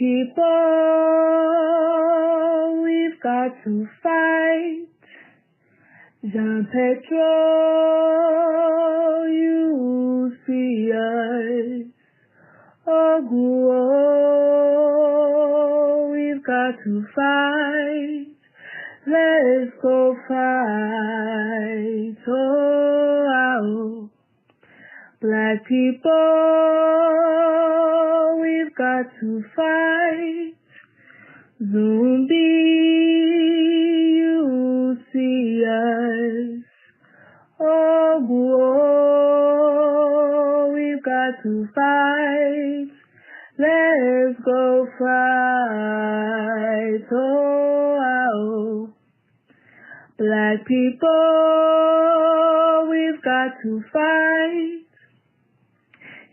people, we've got to fight. Jean Petro, you see us. Oh, we've got to fight. Let's go fight. Oh, black people, we've got to fight. Zumbi, you see us. Oh, we've got to fight. Let's go fight. Oh, black people, we've got to fight.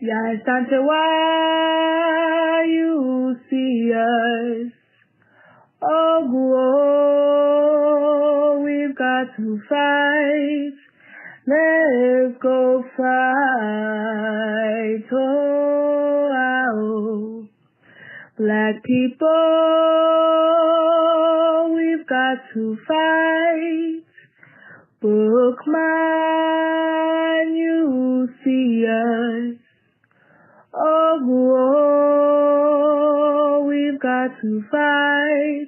Yes, Santewa, you see us. Oh, we've got to fight. Let's go fight. Oh, black people, we've got to fight. Bookman, you see us. Oh, we've got to fight.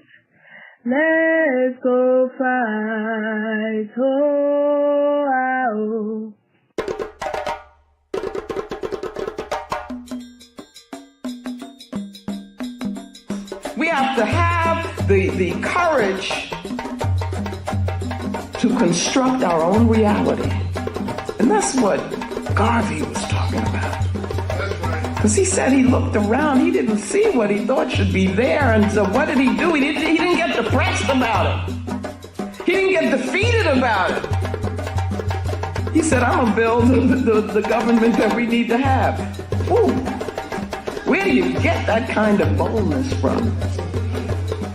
Let's go fight. Oh, we have to have the courage to construct our own reality. And that's what Garvey was talking about. Because he said he looked around, he didn't see what he thought should be there, and so what did he do? He didn't get depressed about it. He didn't get defeated about it. He said, I'm gonna build the government that we need to have. Ooh, where do you get that kind of boldness from?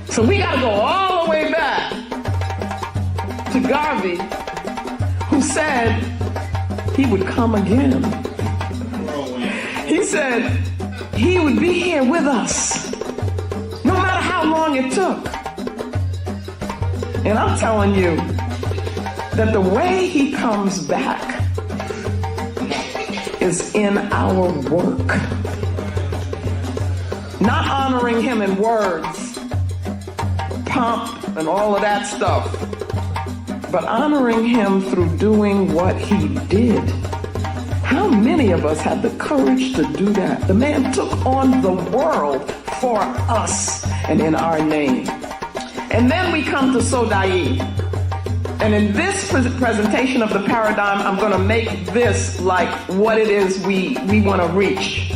So we gotta go all the way back to Garvey, who said he would come again. He said he would be here with us, no matter how long it took. And I'm telling you that the way he comes back is in our work. Not honoring him in words, pomp and all of that stuff, but honoring him through doing what he did. How many of us have the courage to do that? The man took on the world for us and in our name. And then we come to Sodai. And in this presentation of the paradigm, I'm going to make this like what it is we want to reach.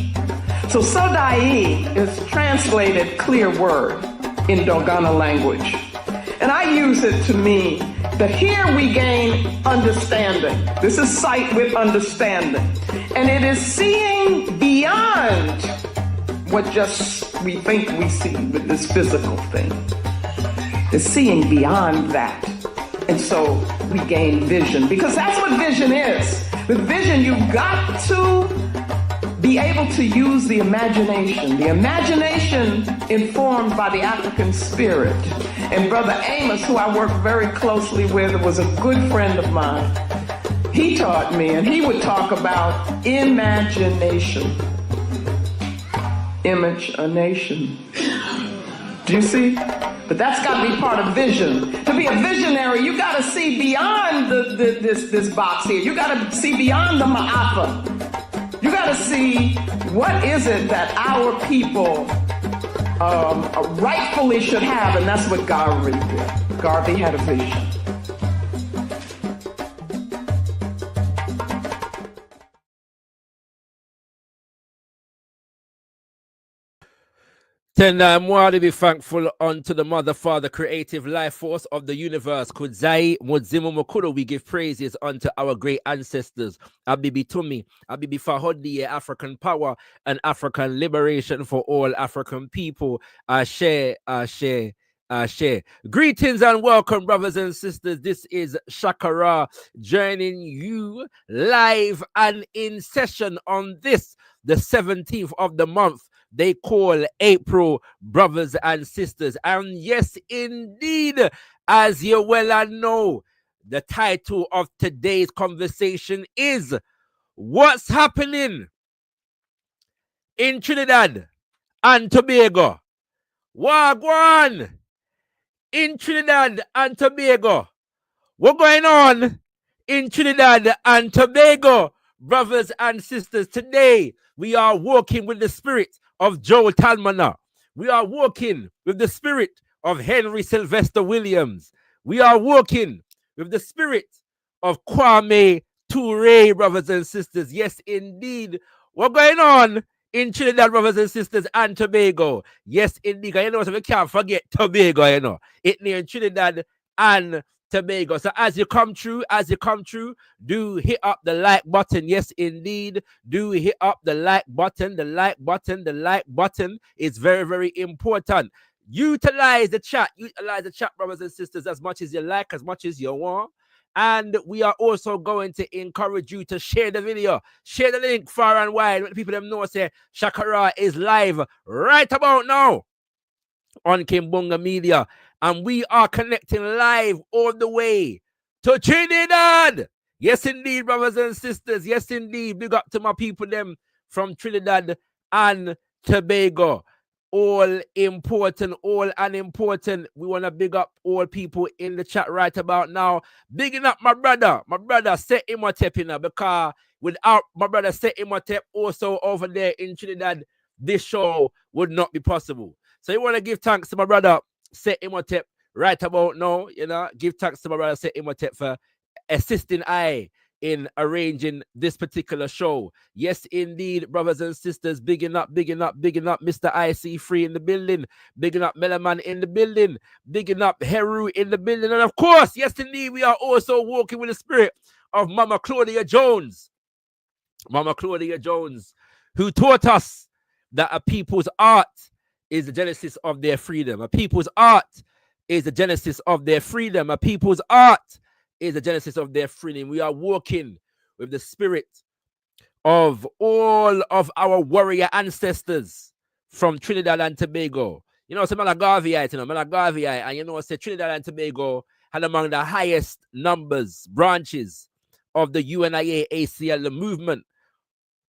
So Sodai is translated clear word in Dogana language. And I use it to mean that here we gain understanding. This is sight with understanding. And it is seeing beyond what just we think we see with this physical thing. It's seeing beyond that. And so we gain vision, because that's what vision is. With vision, you've got to be able to use the imagination informed by the African spirit. And Brother Amos, who I work very closely with, was a good friend of mine. He taught me, and he would talk about imagination. Image a nation. Do you see? But that's got to be part of vision. To be a visionary, you got to see beyond this box here. You got to see beyond the ma'afa. You got to see what is it that our people rightfully should have, and that's what Garvey did. Garvey had a vision. Then I'm more to be thankful unto the Mother, Father, creative life force of the universe. Kudzai Mudzimu Mokuro, we give praises unto our great ancestors. Abibi Tumi, Abibi Fahodi, African power and African liberation for all African people. Ashe, Ashe, Ashe. Greetings and welcome, brothers and sisters. This is Shakara joining you live and in session on this, the 17th of the month, they call April brothers and sisters. And yes, indeed, as you well know, the title of today's conversation is What's Happening in Trinidad and Tobago? Wagwan in Trinidad and Tobago. What's going on in Trinidad and Tobago, brothers and sisters? Today, we are walking with the spirit of Joe Talmana. We are walking with the spirit of Henry Sylvester Williams. We are walking with the spirit of Kwame Ture, brothers and sisters. Yes, indeed. What's going on in Trinidad, brothers and sisters, and Tobago? Yes, indeed. You know, so we can't forget Tobago, you know. It near Trinidad and Tobago. So as you come through, do hit up the like button. Yes, indeed. Do hit up the like button. The like button is very, very important. Utilize the chat, brothers and sisters, as much as you like, as much as you want. And we are also going to encourage you to share the video. Share the link far and wide. Let people them know say Shakara is live right about now on Kimbunga Media. And we are connecting live all the way to Trinidad. Yes, indeed, brothers and sisters. Yes, indeed. Big up to my people them from Trinidad and Tobago. All important, all unimportant. We want to big up all people in the chat right about now. Bigging up my brother Set Imhotep, you know, because without my brother Set Imhotep also over there in Trinidad, this show would not be possible. So you want to give thanks to my brother Set Imhotep right about now, you know. Give thanks to my brother Set Imhotep for assisting I in arranging this particular show. Yes, indeed, brothers and sisters, bigging up Mr. IC Free in the building, bigging up Melaman in the building, bigging up Heru in the building, and of course, yes, indeed, we are also walking with the spirit of Mama Claudia Jones, who taught us that a people's art is the genesis of their freedom. A people's art is the genesis of their freedom. A people's art is the genesis of their freedom. We are walking with the spirit of all of our warrior ancestors from Trinidad and Tobago. You know, Malagarviite, and you know, say Trinidad and Tobago had among the highest branches of the UNIA ACL, the movement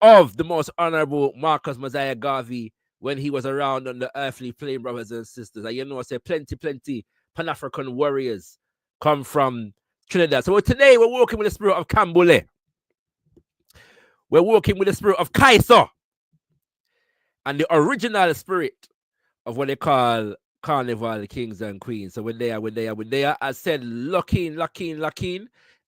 of the most honorable Marcus Mosiah Garvey when he was around on the earthly plane, brothers and sisters. And you know, say plenty Pan-African warriors come from Trinidad. So today we're walking with the spirit of Kambule. We're walking with the spirit of Kaiso. And the original spirit of what they call Carnival Kings and Queens. So we're there. I said, lock in,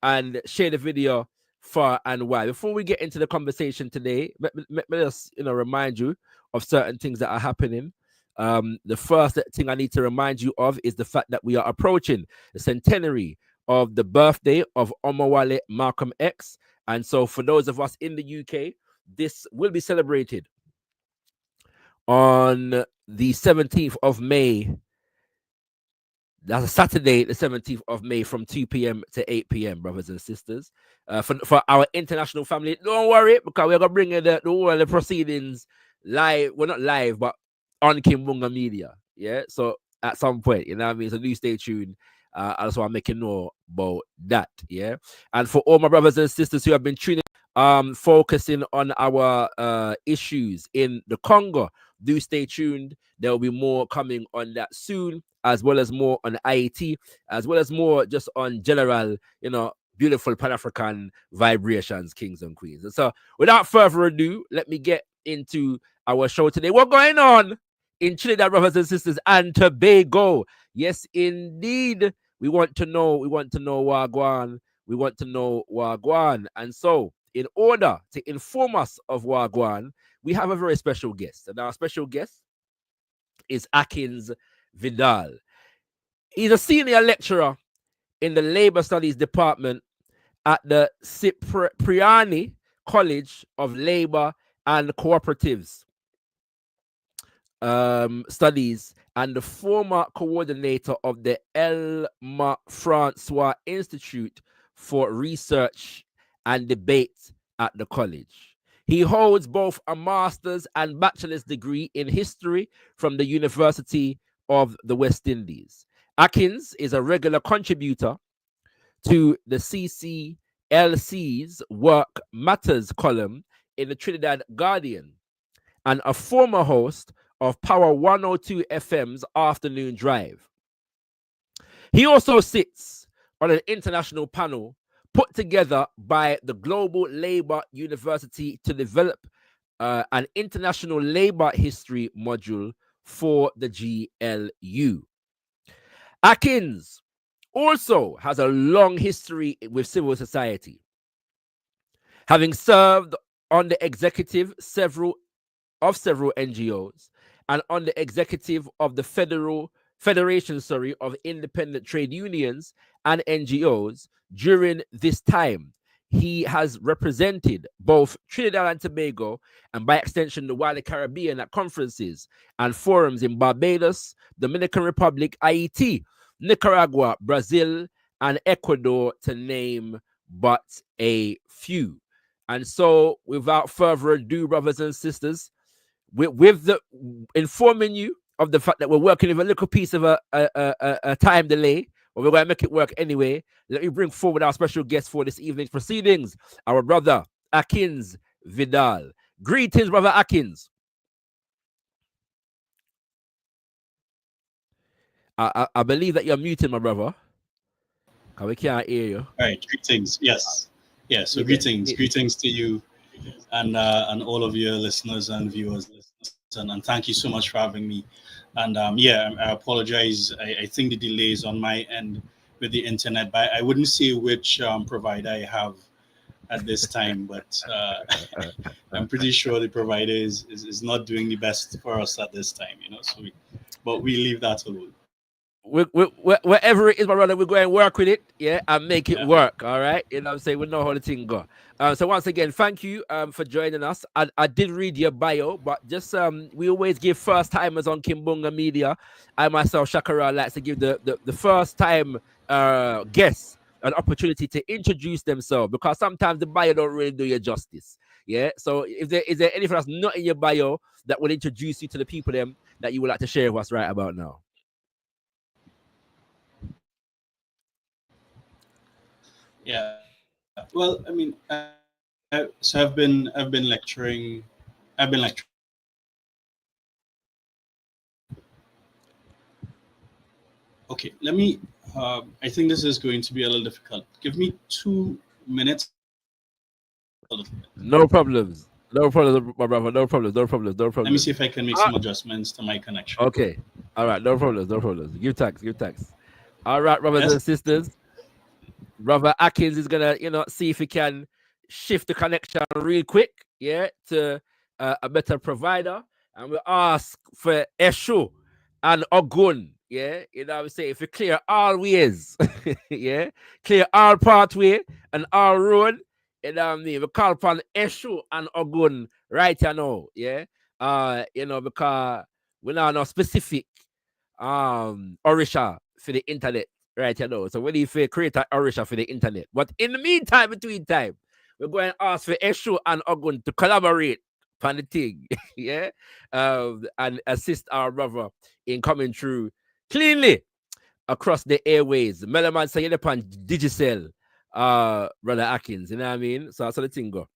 and share the video far and wide. Before we get into the conversation today, let me just remind you of certain things that are happening. The first thing I need to remind you of is the fact that we are approaching the centenary of the birthday of Omowale Malcolm X. And so for those of us in the UK, this will be celebrated on the 17th of May. That's a Saturday, the 17th of May, from 2 p.m. to 8 p.m., brothers and sisters. For our international family, don't worry, because we're going to bring in the whole of the proceedings live. Well, not live, but on Kimbunga Media. Yeah, so at some point, you know what I mean? So do stay tuned. I just want to make you know about that. Yeah, and for all my brothers and sisters who have been tuning, focusing on our issues in the Congo, do stay tuned. There will be more coming on that soon, as well as more on IET, as well as more just on general, beautiful Pan-African vibrations, kings and queens. And so without further ado, let me get into our show today. What's going on in Trinidad, brothers and sisters, and Tobago? Yes, indeed. We want to know Wagwan. We want to know Wagwan. And so, in order to inform us of Wagwan, we have a very special guest. And our special guest is Akins Vidale. He's a senior lecturer in the Labor Studies Department at the Cipriani College of Labor and Cooperatives Studies, and the former coordinator of the Elma Francois Institute for Research and Debate at the college. He holds both a master's and bachelor's degree in history from the University of the West Indies. Akins is a regular contributor to the CCLC's Work Matters column in the Trinidad Guardian and a former host of Power 102 FM's Afternoon Drive. He also sits on an international panel put together by the Global Labour University to develop an international labour history module for the GLU. Akins also has a long history with civil society, having served on the executive of several NGOs and on the executive of the Federation of Independent Trade Unions and NGOs. During this time, he has represented both Trinidad and Tobago and by extension the wider Caribbean at conferences and forums in Barbados, Dominican Republic, Haiti, Nicaragua, Brazil, and Ecuador, to name but a few. And so, without further ado, brothers and sisters, with the informing you of the fact that we're working with a little piece of a time delay, but we're going to make it work anyway, let me bring forward our special guest for this evening's proceedings, our brother Akins Vidale. Greetings, brother Akins. I believe that you're muted, my brother. Because we can't hear you. All right, greetings. Yes. Yeah, so greetings to you and all of your listeners and viewers. And thank you so much for having me. And I apologize. I think the delay is on my end with the internet, but I wouldn't say which provider I have at this time, but I'm pretty sure the provider is not doing the best for us at this time, but we leave that alone. Wherever it is, my brother, we're going to work with it, and make it work. All right, you know what I'm saying? We know how the thing go. So once again, thank you for joining us. I did read your bio, but just we always give first timers on Kimbunga Media. I myself, Shakara, likes to give the first time guests an opportunity to introduce themselves, because sometimes the bio don't really do you justice. Yeah. So is there anything that's not in your bio that will introduce you to the people them that you would like to share with us right about now? Yeah, well, I mean, so I've been lecturing. Okay, let me. I think this is going to be a little difficult. Give me 2 minutes. No problems, my brother. No problems. Let me see if I can make some adjustments to my connection. Okay, all right. No problems. Give thanks. All right, brothers and sisters. Brother Akins is gonna, see if he can shift the connection real quick, to a better provider, and we ask for Eshu and Ogun, what I'm saying, if you clear all ways, clear all pathway and all road, we call upon Eshu and Ogun right now, because we now know specific Orisha for the internet. Right, so we need to create an Orisha for the internet. But in the meantime, between time, we're going to ask for Eshu and Ogun to collaborate on the thing, and assist our brother in coming through cleanly across the airways. Melaman saying upon Digicel, brother Akins, you know what I mean? So that's how the thing go.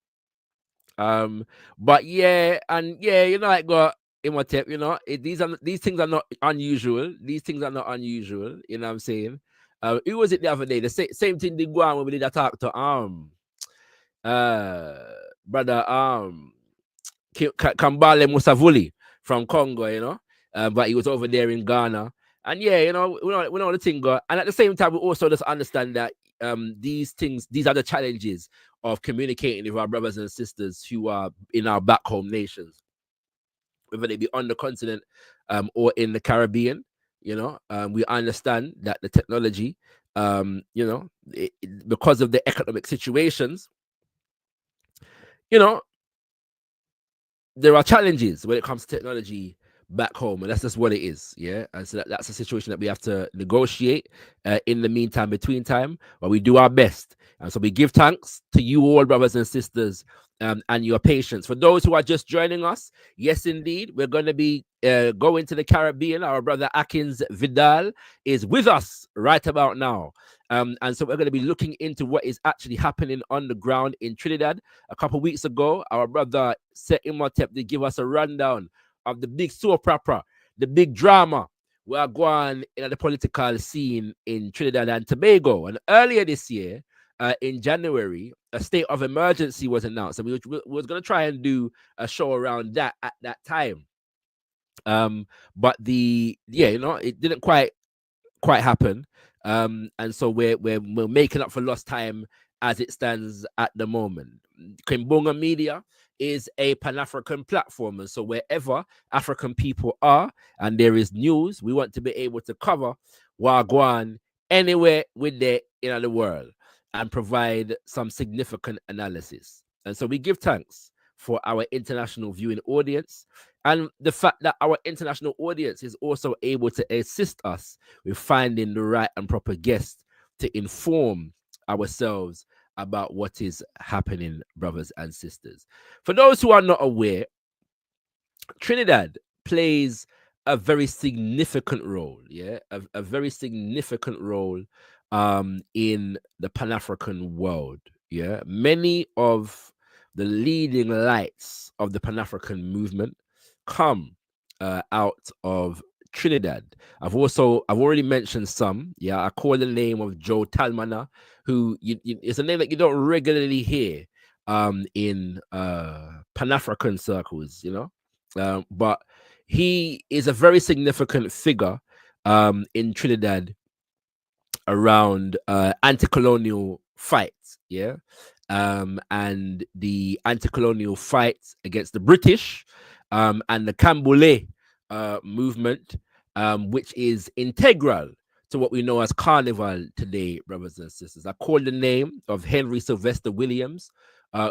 But I got Imhotep, these things are not unusual. You know what I'm saying? Who was it the other day? The same thing did go on when we did a talk to brother Kambale Musavuli from Congo, but he was over there in Ghana. And we know the thing go. And at the same time, we also just understand that these are the challenges of communicating with our brothers and sisters who are in our back home nations, whether they be on the continent or in the Caribbean. We understand that the technology, because of the economic situations, there are challenges when it comes to technology back home, and that's just what it is. And so that's a situation that we have to negotiate in the meantime, between time, but we do our best. And so we give thanks to you all, brothers and sisters, and your patience. For those who are just joining us, yes, indeed, we're going to be going to the Caribbean. Our brother Akins Vidale is with us right about now. And so we're going to be looking into what is actually happening on the ground in Trinidad. A couple of weeks ago, our brother Seth Imhotep did give us a rundown of the big soap opera, the big drama we are going in the political scene in Trinidad and Tobago. And earlier this year, in January, a state of emergency was announced, and we was going to try and do a show around that at that time. But it didn't quite happen. And so we're making up for lost time as it stands at the moment. Kimbunga Media is a Pan-African platform, and so wherever African people are and there is news, we want to be able to cover Wagwan anywhere with the in the world and provide some significant analysis. And so we give thanks for our international viewing audience and the fact that our international audience is also able to assist us with finding the right and proper guests to inform ourselves about what is happening, brothers and sisters. For those who are not aware, Trinidad plays a very significant role, a very significant role in the Pan-African world. Many of the leading lights of the Pan-African movement come out of Trinidad. I've already mentioned some. I call the name of Joe Talmana, who it's a name that you don't regularly hear in Pan-African circles, but he is a very significant figure in Trinidad around anti-colonial fights, and the anti-colonial fights against the British and the Camboulet movement, which is integral to what we know as Carnival today, brothers and sisters. I call the name of Henry Sylvester Williams,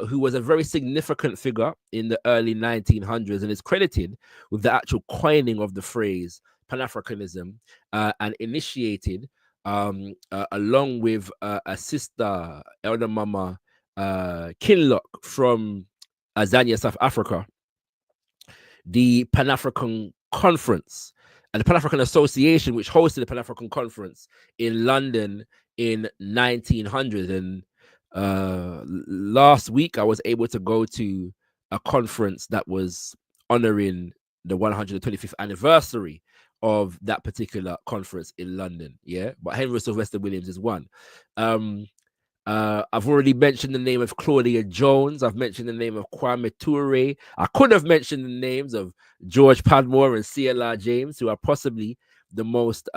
who was a very significant figure in the early 1900s and is credited with the actual coining of the phrase Pan-Africanism and initiated, along with a sister, Elder Mama Kinloch from Azania, South Africa, the Pan-African Conference and the Pan-African Association, which hosted the Pan-African Conference in London in 1900. And last week, I was able to go to a conference that was honoring the 125th anniversary of that particular conference in London. But Henry Sylvester Williams is one. I've already mentioned the name of Claudia Jones. I've mentioned the name of Kwame Ture. I could have mentioned the names of George Padmore and CLR James, who are possibly the most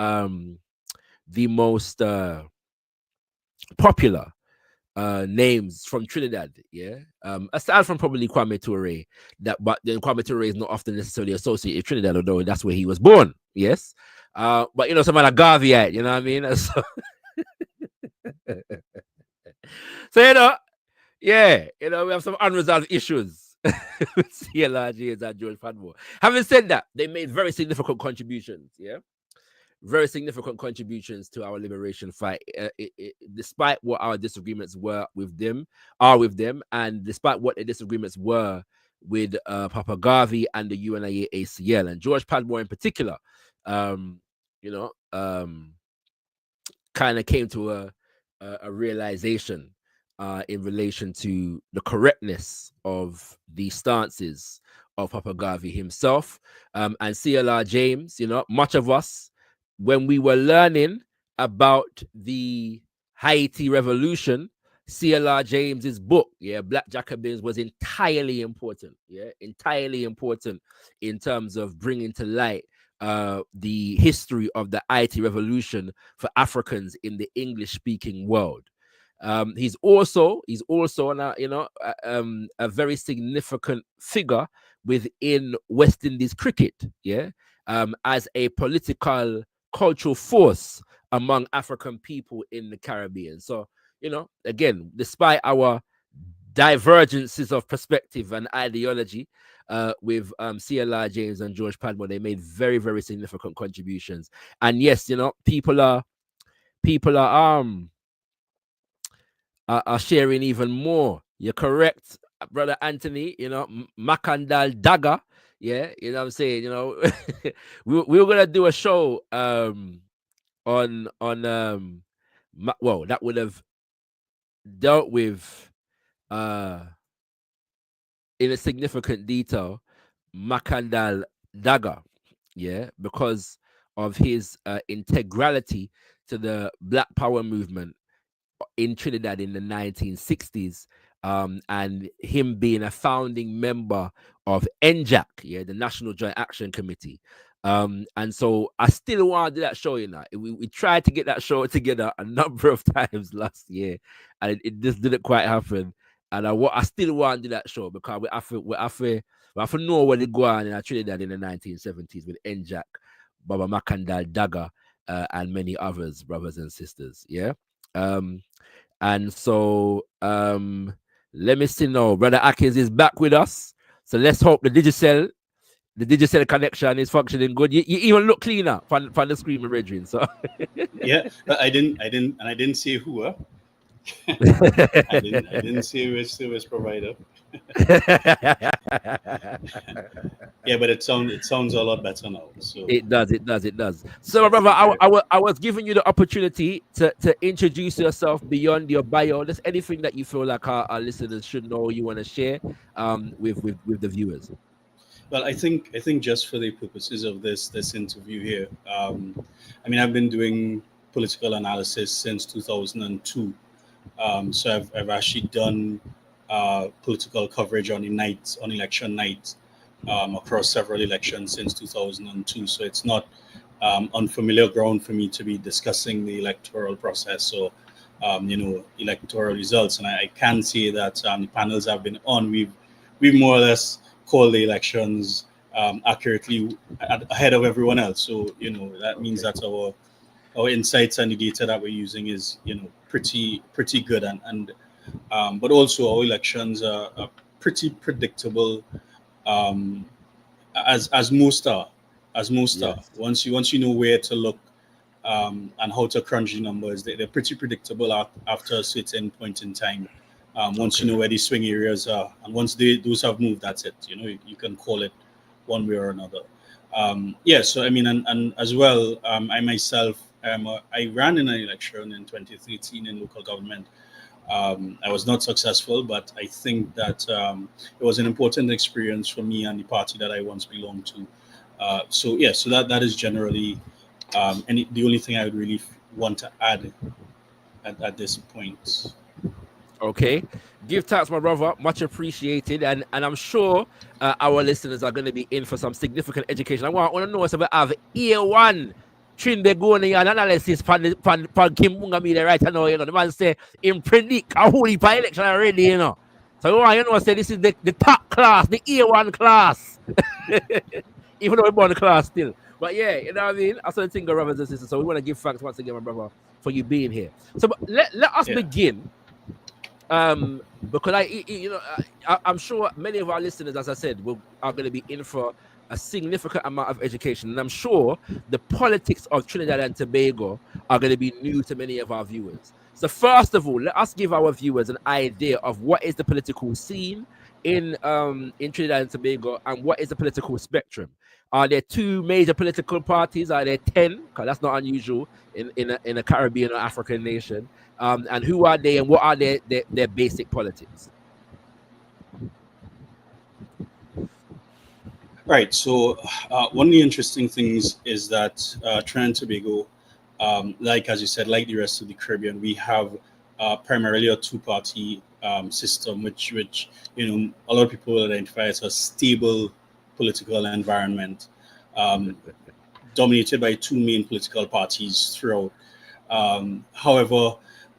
popular names from Trinidad. Aside from probably Kwame Ture, but then Kwame Ture is not often necessarily associated with Trinidad, although that's where he was born. But some of the Garveyite, you know what I mean? So, we have some unresolved issues with CLRG and George Padmore. Having said that, they made very significant contributions, very significant contributions to our liberation fight, despite what our disagreements are with them, and despite what the disagreements were with Papa Garvey and the UNIA ACL. And George Padmore in particular, kind of came to a realization in relation to the correctness of the stances of Papa Garvey himself, and CLR James. Much of us, when we were learning about the Haiti Revolution, CLR James's book, Black Jacobins, was entirely important. Entirely important in terms of bringing to light the history of the Haiti Revolution for Africans in the English-speaking world. He's also a very significant figure within West Indies cricket, as a political cultural force among African people in the Caribbean. So, again, despite our divergences of perspective and ideology with CLR James and George Padmore, they made very, very significant contributions. And yes, people are sharing even more. You're correct, brother Anthony, you know, Makandal Daga. Yeah, you know what I'm saying. You know, we were gonna do a show on well, that would have dealt with in a significant detail Makandal Daga, yeah, because of his integrality to the Black Power movement in Trinidad in the 1960s, and him being a founding member of NJAC, yeah, the National Joint Action Committee. And so I still want to do that show, you know. We tried to get that show together a number of times last year, and it just didn't quite happen. And I still want to do that show because we have to know where they go on in Trinidad in the 1970s with NJAC, Baba Makandal Daga, and many others, brothers and sisters. Yeah. And so let me see now. Brother Akins is back with us. So let's hope the digital connection is functioning good. You even look cleaner from the screen, my brethren. So yeah, but I didn't say who. I didn't say which service provider. Yeah, but it sounds a lot better now. So it does. So, my brother, I was giving you the opportunity to introduce yourself beyond your bio. Just anything that you feel like our listeners should know, you want to share with the viewers. Well, I think just for the purposes of this interview here, I mean, I've been doing political analysis since 2002. So I've actually done political coverage on election night across several elections since 2002. So it's not unfamiliar ground for me to be discussing the electoral process or electoral results. And I can say that the panels I've been on, we've more or less called the elections accurately ahead of everyone else. So that means that our insights and the data that we're using is pretty good, and but also our elections are pretty predictable, as most are. Yes. Once you know where to look and how to crunch the numbers, they're pretty predictable after a certain point in time. Once you know where the swing areas are, and once those have moved, that's it. You can call it one way or another. So I mean, and as well, I myself, I ran in an election in 2013 in local government. I was not successful, but I think that it was an important experience for me and the party that I once belonged to. So that is generally and the only thing I would really want to add at this point. Okay, give thanks, my brother, much appreciated, and I'm sure our listeners are going to be in for some significant education. I want to know if we have A1 TRINIDAD analysis for Kimbunga media right now. The man say in predict a whole heap of election already. So say this is the top class, the A1 class, even though we're born the class still. But yeah, you know what I mean. I saw the thing, brothers and sisters. So we want to give thanks once again, my brother, for you being here. So let us begin. Because I'm sure many of our listeners, as I said, are going to be in for a significant amount of education, and I'm sure the politics of Trinidad and Tobago are going to be new to many of our viewers. So first of all, let us give our viewers an idea of what is the political scene in Trinidad and Tobago, and what is the political spectrum. Are there two major political parties? Are there 10? Because that's not unusual in a Caribbean or African nation. And who are they, and what are their basic politics? Right. So one of the interesting things is that Trinidad and Tobago, like as you said, like the rest of the Caribbean, we have primarily a two-party system, which a lot of people identify as a stable political environment, dominated by two main political parties throughout. However,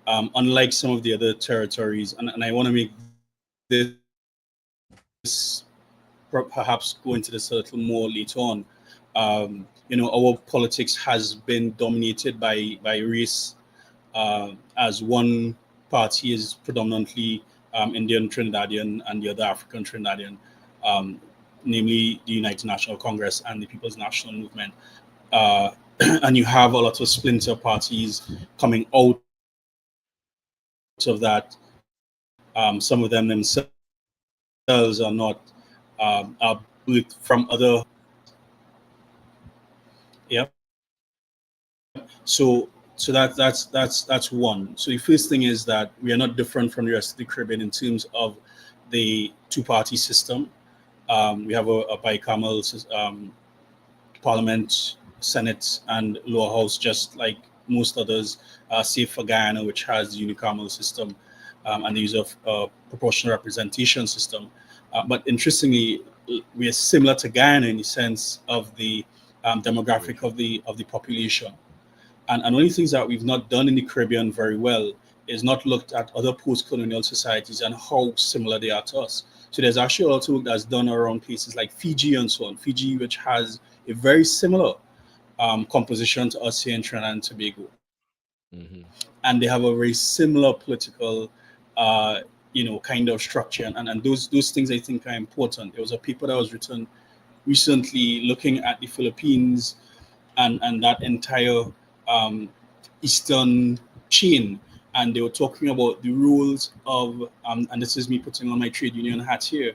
unlike some of the other territories, and I want to make this perhaps go into this a little more later on. Our politics has been dominated by race, as one party is predominantly Indian Trinidadian and the other African Trinidadian, namely the United National Congress and the People's National Movement. And you have a lot of splinter parties coming out of that. Some of them themselves are not are birthed from other. Yeah. So that's one. So the first thing is that we are not different from the rest of the Caribbean in terms of the two-party system. We have a bicameral parliament, Senate, and lower house, just like most others, save for Guyana, which has the unicameral system and the use of proportional representation system. But interestingly, we are similar to Guyana in the sense of the demographic of the population. And one of the things that we've not done in the Caribbean very well is not looked at other post-colonial societies and how similar they are to us. So there's actually also work that's done around places like Fiji and so on. Fiji, which has a very similar composition to us here in Trinidad and Tobago. Mm-hmm. And they have a very similar political, kind of structure. And those things I think are important. There was a paper that was written recently looking at the Philippines and that entire eastern chain, and they were talking about the rules of and this is me putting on my trade union hat here,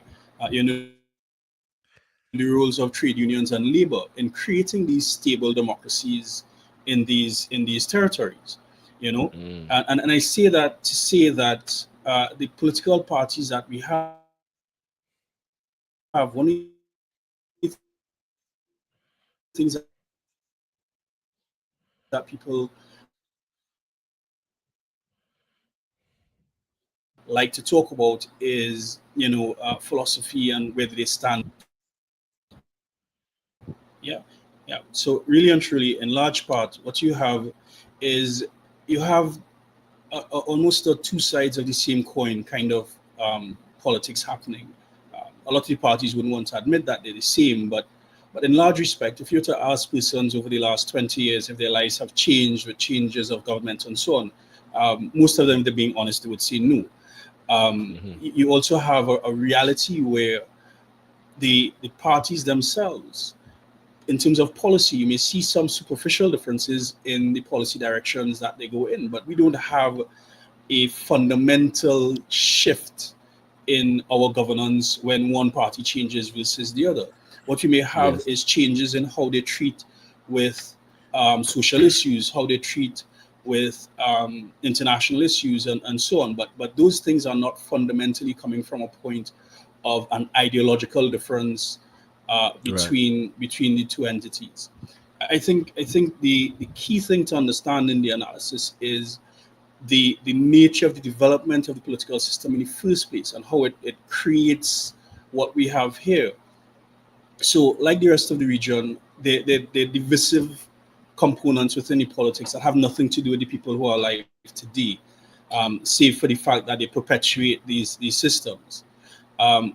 the rules of trade unions and labor in creating these stable democracies in these territories, and I say that to say that the political parties that we have, one of the things that people like to talk about is philosophy and whether they stand. Yeah, yeah. So really and truly, in large part, what you have is you have almost the two sides of the same coin kind of politics happening. A lot of the parties wouldn't want to admit that they're the same, but in large respect, if you were to ask persons over the last 20 years if their lives have changed with changes of government and so on, most of them, they're being honest, they would say no. You also have a reality where the parties themselves, in terms of policy, you may see some superficial differences in the policy directions that they go in, but we don't have a fundamental shift in our governance when one party changes versus the other. What we may have is changes in how they treat with social issues, how they treat with international issues, and so on. But those things are not fundamentally coming from a point of an ideological difference between the two entities. I think the key thing to understand in the analysis is the nature of the development of the political system in the first place and how it creates what we have here. So, like the rest of the region, they're divisive components within the politics that have nothing to do with the people who are alive today, save for the fact that they perpetuate these systems.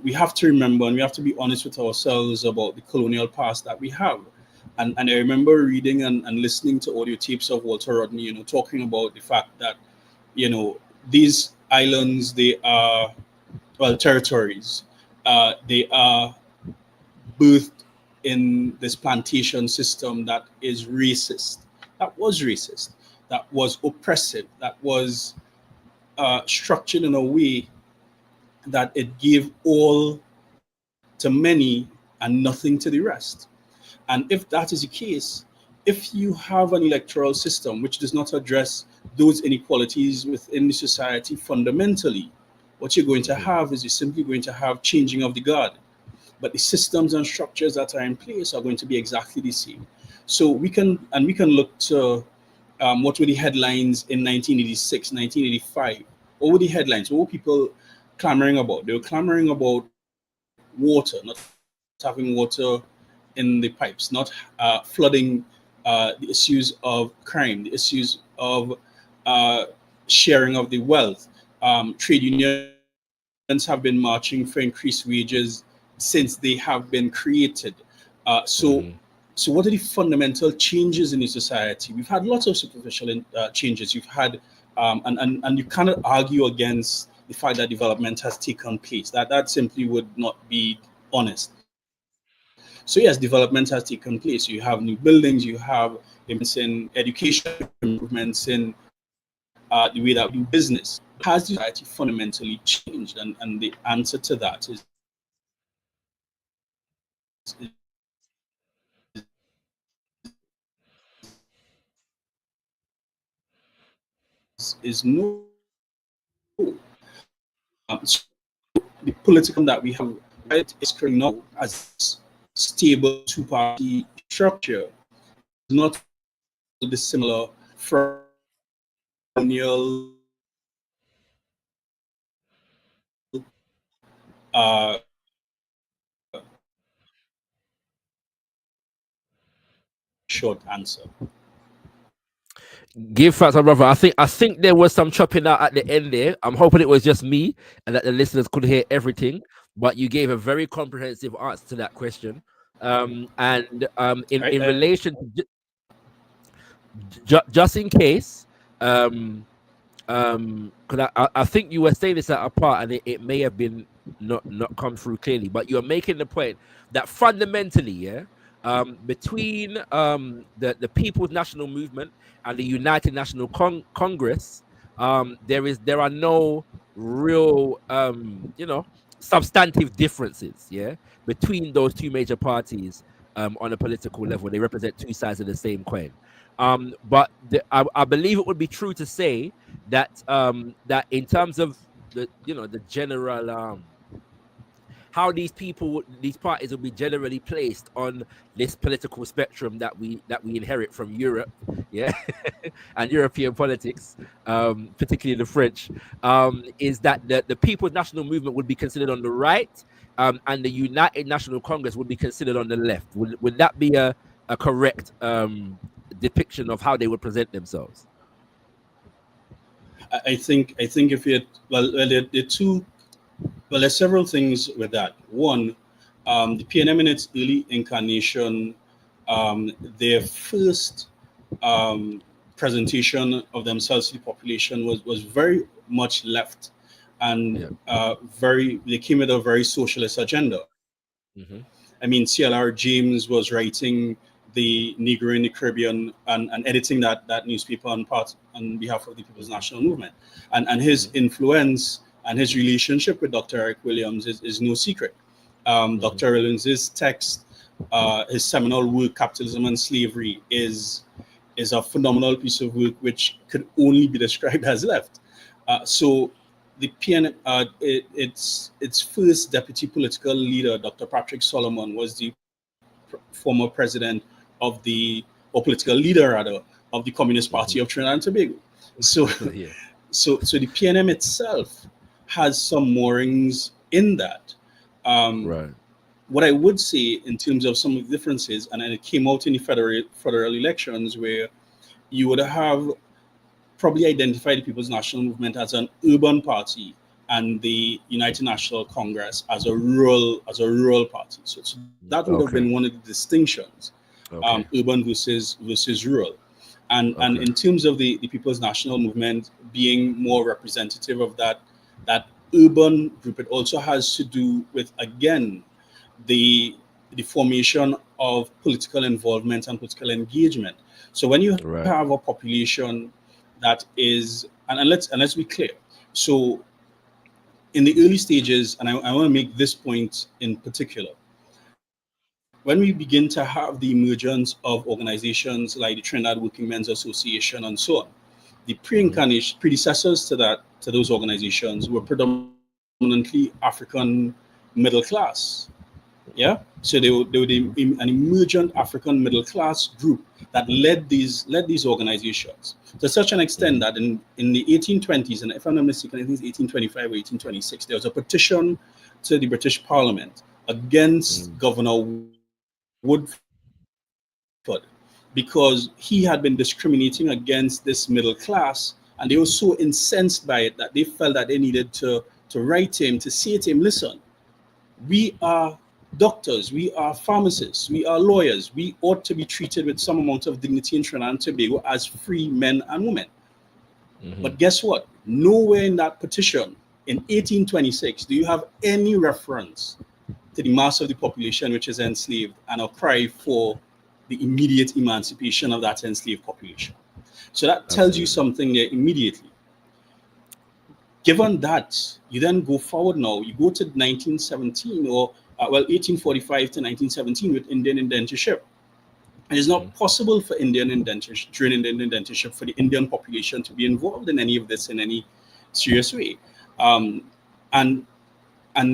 We have to remember and we have to be honest with ourselves about the colonial past that we have. And I remember reading and listening to audio tapes of Walter Rodney, talking about the fact that, these islands, they are, territories, they are birthed in this plantation system that is racist, that was racist, that was oppressive, that was structured in a way that it gave all to many and nothing to the rest. And if that is the case, if you have an electoral system which does not address those inequalities within the society fundamentally, what you're going to have is you're simply going to have changing of the guard. But the systems and structures that are in place are going to be exactly the same. So we can look to what were the headlines in 1986, 1985. What were the headlines? What were people clamoring about? They were clamoring about water, not having water in the pipes, not flooding, the issues of crime, the issues of sharing of the wealth. Trade unions have been marching for increased wages since they have been created. So what are the fundamental changes in the society? We've had lots of superficial changes. You've had, and you cannot argue against the fact that development has taken place. That simply would not be honest. So yes, development has taken place. You have new buildings, you have improvements in education, improvements in the way that we do business. Has the society fundamentally changed? And the answer to that is is no. So the political that we have right is currently now as stable two-party structure is not dissimilar from colonial short answer. Give thanks, my brother. I think there was some chopping out at the end there. I'm hoping it was just me and that the listeners could hear everything. But you gave a very comprehensive answer to that question. In Right? relation to just in case, because I think you were saying this at a part and it may have been not come through clearly, but you're making the point that fundamentally, yeah, between the People's National Movement and the United National Congress, there are no real substantive differences, yeah, between those two major parties on a political level. They represent two sides of the same coin. But I believe it would be true to say that that in terms of the the general how these parties will be generally placed on this political spectrum that we inherit from Europe, yeah, and European politics, particularly the French, is that the People's National Movement would be considered on the right, and the United National Congress would be considered on the left. Would that be a correct depiction of how they would present themselves? I think if it there's several things with that. One, the PNM in its early incarnation, their first presentation of themselves to the population was very much left, and they came with a very socialist agenda. Mm-hmm. I mean, CLR James was writing the Negro in the Caribbean and editing that newspaper on behalf of the People's National Movement, and his influence and his relationship with Dr. Eric Williams is no secret. Dr. Williams's text, his seminal work, Capitalism and Slavery, is a phenomenal piece of work which could only be described as left. So the PN, its first deputy political leader, Dr. Patrick Solomon, was the former president of political leader rather, of the Communist Party of Trinidad and Tobago. So, so the PNM itself has some moorings in that. Right. What I would say in terms of some of the differences, and it came out in the federal elections, where you would have probably identified the People's National Movement as an urban party and the United National Congress as a rural party. So that would have been one of the distinctions, urban versus rural. And in terms of the People's National Movement being more representative of that urban group, it also has to do with, again, the formation of political involvement and political engagement. So when you have a population that is, and let's be clear. So in the early stages, and I want to make this point in particular, when we begin to have the emergence of organizations like the Trinidad Working Men's Association and so on, the predecessors to those organizations were predominantly African middle class. Yeah, so they were an emergent African middle class group that led these organizations to such an extent that in the 1820s, and if I'm not mistaken, I think it's 1825 or 1826, there was a petition to the British Parliament against Governor Woodford because he had been discriminating against this middle class, and they were so incensed by it that they felt that they needed to write him, to say to him, listen, we are doctors, we are pharmacists, we are lawyers, we ought to be treated with some amount of dignity in Trinidad and Tobago as free men and women. But guess what? Nowhere in that petition in 1826 do you have any reference to the mass of the population which is enslaved and a cry for the immediate emancipation of that enslaved population. So that tells you something there immediately. Given that, you then go forward now, you go to 1917 or 1845 to 1917 with Indian indentureship. It is not possible for during Indian indentureship for the Indian population to be involved in any of this in any serious way. And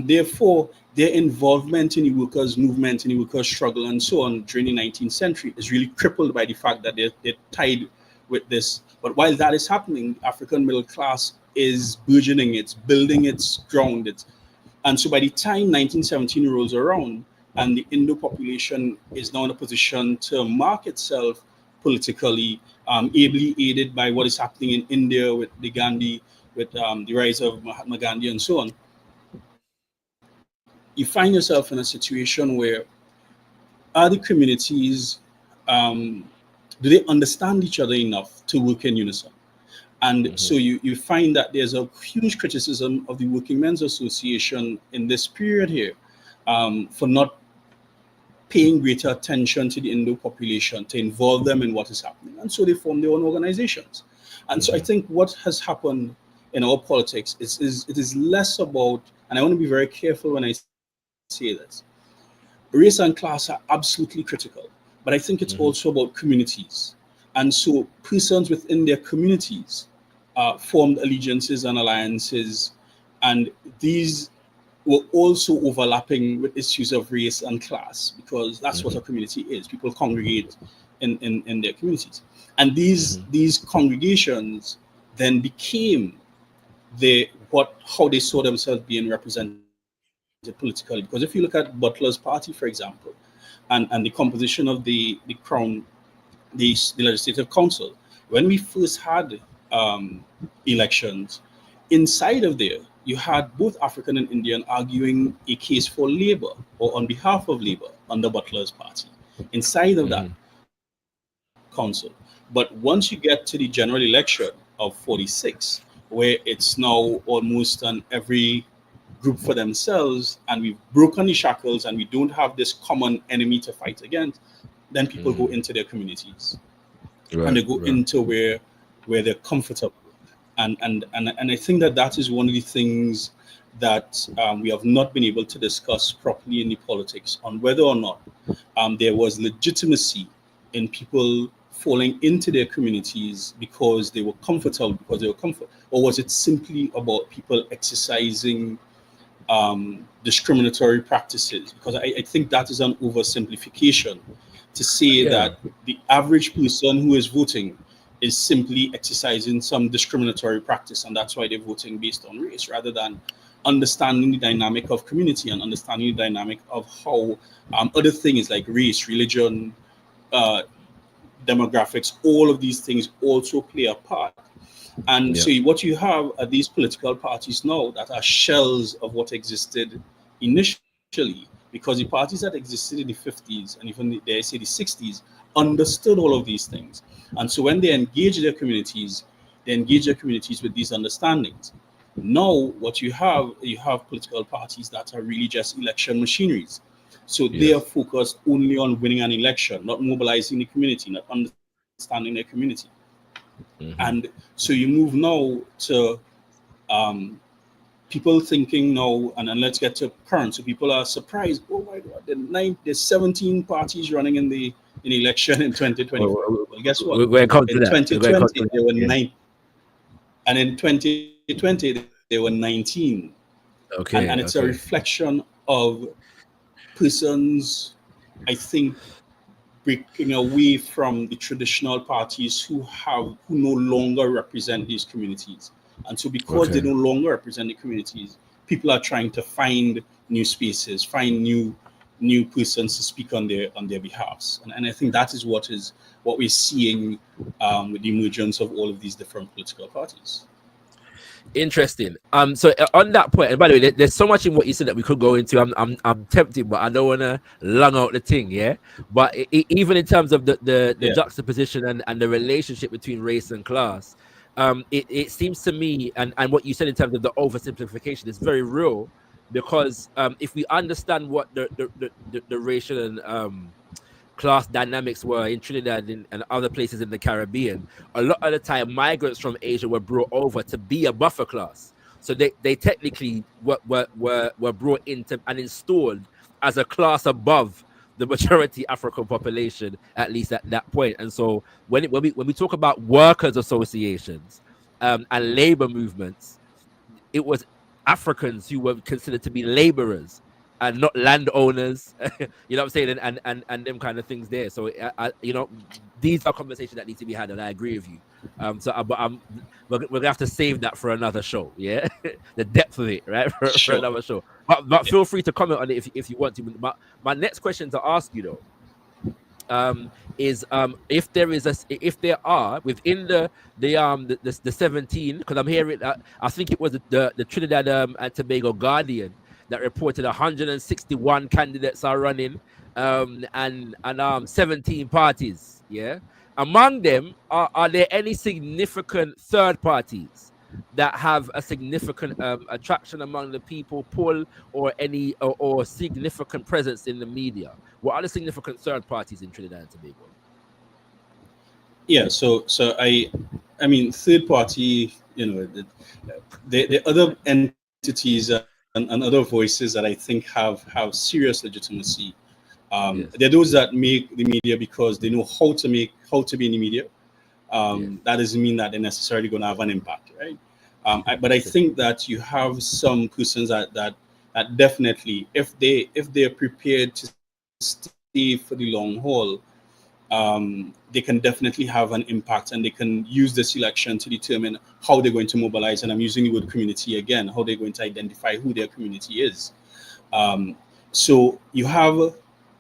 therefore, their involvement in the workers' movement, in the workers' struggle, and so on during the 19th century is really crippled by the fact that they're tied with this. But while that is happening, the African middle class is burgeoning, it's building its ground. And so by the time 1917 rolls around, and the Indo population is now in a position to mark itself politically, ably aided by what is happening in India with the Gandhi, with the rise of Mahatma Gandhi, and so on, you find yourself in a situation where are the communities, do they understand each other enough to work in unison? And so you find that there's a huge criticism of the Working Men's Association in this period here for not paying greater attention to the Indo population, to involve them in what is happening. And so they form their own organizations. And so I think what has happened in our politics it is less about, and I want to be very careful when I say this, race and class are absolutely critical, but I think it's also about communities. And so persons within their communities formed allegiances and alliances, and these were also overlapping with issues of race and class, because that's what a community is. People congregate in their communities. And these congregations then became how they saw themselves being represented politically. Because if you look at Butler's party, for example, and the composition of the Crown, the Legislative Council, when we first had elections, inside of there, you had both African and Indian arguing a case for Labour or on behalf of Labour under Butler's party inside of that council. But once you get to the general election of 46, where it's now almost on every group for themselves, and we've broken the shackles and we don't have this common enemy to fight against, then people go into their communities, and they go into where they're comfortable. And I think that is one of the things that we have not been able to discuss properly in the politics, on whether or not there was legitimacy in people falling into their communities because they were comfortable, or was it simply about people exercising discriminatory practices? Because I think that is an oversimplification to say that the average person who is voting is simply exercising some discriminatory practice, and that's why they're voting based on race, rather than understanding the dynamic of community and understanding the dynamic of how other things like race, religion, demographics, all of these things also play a part. And so what you have are these political parties now that are shells of what existed initially, because the parties that existed in the 50s and even the 60s understood all of these things. And so when they engage their communities, with these understandings. Now what you have political parties that are really just election machineries. So they are focused only on winning an election, not mobilizing the community, not understanding their community. And so you move now to people thinking now, and let's get to current. So people are surprised. Oh my God, there's 17 parties running in the election in 2020. Well, guess what? In 2020 there were 9, and in 2020 there were 19. Okay, and it's a reflection of persons, I think, breaking away from the traditional parties who no longer represent these communities. And so because they no longer represent the communities, people are trying to find new spaces, find new persons to speak on their behalfs. And I think that is what we're seeing with the emergence of all of these different political parties. Interesting. So on that point, and by the way, there's so much in what you said that we could go into. I'm tempted, but I don't want to lung out the thing, yeah. But even in terms of the juxtaposition and the relationship between race and class, it seems to me, and what you said in terms of the oversimplification is very real, because if we understand what the racial and class dynamics were in Trinidad and other places in the Caribbean, a lot of the time migrants from Asia were brought over to be a buffer class. So they technically were brought into and installed as a class above the majority African population, at least at that point. And so when we talk about workers' associations and labor movements, it was Africans who were considered to be laborers and not landowners. You know what I'm saying? And them kind of things there. So you know, these are conversations that need to be had, and I agree with you. But we're gonna have to save that for another show. Yeah, the depth of it, right, for Sure. another show. But feel free to comment on it if you want to. My next question to ask you though is if there are within the 17, because I'm hearing I think it was the Trinidad and Tobago Guardian that reported 161 candidates are running and 17 parties. Yeah, among them are there any significant third parties that have a significant attraction among the people, pull, or any or significant presence in the media? What are the significant third parties in Trinidad and Tobago? Yeah, so I mean, third party, you know, the other entities and other voices that I think have serious legitimacy. Yes. They're those that make the media because they know how to be in the media. Yes. That doesn't mean that they're necessarily going to have an impact, right? But I think that you have some persons that definitely, if they're prepared to stay for the long haul, they can definitely have an impact, and they can use this election to determine how they're going to mobilize. And I'm using the word community again, how they're going to identify who their community is. So you have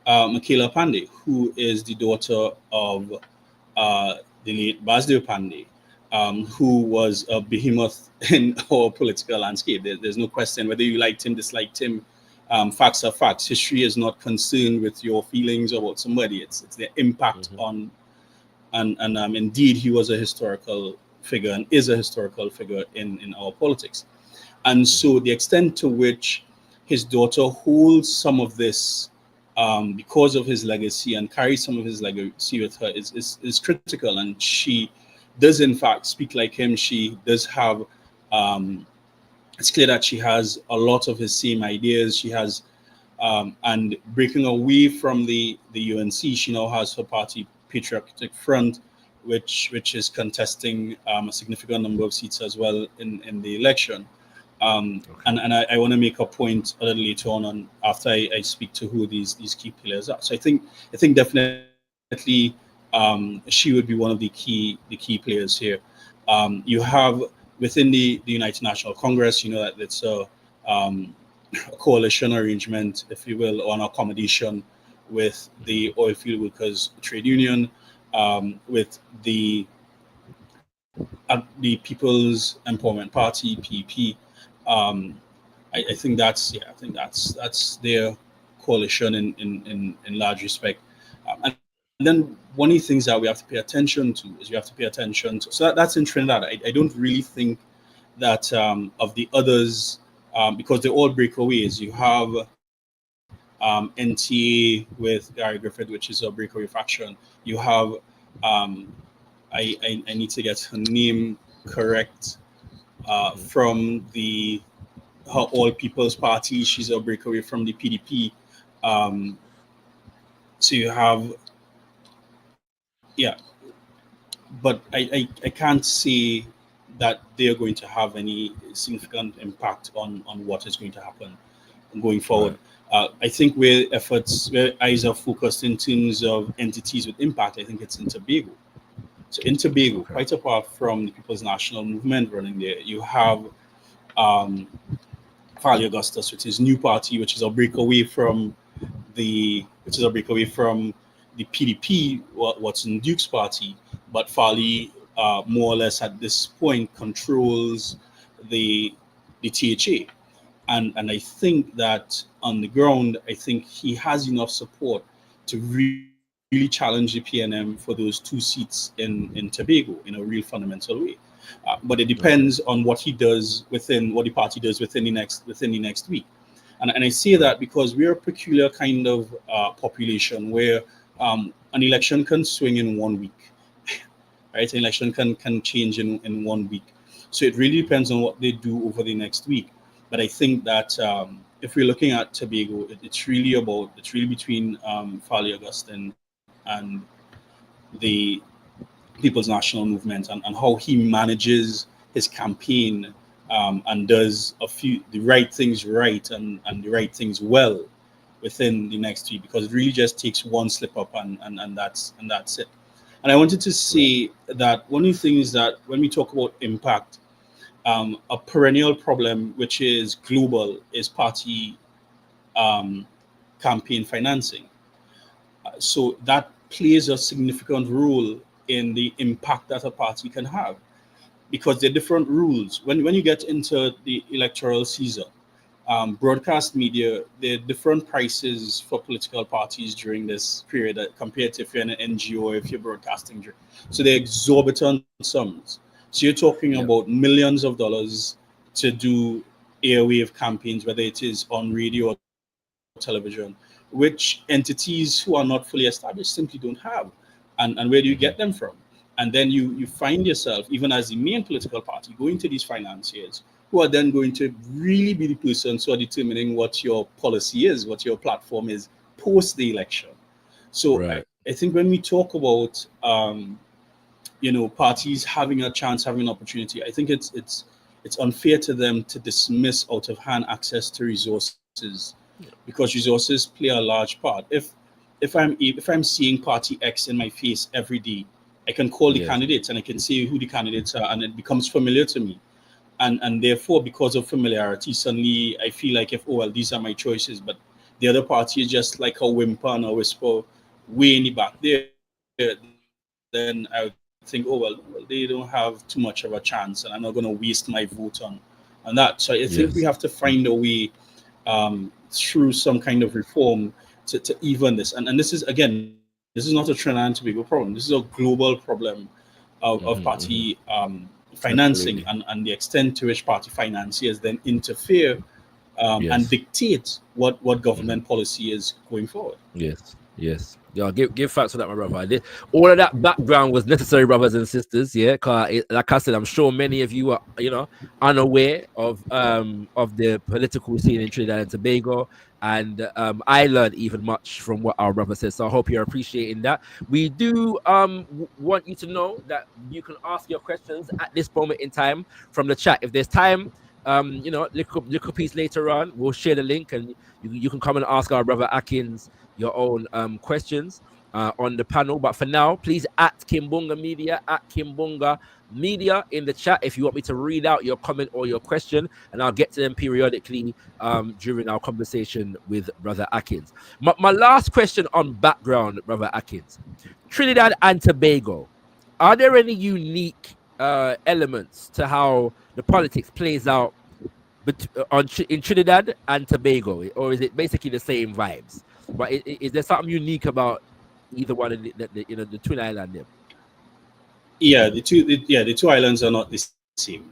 Michaela Pandey, who is the daughter of the late Basdeo Pandey, who was a behemoth in our political landscape. There's no question whether you liked him, disliked him. Facts are facts. History is not concerned with your feelings about somebody. It's their impact on, and indeed he was a historical figure and is a historical figure in our politics. And so the extent to which his daughter holds some of this because of his legacy and carries some of his legacy with her is critical. And she does in fact speak like him. She does have it's clear that she has a lot of his same ideas. She has, and breaking away from the UNC, she now has her party, Patriotic Front, which is contesting a significant number of seats as well in the election. And I want to make a point a little later on after I speak to who these key players are. So I think definitely she would be one of the key players here. You have within the United National Congress, you know, that it's a coalition arrangement, if you will, or an accommodation with the Oilfield Workers Trade Union, with the People's Empowerment Party (PP). I think that's their coalition in large respect. And then one of the things that we have to pay attention to is so that's in Trinidad. I don't really think that of the others, because they all breakaways. You have NTA with Gary Griffith, which is a breakaway faction. You have I need to get her name correct, from her All People's Party. She's a breakaway from the PDP. So you have, yeah, but I can't say that they're going to have any significant impact on what is going to happen going forward. Right. I think where eyes are focused in terms of entities with impact, I think it's in Tobago. So in Tobago, quite apart from the People's National Movement running there, you have Fali Augustus, which is new party, which is a breakaway from the PDP, Watson Duke's party, but Fali more or less at this point controls the THA, and I think that on the ground, I think he has enough support to really challenge the PNM for those 2 seats in Tobago in a real fundamental way. But it depends on what the party does within the next week. And I say that because we're a peculiar kind of population where an election can swing in 1 week, right? An election can change in 1 week. So it really depends on what they do over the next week. But I think that if we're looking at Tobago, it's really between Fali Augustine and the People's National Movement, and how he manages his campaign, and does the right things right, and the right things well within the next week, because it really just takes one slip up, and that's it. And I wanted to say that one of the things that when we talk about impact, a perennial problem which is global is party campaign financing. So that plays a significant role in the impact that a party can have, because there are different rules. When you get into the electoral season, broadcast media, there are different prices for political parties during this period compared to if you're an NGO or if you're broadcasting. So they're exorbitant sums. So you're talking about millions of dollars to do airwave campaigns, whether it is on radio or television, which entities who are not fully established simply don't have. And where do you get them from? And then you find yourself, even as the main political party, going to these financiers who are then going to really be the persons who are determining what your policy is, what your platform is post the election. So I think when we talk about parties having a chance, having an opportunity, I think it's unfair to them to dismiss out of hand access to resources, because resources play a large part. If I'm seeing party X in my face every day, I can call the candidates and I can see who the candidates are, and it becomes familiar to me. And therefore, because of familiarity, suddenly I feel like these are my choices, but the other party is just like a whimper and a whisper way in the back there, then I would think, they don't have too much of a chance, and I'm not going to waste my vote on that. So I think we have to find a way through some kind of reform to even this. And this is, again, this is not a Trinidad and Tobago problem. This is a global problem of party financing, and the extent to which party financiers then interfere and dictate what government policy is going forward. Yes. Yeah, give facts for that, my brother. All of that background was necessary, brothers and sisters. Yeah, because like I said, I'm sure many of you are, unaware of the political scene in Trinidad and Tobago, and I learned even much from what our brother says. So I hope you're appreciating that. We do want you to know that you can ask your questions at this moment in time from the chat. If there's time, little piece later on, we'll share the link, and you can come and ask our brother Akins your own questions on the panel. But for now, please at Kimbunga Media in the chat if you want me to read out your comment or your question, and I'll get to them periodically during our conversation with Brother Akins. My last question on background, Brother Akins. Trinidad and Tobago, are there any unique elements to how the politics plays out in Trinidad and Tobago, or is it basically the same vibes? But is there something unique about either one of the twin island there? Yeah, the two islands are not the same.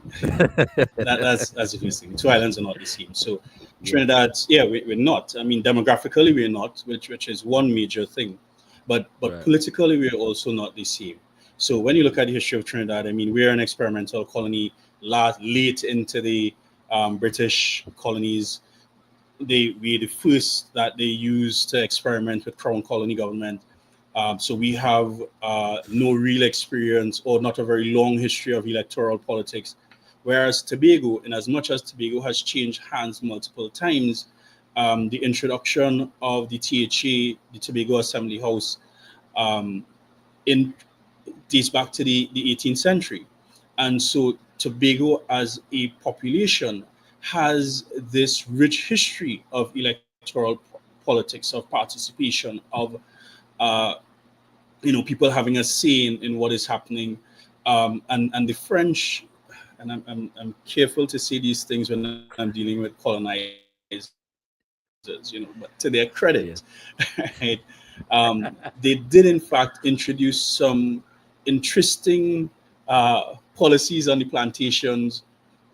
That's the first thing. The two islands are not the same. So Trinidad, we're not. I mean, demographically we're not, which is one major thing, but politically we're also not the same. So when you look at the history of Trinidad, I mean, we're an experimental colony late into the British colonies. We're the first that they used to experiment with crown colony government. So we have no real experience or not a very long history of electoral politics. Whereas Tobago, in as much as Tobago has changed hands multiple times, the introduction of the THA, the Tobago Assembly House, dates back to the 18th century. And so Tobago as a population has this rich history of electoral politics, of participation, of people having a say in what is happening, and the French, and I'm careful to say these things when I'm dealing with colonizers, but to their credit, right, they did in fact introduce some interesting policies on the plantations,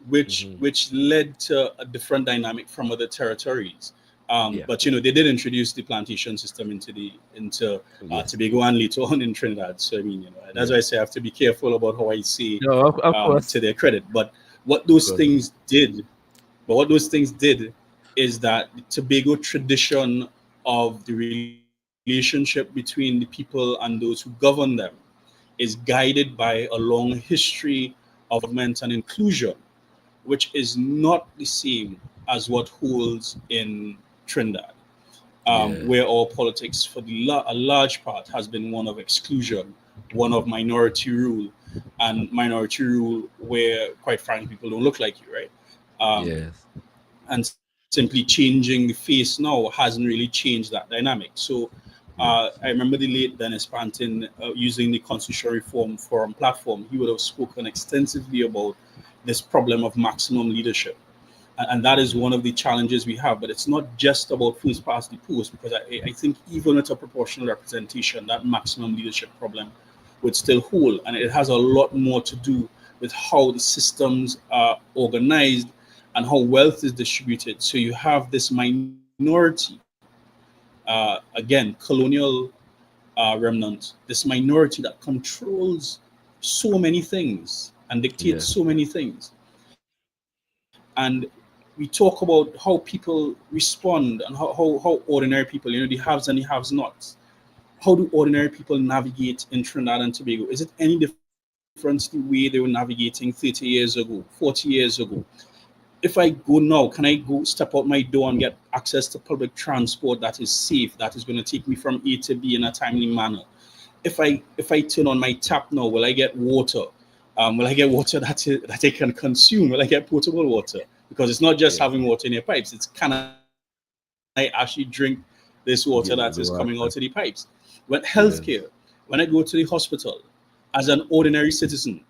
which led to a different dynamic from other territories. But they did introduce the plantation system into Tobago and later on in Trinidad. So I mean, that's why I say I have to be careful about how I say to their credit. But what those things did is that the Tobago tradition of the relationship between the people and those who govern them is guided by a long history of government and inclusion, which is not the same as what holds in Trinidad, where our politics, for a large part, has been one of exclusion, one of minority rule, and minority rule where, quite frankly, people don't look like you, right? And simply changing the face now hasn't really changed that dynamic. So I remember the late Dennis Pantin using the Constitutional Reform Forum platform. He would have spoken extensively about this problem of maximum leadership. And that is one of the challenges we have. But it's not just about first past the post, because I think even with a proportional representation, that maximum leadership problem would still hold. And it has a lot more to do with how the systems are organized and how wealth is distributed. So you have this minority, again, colonial remnant, this minority that controls so many things and dictates so many things. And we talk about how people respond and how ordinary people, the haves and the haves nots. How do ordinary people navigate in Trinidad and Tobago? Is it any different the way they were navigating 30 years ago, 40 years ago? If I go now, can I go step out my door and get access to public transport that is safe, that is going to take me from A to B in a timely manner? If I turn on my tap now, will I get water? Will I get water that I can consume? Will I get potable water? Because it's not just having water in your pipes. It's can I actually drink this water that is coming out of the pipes? When healthcare, when I go to the hospital as an ordinary citizen,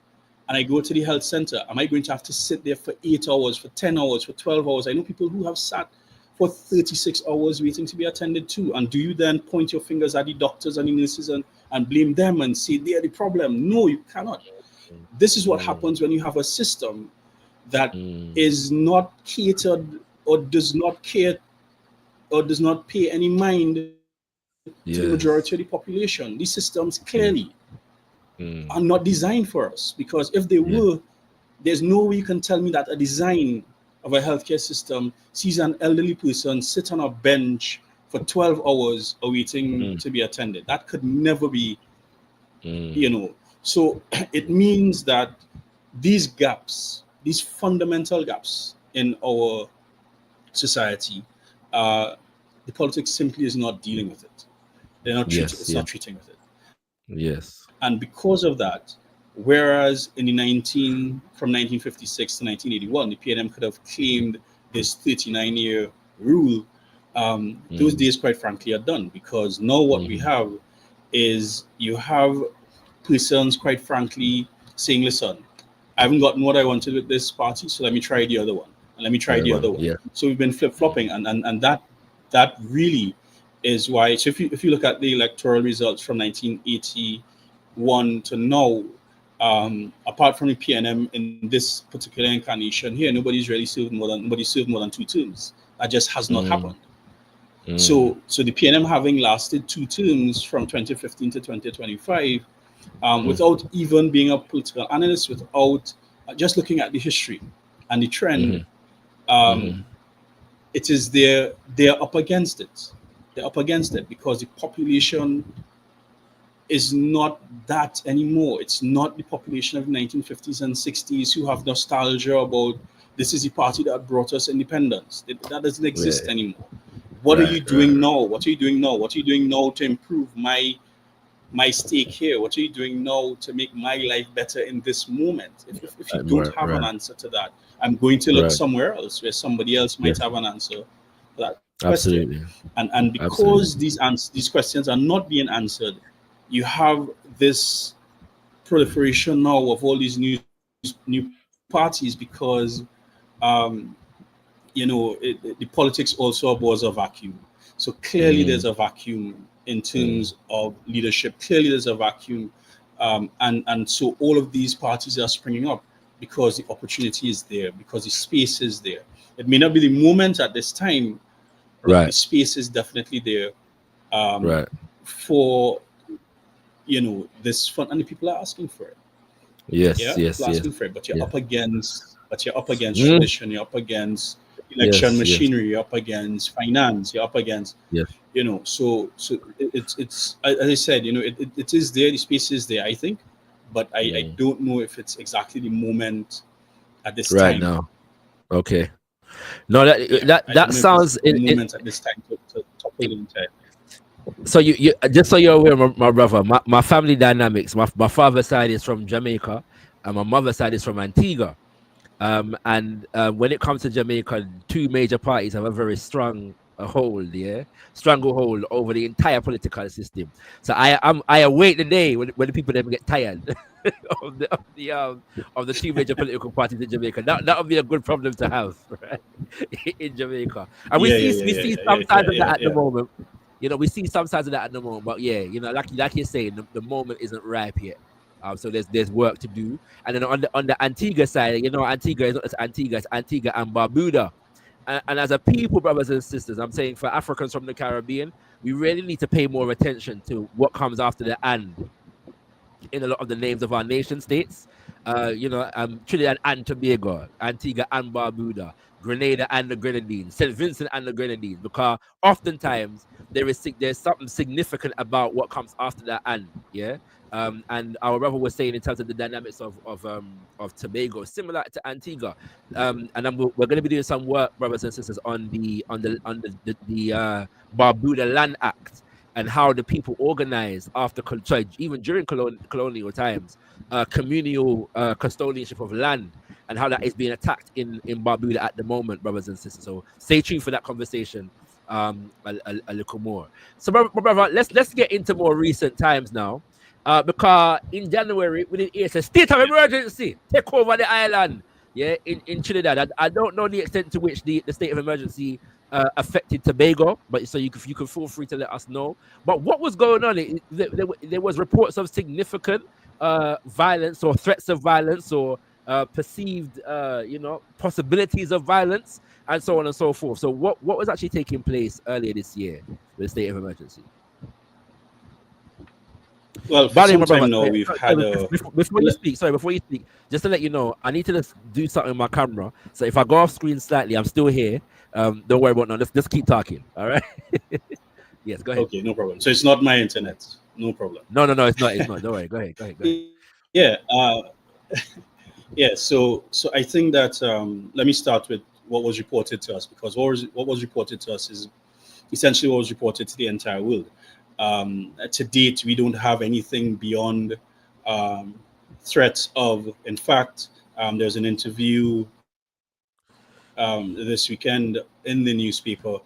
and I go to the health center, am I going to have to sit there for 8 hours, for 10 hours, for 12 hours? I know people who have sat for 36 hours waiting to be attended to. And do you then point your fingers at the doctors and the nurses and blame them and say they're the problem? No, you cannot. This is what happens when you have a system that is not catered or does not care or does not pay any mind to the majority of the population. These systems clearly are not designed for us, because if they were, there's no way you can tell me that a design of a healthcare system sees an elderly person sit on a bench for 12 hours awaiting to be attended. That could never be, So it means that these gaps, these fundamental gaps in our society, the politics simply is not dealing with it. They're not treating, it's not treating with it. And because of that, whereas in from 1956 to 1981, the PNM could have claimed this 39-year rule, those days, quite frankly, are done, because now what we have is you have persons, quite frankly, saying, listen, I haven't gotten what I wanted with this party, so let me try the other one, and let me try the other one. So we've been flip-flopping, and that really is why. So if you look at the electoral results from 1981 to now, apart from the PNM in this particular incarnation here, nobody's served more than 2 terms. That just has not happened. So the PNM having lasted 2 terms from 2015 to 2025, without even being a political analyst, without just looking at the history and the trend, it is they're up against it. They're up against it because the population is not that anymore. It's not the population of the 1950s and 60s who have nostalgia about this is the party that brought us independence. That doesn't exist anymore. What are you doing now? What are you doing now? What are you doing now to improve my stake here? What are you doing now to make my life better in this moment? If you don't have an answer to that, I'm going to look somewhere else where somebody else might have an answer to that question. And because these questions are not being answered, you have this proliferation now of all these new parties, because the politics also abhors a vacuum. So clearly there's a vacuum in terms of leadership. Clearly there's a vacuum, and so all of these parties are springing up because the opportunity is there, because the space is there. It may not be the moment at this time, but the space is definitely there for this fund, and the people are asking for it. Asking for it, but you're up against tradition. You're up against election machinery, you're up against finance, you're up against, yes. So it's as I said, it is there, the space is there, I think, but I don't know if it's exactly the moment at this right time. now. Okay. No, that sounds moment at this time to topple the entire. So you just so you're aware, my brother, my family dynamics. My father's side is from Jamaica, and my mother's side is from Antigua. And when it comes to Jamaica, two major parties have a very strong stranglehold over the entire political system. So I await the day when the people then get tired of the two major political parties in Jamaica. That would be a good problem to have, right? In Jamaica, and we see some sides of that at the moment. We see some sides of that at the moment, but like you're saying, the moment isn't ripe yet. So there's work to do. And then on the Antigua side, Antigua is not just Antigua, it's Antigua and Barbuda. And as a people, brothers and sisters, I'm saying for Africans from the Caribbean, we really need to pay more attention to what comes after the "and" in a lot of the names of our nation states. Trinidad and Tobago, Antigua and Barbuda, Grenada and the Grenadines, St. Vincent and the Grenadines, because oftentimes there's something significant about what comes after that "and." And our brother was saying in terms of the dynamics of Tobago, similar to Antigua, and we're going to be doing some work, brothers and sisters, on the Barbuda Land Act and how the people organized after, even during colonial times, communal custodianship of land, and how that is being attacked in Barbuda at the moment, brothers and sisters. So stay tuned for that conversation a little more. So, brother, let's get into more recent times now. Because in January, it's a state of emergency take over the island. In Trinidad. I don't know the extent to which the state of emergency affected Tobago, but so you can feel free to let us know. But what was going on? There was reports of significant violence or threats of violence or perceived possibilities of violence and so on and so forth. So what was actually taking place earlier this year with the state of emergency? Well, for some time now, we've had before you speak, just to let you know, I need to just do something with my camera. So if I go off screen slightly, I'm still here. Don't worry about that. Just keep talking. All right. Yes, go ahead. Okay, no problem. So it's not my internet. No problem. No, it's not. Don't worry. Go ahead. Yeah. So I think that let me start with what was reported to us, because what was reported to us is essentially what was reported to the entire world. To date, we don't have anything beyond threats of. In fact, there's an interview this weekend in the newspaper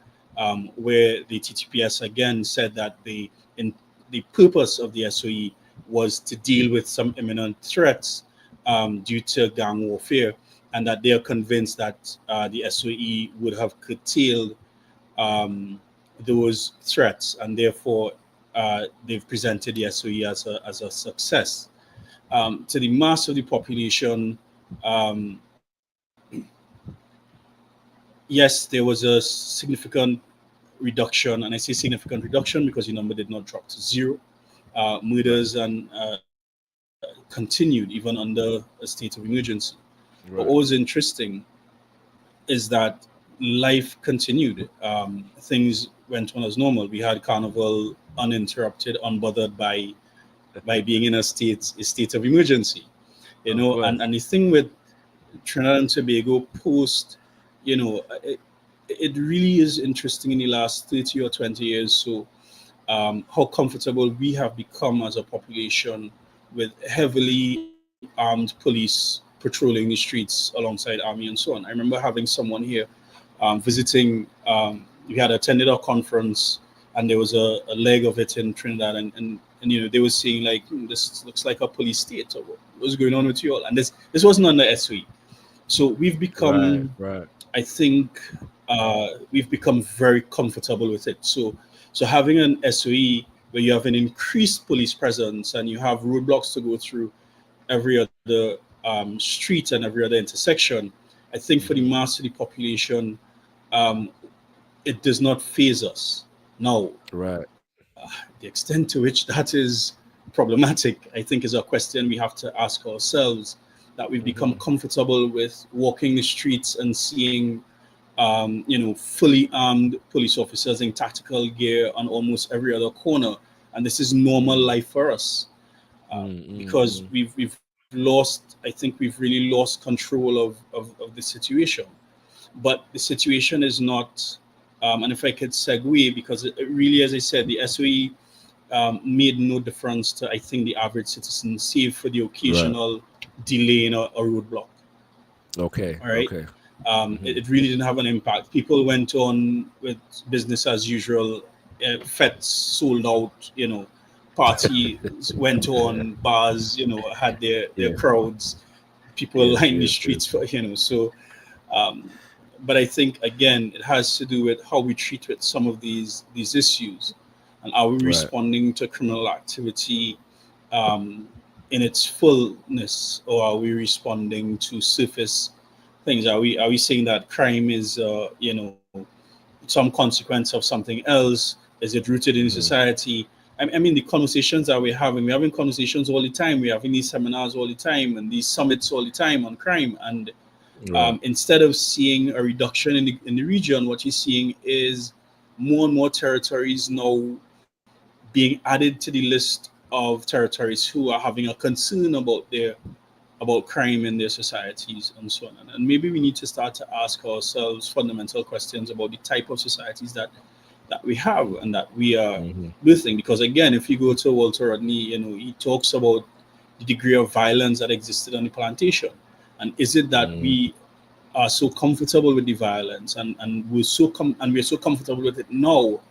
where the TTPS again said that the purpose of the SOE was to deal with some imminent threats due to gang warfare, and that they are convinced that the SOE would have curtailed those threats, and therefore they've presented the SOE as a success. To the mass of the population, yes, there was a significant reduction, and I say significant reduction because the number did not drop to zero. Murders and continued even under a state of emergency. Right. But what was interesting is that life continued. Things went on as normal. We had Carnival uninterrupted, unbothered by being in a state of emergency. And the thing with Trinidad and Tobago post, it really is interesting in the last 30 or 20 years. So how comfortable we have become as a population with heavily armed police patrolling the streets alongside army and so on. I remember having someone here visiting. We had attended a conference, and there was a leg of it in Trinidad, and they were saying like, this looks like a police state, or what's going on with you all? And this wasn't under SOE. So we've become, right. I think we've become very comfortable with it. So having an SOE where you have an increased police presence and you have roadblocks to go through every other street and every other intersection, I think for the mass of the population, it does not faze us. Now, right. The extent to which that is problematic, I think, is a question we have to ask ourselves, that we've become comfortable with walking the streets and seeing fully armed police officers in tactical gear on almost every other corner, and this is normal life for us because we've lost. I think we've really lost control of the situation. But the situation is not. And if I could segue, because it really, as I said, the SOE made no difference to, I think, the average citizen, save for the occasional delay in a roadblock. Okay. All right. Okay. It really didn't have an impact. People went on with business as usual. Fetes sold out. Party went on. Bars, had their crowds. People lined the streets for. So. But I think again, it has to do with how we treat with some of these issues, and are we responding to criminal activity in its fullness, or are we responding to surface things? Are we saying that crime is some consequence of something else? Is it rooted in society? I mean, the conversations that we're having conversations all the time. We're having these seminars all the time and these summits all the time on crime, and instead of seeing a reduction in the region, what you're seeing is more and more territories now being added to the list of territories who are having a concern about crime in their societies and so on. And maybe we need to start to ask ourselves fundamental questions about the type of societies that we have and that we are building. Because again, if you go to Walter Rodney, he talks about the degree of violence that existed on the plantation. And is it that we are so comfortable with the violence and we're so comfortable with it now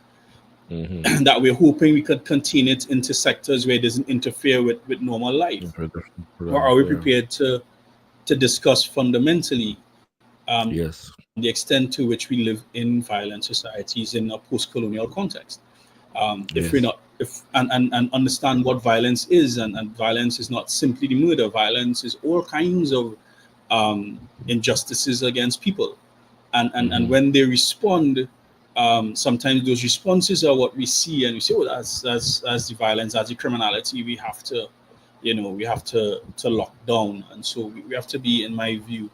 that we're hoping we could contain it into sectors where it doesn't interfere with normal life? Or are we prepared to discuss fundamentally the extent to which we live in violent societies in a post-colonial context? If we're not, and understand what violence is, and violence is not simply the murder. Violence is all kinds of injustices against people, and when they respond, sometimes those responses are what we see, and we say, "Oh, that's the violence, that's the criminality." We have to, to lock down, and so we have to be, in my view,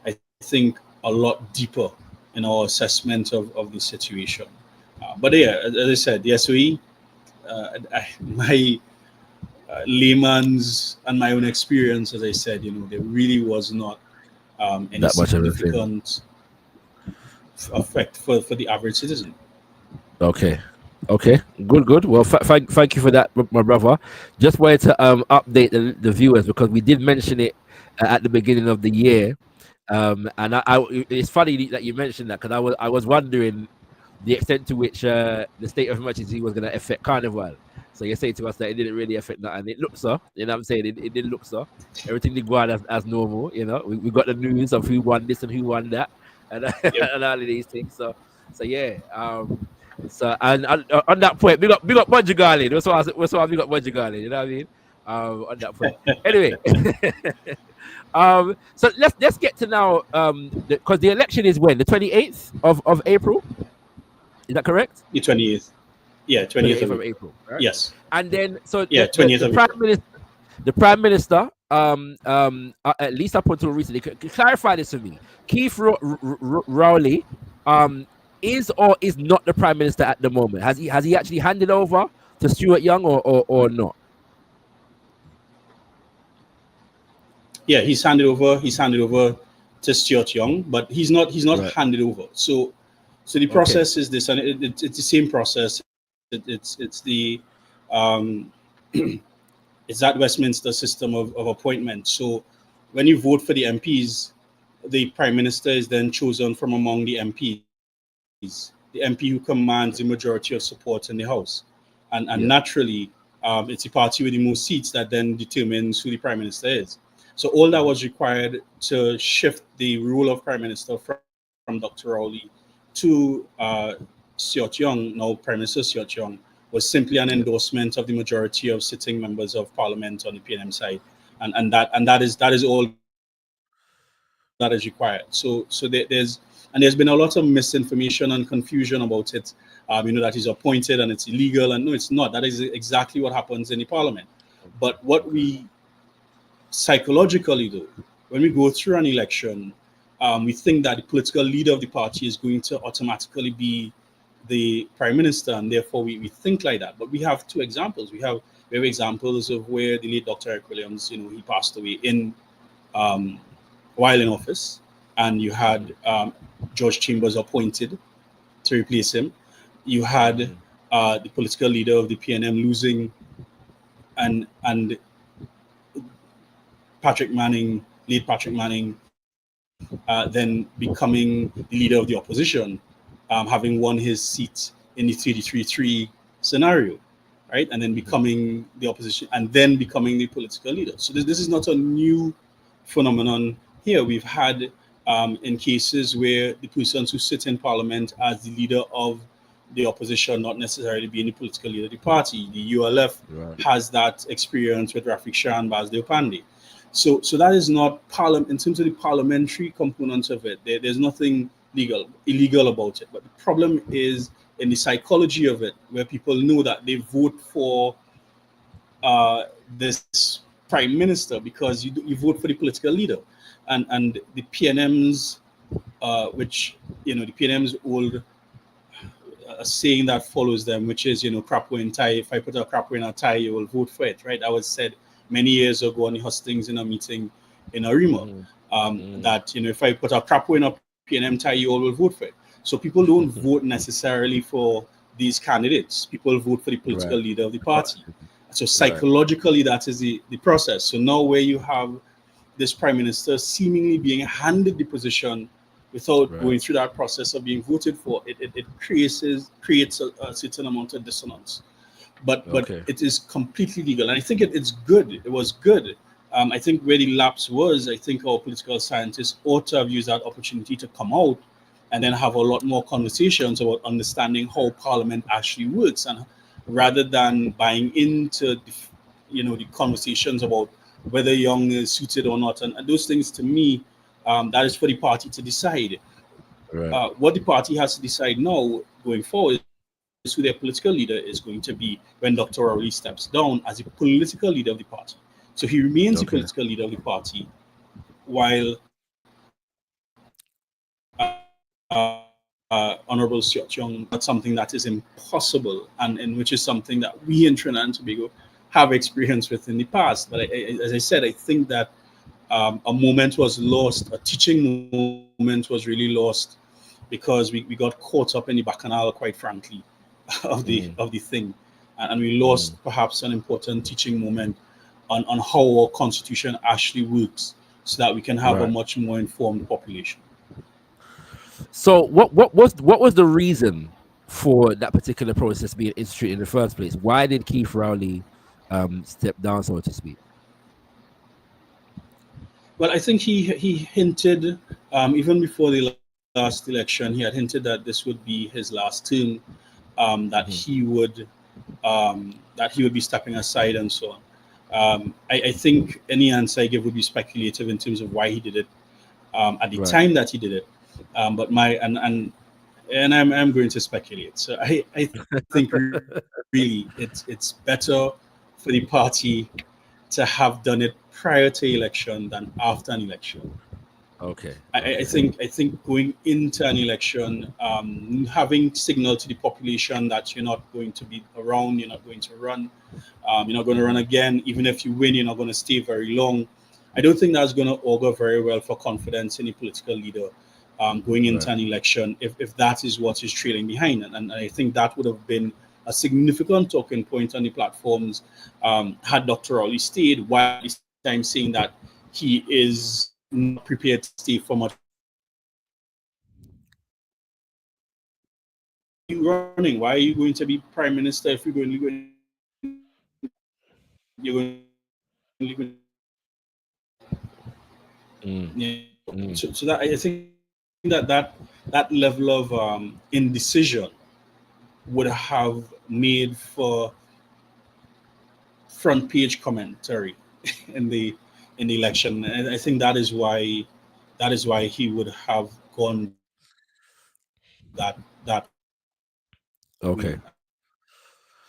I think, a lot deeper in our assessment of the situation. But yeah, as I said, the SOE, my layman's and my own experience, as I said, there really was not any that much significant effect for the average citizen. Okay, good. Well, thank you for that, my brother. Just wanted to update the viewers, because we did mention it at the beginning of the year, and it's funny that you mentioned that, because I was wondering the extent to which the state of emergency was going to affect Carnival. So you say to us that it didn't really affect that, and it looks so. You know what I'm saying? It didn't look so. Everything did go on as normal. We got the news of who won this and who won that, and, and all of these things. So yeah. So and on that point, we got Budgie That's why we got Budgie Garland. You know what I mean? On that point. Anyway, so let's get to now, because the election is when, the 28th of April. Is that correct? The 28th. Yeah, 28th of April. Right? Yes. And then, so the Prime Minister, at least up until recently, clarify this for me. Keith Rowley, is or is not the Prime Minister at the moment? Has he actually handed over to Stuart Young or not? Yeah, he's handed over to Stuart Young, but he's not handed over. So the process is this, and it's the same process. It's the it's that Westminster system of appointment. So when you vote for the MPs, the Prime Minister is then chosen from among the MPs, the MP who commands the majority of support in the House, and naturally, it's the party with the most seats that then determines who the Prime Minister is. So all that was required to shift the role of Prime Minister from Dr. Rowley to Stuart Young, now Prime Minister Stuart Young, was simply an endorsement of the majority of sitting members of Parliament on the PNM side, and that is all that is required. So there's been a lot of misinformation and confusion about it. That he's appointed and it's illegal, and no, it's not. That is exactly what happens in the Parliament. But what we psychologically do when we go through an election, we think that the political leader of the party is going to automatically be the prime minister, and therefore we think like that. But we have two examples. We have examples of where the late Dr. Eric Williams, he passed away in um, while in office, and you had George Chambers appointed to replace him. You had the political leader of the PNM losing, and late Patrick Manning, then becoming the leader of the opposition, having won his seat in the 33-3 scenario, right? And then becoming the opposition, and then becoming the political leader. So this is not a new phenomenon here. We've had in cases where the persons who sit in parliament as the leader of the opposition not necessarily being the political leader of the party. The ULF has that experience with Afrikan Basdeo Pandey. So that is not parliament in terms of the parliamentary component of it. There's nothing illegal about it. But the problem is in the psychology of it, where people know that they vote for this prime minister because you vote for the political leader, and the PNM's which the PNM's old saying that follows them, which is crapo in tie. If I put a crapo in a tie, you will vote for it, right? That was said many years ago on the hustings in a meeting in Arima. That if I put a crapo in a PNM tie, you all will vote for it. So people don't vote necessarily for these candidates. People vote for the political leader of the party. So psychologically, that is the process. So now where you have this prime minister seemingly being handed the position without going through that process of being voted for, it creates a certain amount of dissonance. But it is completely legal. And I think it's good. It was good. I think where the lapse was, I think our political scientists ought to have used that opportunity to come out and then have a lot more conversations about understanding how Parliament actually works, and rather than buying into the conversations about whether Young is suited or not, and those things, to me, that is for the party to decide. What the party has to decide now going forward is who their political leader is going to be when Dr. Rowley steps down as the political leader of the party. So he remains the political leader of the party while Honorable Stuart Young, that's something that is impossible, and which is something that we in Trinidad and Tobago have experience with in the past. But as I said, I think that a moment was lost, a teaching moment was really lost, because we got caught up in the bacchanal, quite frankly, of the thing, and we lost perhaps an important teaching moment on how our constitution actually works, so that we can have a much more informed population. So what was the reason for that particular process being instituted in the first place? Why did Keith Rowley step down, so to speak? Well, I think he hinted even before the last election, he had hinted that this would be his last term, that he would be stepping aside and so on. I think any answer I give would be speculative in terms of why he did it at the time that he did it. But I'm going to speculate. So I think really it's better for the party to have done it prior to election than after an election. I think going into an election, having signal to the population that you're not going to be around, you're not going to run, you're not going to run again. Even if you win, you're not going to stay very long. I don't think that's going to augur very well for confidence in a political leader going into an election, if that is what is trailing behind. And I think that would have been a significant talking point on the platforms had Dr. Rowley stayed, while this time saying that he is not prepared to stay for much. You running? Why are you going to be prime minister if you're going to leave? So that I think that level of indecision would have made for front page commentary in the election, and I think that is why he would have gone that Okay.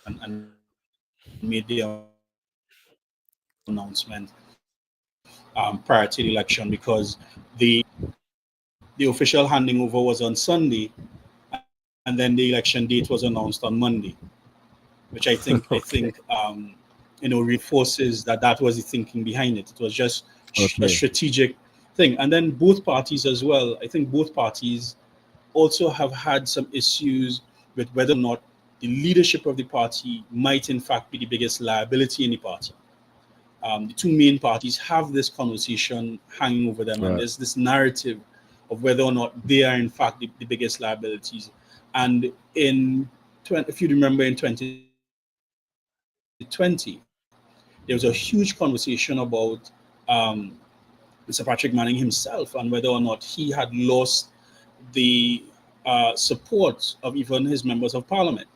and made the announcement prior to the election, because the the official handing over was on Sunday, and then the election date was announced on Monday, which I think Okay. reinforces that was the thinking behind it. It was just a Okay. strategic thing. And then both parties as well. I think both parties also have had some issues with whether or not the leadership of the party might in fact be the biggest liability in the party. The two main parties have this conversation hanging over them, and Right. there's this narrative of whether or not they are in fact the biggest liabilities. And if you remember, in 2020, there was a huge conversation about Mr. Patrick Manning himself and whether or not he had lost the support of even his members of parliament.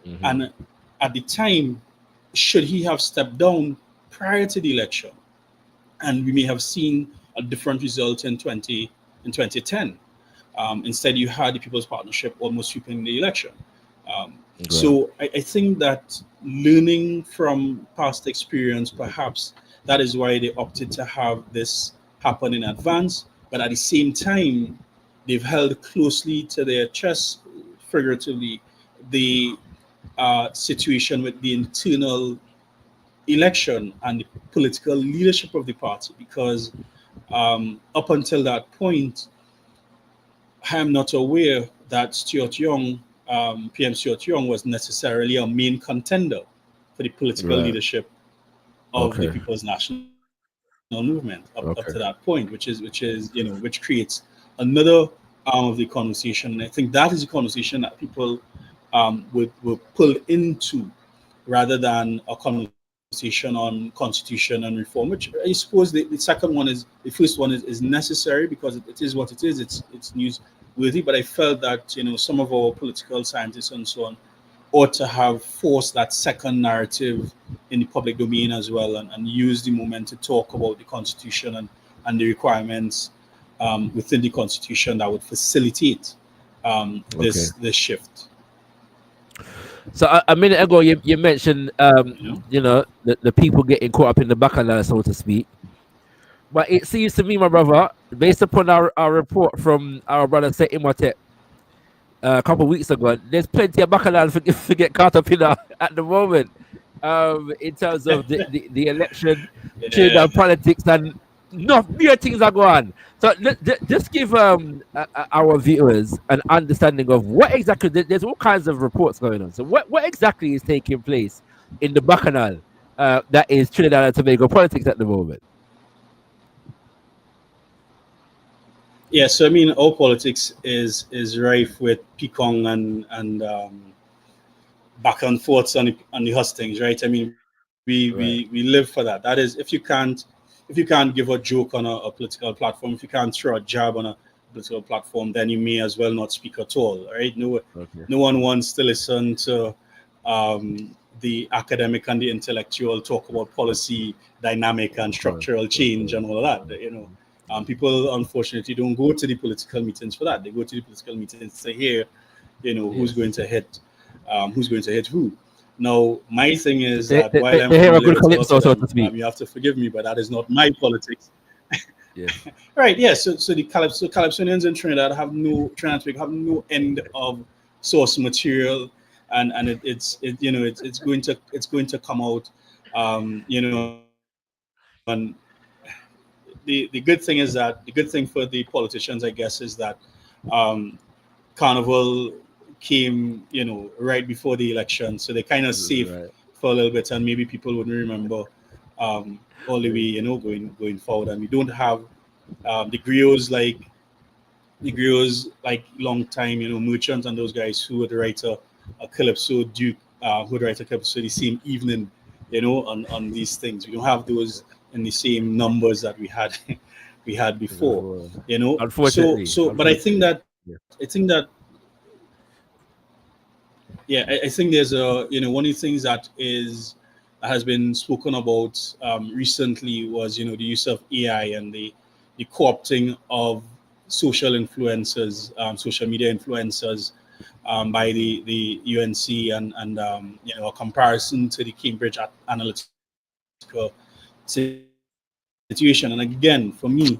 Mm-hmm. And at the time, should he have stepped down prior to the election? And we may have seen a different result in 2010. Instead, you had the People's Partnership almost sweeping the election. So I think that learning from past experience, perhaps that is why they opted to have this happen in advance. But at the same time, they've held closely to their chest, figuratively, the situation with the internal election and the political leadership of the party, because up until that point, I am not aware that Stuart Young, PM Stuart Young, was necessarily a main contender for the political Right. leadership of the Okay. People's National Movement up Okay. to that point, which creates another arm of the conversation. And I think that is a conversation that people would pull into rather than a conversation on constitution and reform, which I suppose the second one is the first one is necessary because it is what it is. It's newsworthy, but I felt that some of our political scientists and so on ought to have forced that second narrative in the public domain as well, and use the moment to talk about the constitution and the requirements within the constitution that would facilitate this shift. So a minute ago, you mentioned the people getting caught up in the bacchanal, so to speak. But it seems to me, my brother, based upon our report from our brother Seth Imhotep a couple of weeks ago, there's plenty of bacchanal to get caught up in at the moment. In terms of the election, Yeah. politics, and enough mere things are going on. So just give our viewers an understanding of what exactly. There's all kinds of reports going on. So what exactly is taking place in the bacchanal that is Trinidad and Tobago politics at the moment? Yeah, so I mean, our politics is rife with picong and back and forths on the hustings, right? I mean, Right. we live for that. That is, if you can't give a joke on a political platform, if you can't throw a jab on a political platform, then you may as well not speak at all, right? No one wants to listen to the academic and the intellectual talk about policy dynamic and structural change and all of that. People unfortunately don't go to the political meetings for that. They go to the political meetings to hear, who's going to hit who. Now, my thing is that while I'm They hear a familiar good with a lot calypso, of so them, to speak. you have to forgive me, but that is not my politics. Yes. Right? Yeah. So the Calypsonians in Trinidad have no end of source material, and it's going to come out, and the good thing is that the good thing for the politicians, I guess, is that Carnival came, right before the election, so they kind of safe Right. for a little bit, and maybe people wouldn't remember all the way, going forward. And we don't have the griots like long time, merchants and those guys who would write a calypso duke, who would write a calypso the same evening, on these things. We don't have those in the same numbers that we had before, Unfortunately. So, but I think that Yeah. yeah, I think there's one of the things that has been spoken about recently was the use of AI and the co-opting of social influencers, social media influencers, by the UNC and a comparison to the Cambridge Analytica situation. And again, for me,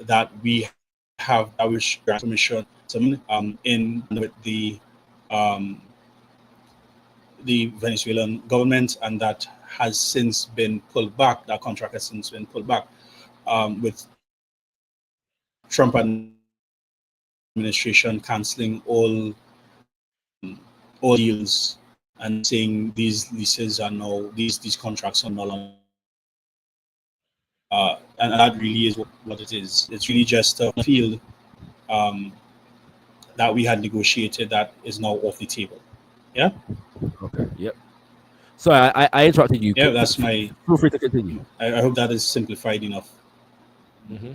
that we have our transmission in with the Venezuelan government, and that has since been pulled back. That contract has since been pulled back with Trump administration canceling all deals and saying these leases are now these contracts are no longer. And that really is what it is. It's really just a field that we had negotiated that is now off the table. Yeah. Okay. Yep. So I interrupted you. Yeah, that's my. Feel free to continue. I hope that is simplified enough. Mm-hmm.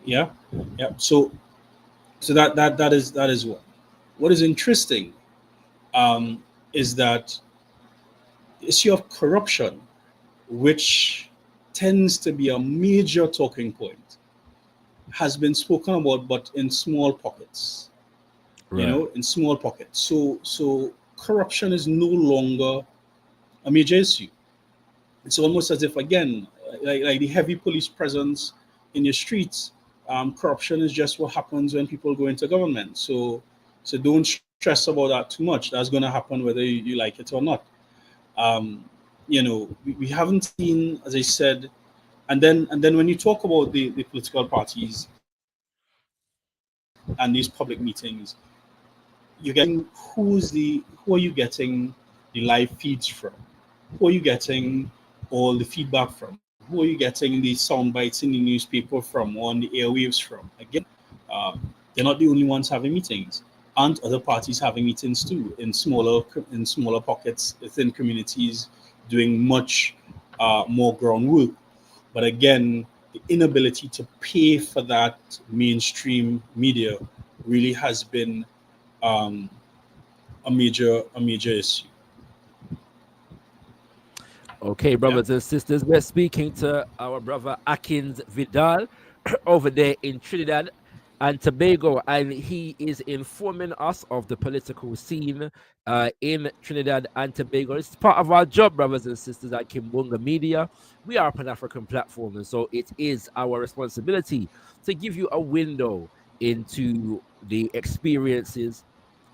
Yeah. Yeah. So that is what is interesting is that the issue of corruption, which tends to be a major talking point, has been spoken about, but in small pockets. Right. In small pockets. So corruption is no longer a major issue. It's almost as if, again, like the heavy police presence in your streets, corruption is just what happens when people go into government. So don't stress about that too much. That's going to happen whether you like it or not. We haven't seen, as I said, and then when you talk about the political parties and these public meetings, you're getting who are you getting the live feeds from? Who are you getting all the feedback from? Who are you getting the sound bites in the newspaper from, or on the airwaves from? Again, they're not the only ones having meetings. Aren't other parties having meetings too in smaller pockets within communities, doing much more groundwork? But again, the inability to pay for that mainstream media really has been a major issue. Okay, brothers and sisters, we're speaking to our brother Akins Vidale over there in Trinidad and Tobago, and he is informing us of the political scene in Trinidad and Tobago. It's part of our job, brothers and sisters, at Kimbunga Media. We are a Pan-African platform, and so it is our responsibility to give you a window into the experiences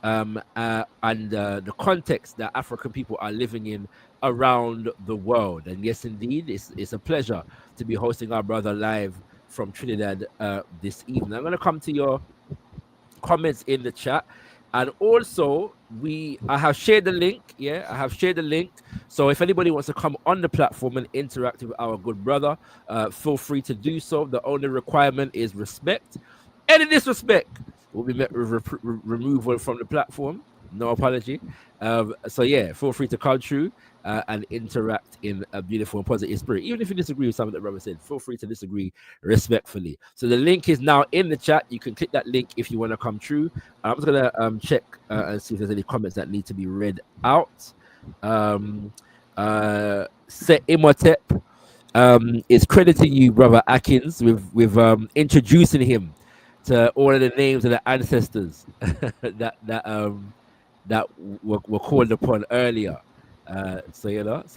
and the context that African people are living in around the world. And yes, indeed, it's a pleasure to be hosting our brother live from Trinidad this evening. I'm going to come to your comments in the chat. And also, I have shared the link. Yeah, I have shared the link. So if anybody wants to come on the platform and interact with our good brother, feel free to do so. The only requirement is respect. Any disrespect will be met with removal from the platform. No apology. So yeah, feel free to come through and interact in a beautiful and positive spirit. Even if you disagree with something that brother said, feel free to disagree respectfully. So the link is now in the chat. You can click that link if you want to come through. I'm just gonna check and see if there's any comments that need to be read out. Set Imhotep is crediting you, brother Akins, with introducing him to all of the names of the ancestors that were called upon earlier. So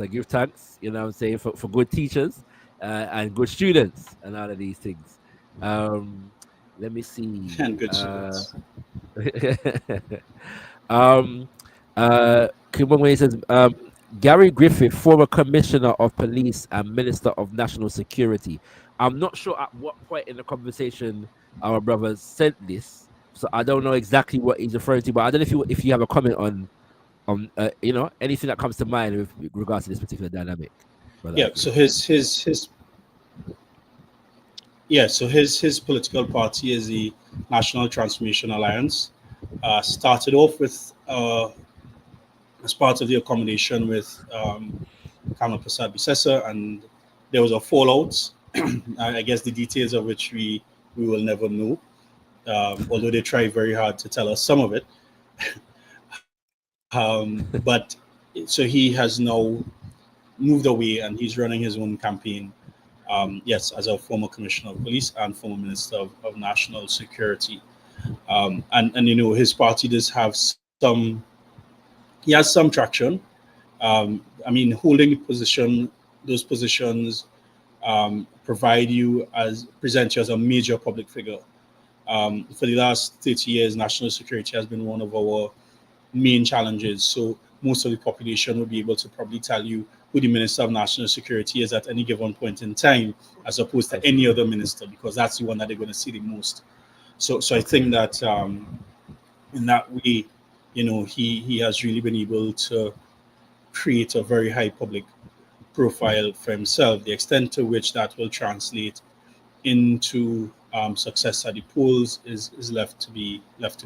give thanks, what I'm saying, for good teachers and good students and all of these things. Let me see. And good students. Kimbunga says, Gary Griffith, former commissioner of police and minister of national security. I'm not sure at what point in the conversation our brother sent this, so I don't know exactly what he's referring to. But I don't know if you have a comment on anything that comes to mind with regards to this particular dynamic. Yeah. So his political party is the National Transformation Alliance. Started off with as part of the accommodation with Kamal Prasad Bisesa, and there was a fallout. I guess the details of which we will never know, although they try very hard to tell us some of it. But so he has now moved away and he's running his own campaign. Yes, as a former commissioner of police and former minister of national security. And his party does have he has some traction. Holding those positions present you as a major public figure. For the last 30 years, national security has been one of our main challenges. So most of the population will be able to probably tell you who the Minister of National Security is at any given point in time, as opposed to any other minister, because that's the one that they're going to see the most. So I think that in that way, he has really been able to create a very high public profile for himself. The extent to which that will translate into success at the polls is left to be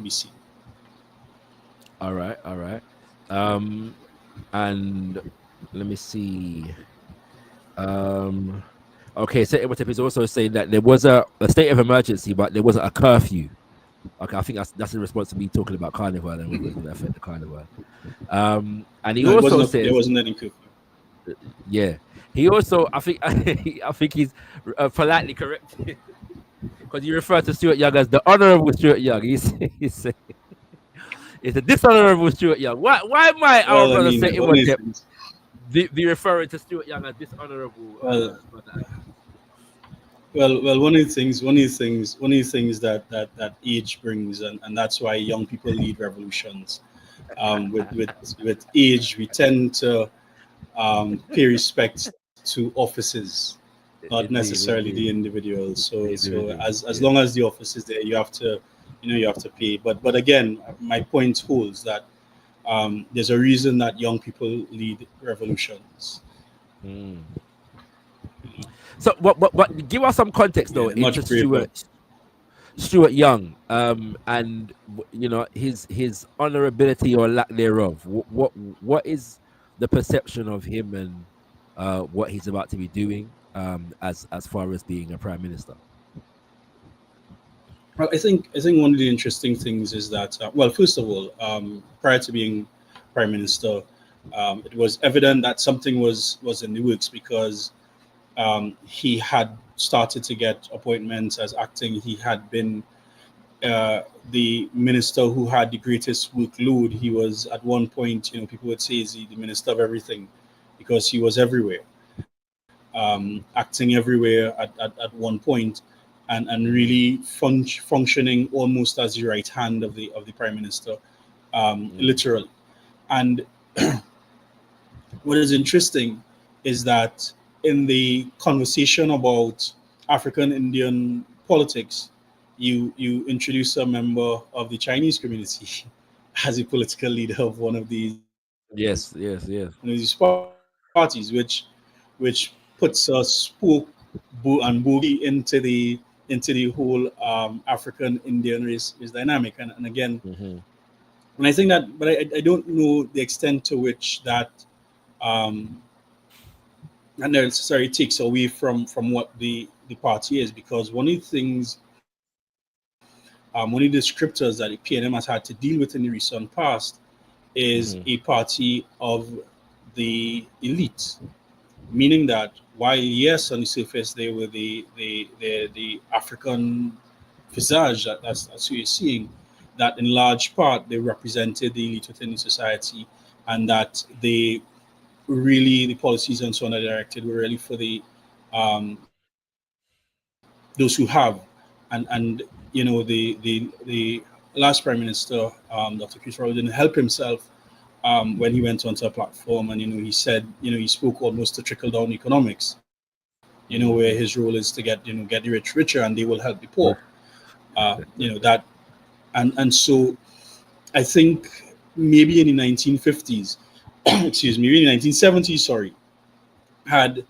seen. All right. And let me see. Okay, so Imhotep is also saying that there was a state of emergency, but there wasn't a curfew. Okay, I think that's in response to me talking about carnival and whether it's going to affect the carnival. And he also says there wasn't any curfew. Yeah, he also I think he's politely correct because you refer to Stuart Young as the Honourable Stuart Young. He's it's the dishonourable Stuart Young. Why might our brother say Imhotep be referring to Stuart Young as dishonourable? Well, one of the things that age brings, and that's why young people lead revolutions. With age, we tend to pay respect to offices, not necessarily the individuals. So as long as the office is there, you have to pay. But again, my point holds that there's a reason that young people lead revolutions. So what give us some context though into Stuart Young and his honorability or lack thereof. What is the perception of him and what he's about to be doing as far as being a prime minister? Well, I think one of the interesting things is that first of all, prior to being prime minister, it was evident that something was in the works, because he had started to get appointments as acting. He had been the minister who had the greatest workload. He was at one point, people would say, is he the minister of everything, because he was everywhere, acting everywhere at one point, and really functioning almost as the right hand of the prime minister, literally. And what is interesting is that in the conversation about African Indian politics, you introduce a member of the Chinese community as a political leader of one of these these parties, which puts a spoke and bogey into the whole African Indian race dynamic. And again, and I think that, but I don't know the extent to which that and necessarily takes away from what the party is, because one of the things, one of the descriptors that the PNM has had to deal with in the recent past is a party of the elite, meaning that while yes, on the surface they were the African visage that's who you're seeing, that in large part they represented the elite within the society, and that they really, the policies and so on that directed were really for the those who have, and the last prime minister, Dr. Christopher, didn't help himself when he went onto a platform, and he said, he spoke almost to trickle down economics, where his role is to get the rich richer and they will help the poor, that, and so I think maybe in the 1950s, excuse me, maybe in the 1970s, sorry, had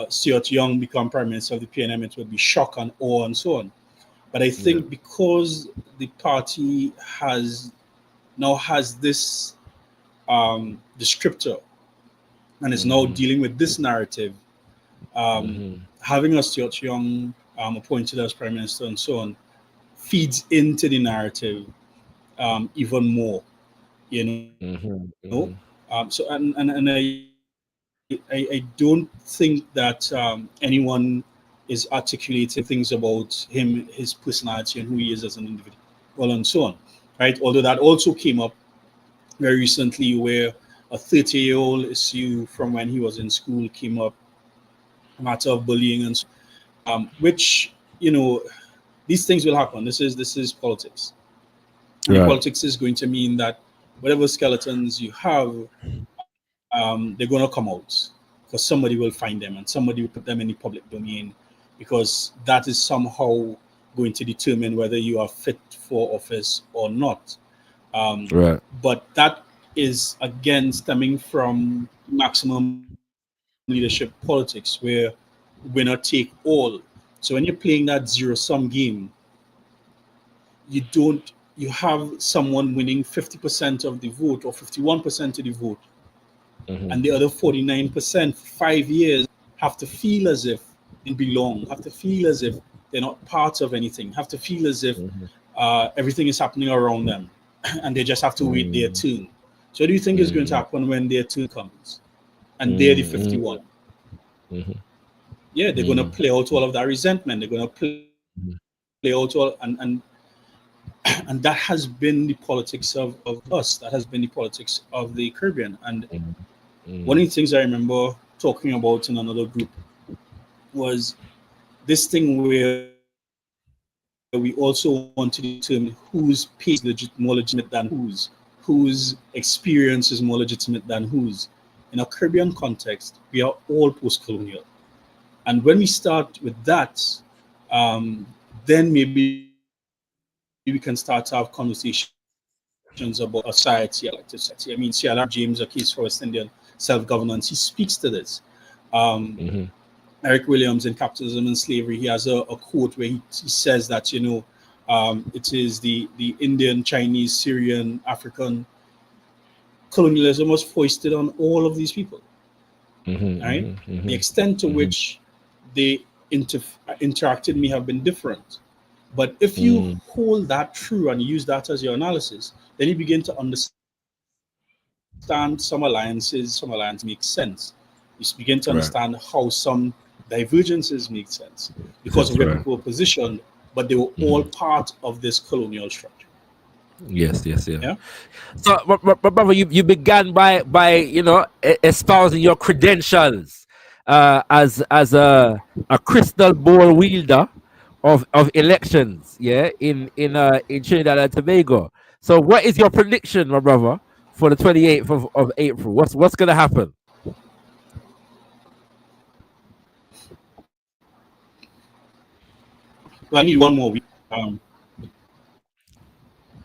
Stuart Young become prime minister of the PNM, it would be shock and awe and so on. But I think because the party now has this descriptor and is now dealing with this narrative, having a Stuart Young appointed as prime minister and so on feeds into the narrative even more, so and I don't think that anyone is articulating things about him, his personality, and who he is as an individual, and so on, right? Although that also came up very recently, where a 30-year-old issue from when he was in school came up, matter of bullying and so, which, you know, these things will happen. This is politics. And politics is going to mean that whatever skeletons you have, they're going to come out because somebody will find them and somebody will put them in the public domain, because that is somehow going to determine whether you are fit for office or not. But that is again stemming from maximum leadership politics, where winner take all. So when you're playing that zero-sum game, you have someone winning 50% of the vote or 51% of the vote, and the other 49% for 5 years have to feel as if they belong, have to feel as if they're not part of anything, have to feel as if everything is happening around them, and they just have to wait their turn. So what do you think is going to happen when their turn comes and they're the 51? Yeah, they're going to play out all of that resentment. They're going to play out all, and that has been the politics of us. That has been the politics of the Caribbean. And one of the things I remember talking about in another group was this thing where we also want to determine whose pace is more legitimate than whose experience is more legitimate than whose. In a Caribbean context, we are all post-colonial. And when we start with that, then maybe we can start to have conversations about a society, elected society. I mean, C.L.R. James, A Case for West Indian Self-Governance, he speaks to this. Eric Williams in Capitalism and Slavery, he has a quote where he says that, you know, it is the Indian, Chinese, Syrian, African colonialism was foisted on all of these people. Right? The extent to which they interacted may have been different. But if you hold that true and use that as your analysis, then you begin to understand some alliances make sense. You begin to understand how some divergences make sense because of where people were positioned, but they were all part of this colonial structure. Yes. So, but brother, you began by you know, espousing your credentials as a crystal ball wielder of elections, in Trinidad and Tobago. So, what is your prediction, my brother, for the 28th of April? What's going to happen? Well, I need one more week.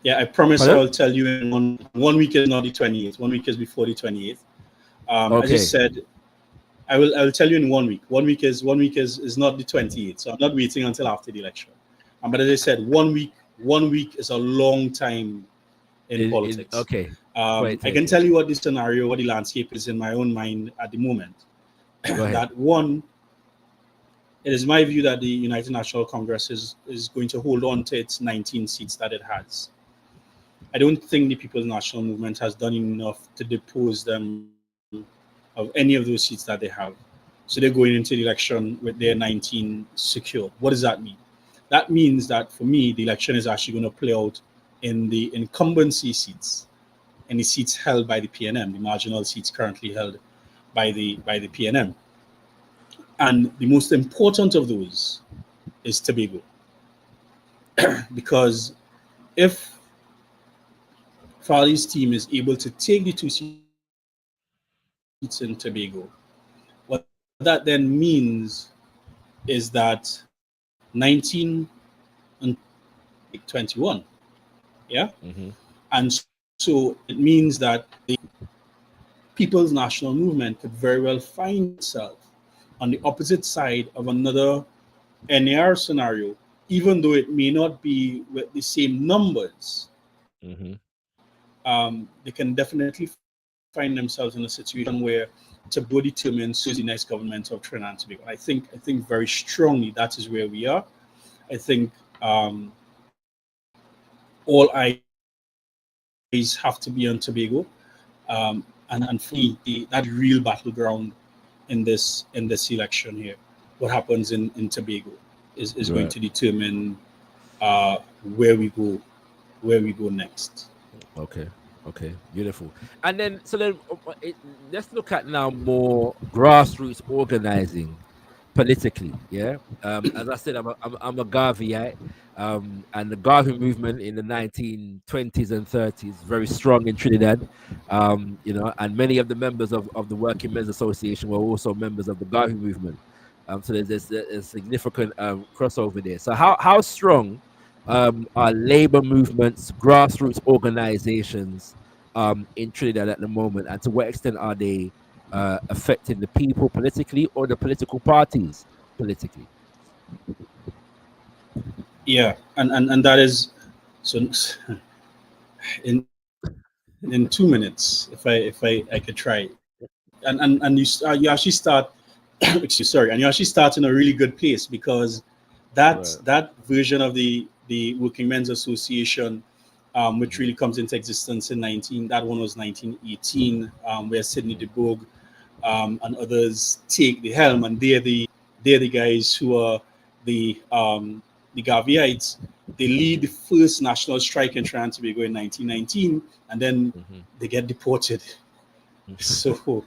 Yeah, I promise I will tell you in one week is not the 28th. 1 week is before the 28th. As I said, I will tell you in 1 week. 1 week is not the 28th. So I'm not waiting until after the election. But as I said, 1 week is a long time in politics. I can tell you what the scenario, what the landscape is in my own mind at the moment. That one, it is my view that the United National Congress is going to hold on to its 19 seats that it has. I don't think the People's National Movement has done enough to depose them of any of those seats that they have. So they're going into the election with their 19 secure. What does that mean? That means that for me, the election is actually going to play out in the incumbency seats, and the seats held by the PNM, the marginal seats currently held by the PNM. And the most important of those is Tobago. Because if Farley's team is able to take the 2 seats in Tobago, what that then means is that 19 and 21, and so it means that the People's National Movement could very well find itself on the opposite side of another NAR scenario, even though it may not be with the same numbers. They can definitely find themselves in a situation where Tobago determines who's the next government of Trinidad and Tobago. I think very strongly that is where we are. I think all eyes have to be on Tobago, and for me, that real battleground in this election here, what happens in Tobago is going to determine where we go next. Okay, beautiful. And then let's look at now more grassroots organizing politically. Yeah. As I said, I'm a Garveyite. And the Garvey movement in the 1920s and 30s very strong in Trinidad. And many of the members of the Working Men's Association were also members of the Garvey movement. So there's a significant crossover there. So how strong are labor movements, grassroots organizations in Trinidad at the moment, and to what extent are they affecting the people politically or the political parties politically? Yeah, and that is so. In 2 minutes, if I could try, and you actually start. Excuse, sorry, and you actually start in a really good place, because that version of the Working Men's Association, which really comes into existence in 19. That one was 1918, where Sidney DeBoog and others take the helm, and they're the guys who are the Garveyites. They lead the first national strike in Trinidad and Tobago in 1919, and then they get deported. So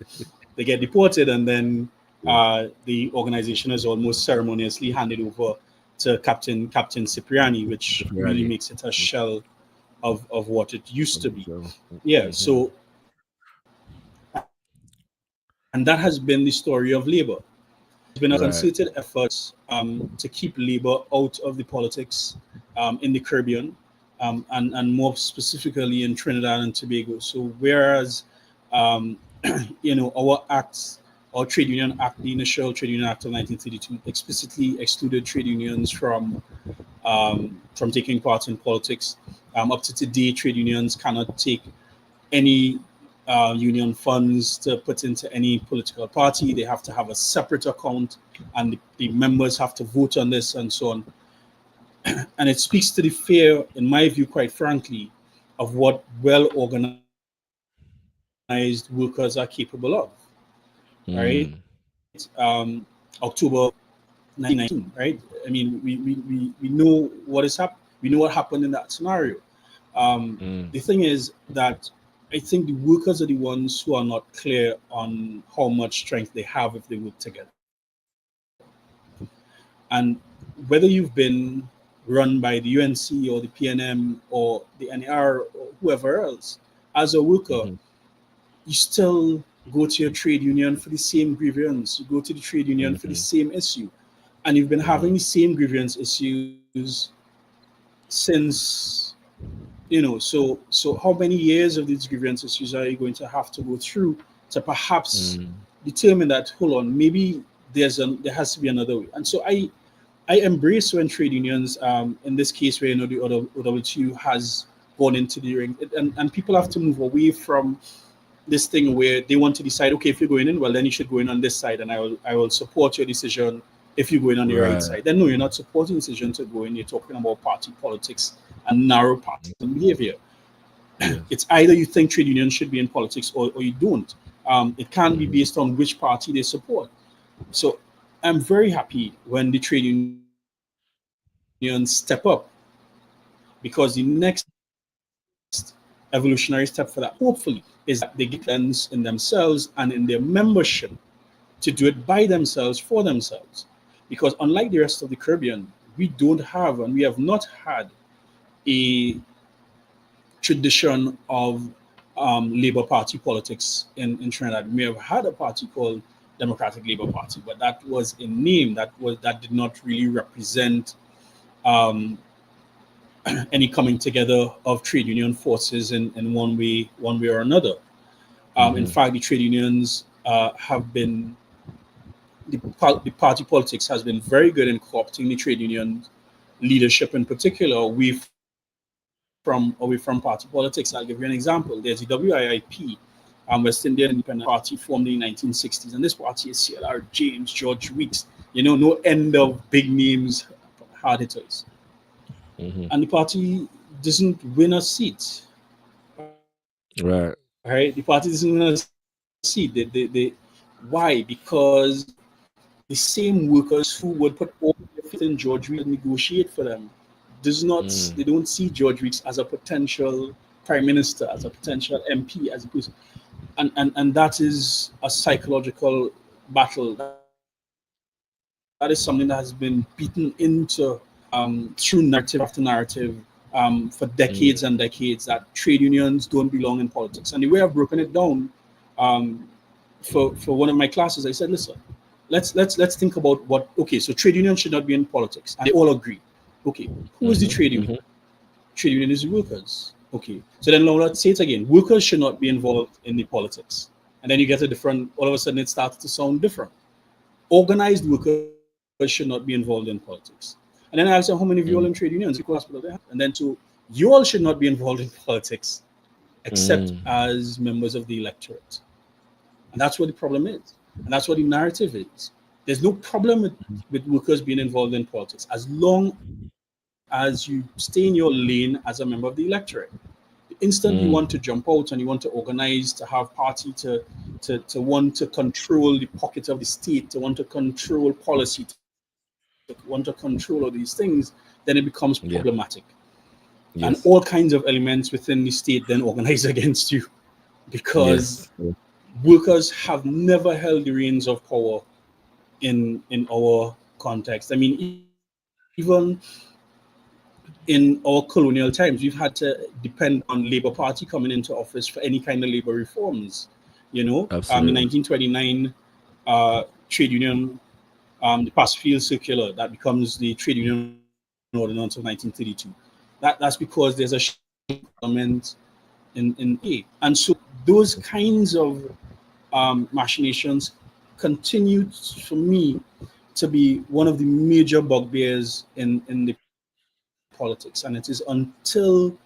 they get deported, and then the organization is almost ceremoniously handed over to Captain Cipriani, which really makes it a shell of what it used to be. Yeah. So, and that has been the story of labor. There's been a concerted effort to keep labor out of the politics in the Caribbean, and more specifically in Trinidad and Tobago. So whereas our acts, our Trade Union Act, the initial Trade Union Act of 1932, explicitly excluded trade unions from taking part in politics. Up to today, trade unions cannot take any union funds to put into any political party. They have to have a separate account, and the members have to vote on this, and so on. And it speaks to the fear, in my view, quite frankly, of what well-organized workers are capable of. Right? October 1919, right? I mean, we know what is happening. We know what happened in that scenario. The thing is that I think the workers are the ones who are not clear on how much strength they have if they work together. And whether you've been run by the UNC or the PNM or the NAR or whoever else, as a worker, you still go to your trade union for the same grievance. You go to the trade union for the same issue. And you've been having the same grievance issues since, so how many years of these grievance issues are you going to have to go through to perhaps determine that, hold on, maybe there has to be another way. And so I embrace when trade unions, in this case where the OWTU has gone into the ring, and people have to move away from this thing where they want to decide, okay, if you're going in, well, then you should go in on this side, and I will support your decision if you go in on the right side. Then no, you're not supporting the decision to go in. You're talking about party politics and narrow partisan behavior. It's either you think trade unions should be in politics or you don't. It can't be based on which party they support. So I'm very happy when the trade unions step up, because the next evolutionary step for that, hopefully, is that they get plans in themselves and in their membership to do it by themselves, for themselves. Because unlike the rest of the Caribbean, we don't have, and we have not had, a tradition of Labour Party politics in Trinidad. We have had a party called Democratic Labour Party, but that was a name that did not really represent any coming together of trade union forces in one way or another. In fact, the trade unions have been, the party politics has been very good in co-opting the trade union leadership, in particular, away from party politics. I'll give you an example. There's the WIIP, West Indian Independent Party, formed in the 1960s, and this party is CLR James, George Weeks, no end of big names, hard hitters. And the party doesn't win a seat. Right. The party doesn't win a seat. They why? Because the same workers who would put all their faith in George Weeks and negotiate for them they don't see George Weeks as a potential prime minister, as a potential MP, as a person. And that is a psychological battle is something that has been beaten into through narrative after narrative for decades and decades, that trade unions don't belong in politics. And the way I've broken it down for one of my classes, I said, listen, let's think about what. Okay, so trade unions should not be in politics, and they all agree. Okay, who is the trade union? Trade union is the workers. Okay, so then let's say it again. Workers should not be involved in the politics, and then you get a different. All of a sudden, it starts to sound different. Organized workers should not be involved in politics. And then I asked them, how many of you all in trade unions? And then you all should not be involved in politics, except as members of the electorate. And that's what the problem is. And that's what the narrative is. There's no problem with workers being involved in politics as long as you stay in your lane as a member of the electorate. The instant you want to jump out and you want to organize, to have party, to want to control the pocket of the state, to want to control policy, to want to control all these things, then it becomes problematic. And all kinds of elements within the state then organize against you, because workers have never held the reins of power in our context. I mean, even in our colonial times, we've had to depend on Labour Party coming into office for any kind of labor reforms. You know, in 1929, trade union, the Pass-Field Circular, that becomes the Trade Union Ordinance of 1932. That's because there's a element in A. And so those kinds of machinations continue for me to be one of the major bugbears in the politics. And it is until